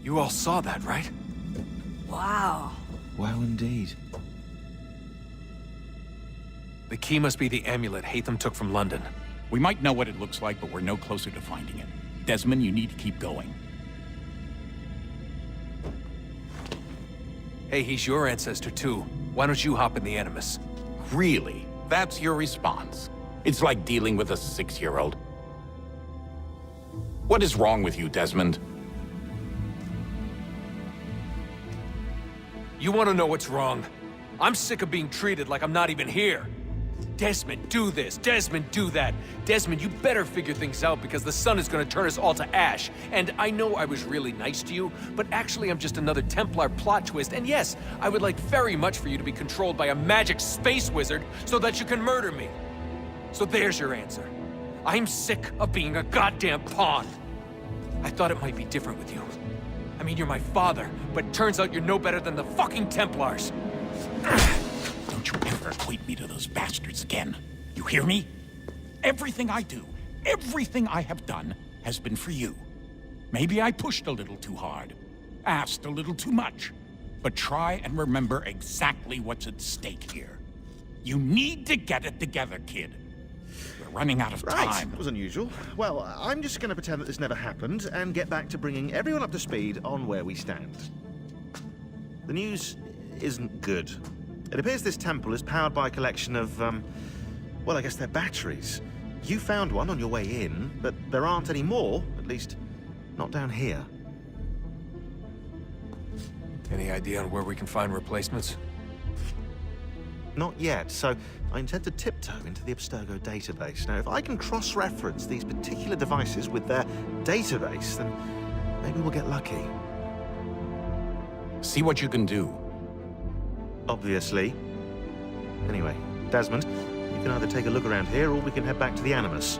You all saw that, right? Wow. Wow, indeed. The key must be the amulet Hatham took from London. We might know what it looks like, but we're no closer to finding it. Desmond, you need to keep going. Hey, he's your ancestor too. Why don't you hop in the Animus? Really? That's your response? It's like dealing with a 6-year-old. What is wrong with you, Desmond? You want to know what's wrong? I'm sick of being treated like I'm not even here. Desmond, do this. Desmond, do that. Desmond, you better figure things out because the sun is going to turn us all to ash. And I know I was really nice to you, but actually I'm just another Templar plot twist. And yes, I would like very much for you to be controlled by a magic space wizard so that you can murder me. So there's your answer. I'm sick of being a goddamn pawn. I thought it might be different with you. I mean, you're my father, but turns out you're no better than the fucking Templars. Don't you ever equate me to those bastards again. You hear me? Everything I do, everything I have done, has been for you. Maybe I pushed a little too hard, asked a little too much, but try and remember exactly what's at stake here. You need to get it together, kid. We're running out of time. That was unusual. Well, I'm just going to pretend that this never happened and get back to bringing everyone up to speed on where we stand. The news isn't good. It appears this temple is powered by a collection of, well, I guess they're batteries. You found one on your way in, but there aren't any more, at least not down here. Any idea on where we can find replacements? Not yet, so I intend to tiptoe into the Abstergo database. Now, if I can cross-reference these particular devices with their database, then maybe we'll get lucky. See what you can do. Obviously. Anyway, Desmond, you can either take a look around here or we can head back to the Animus.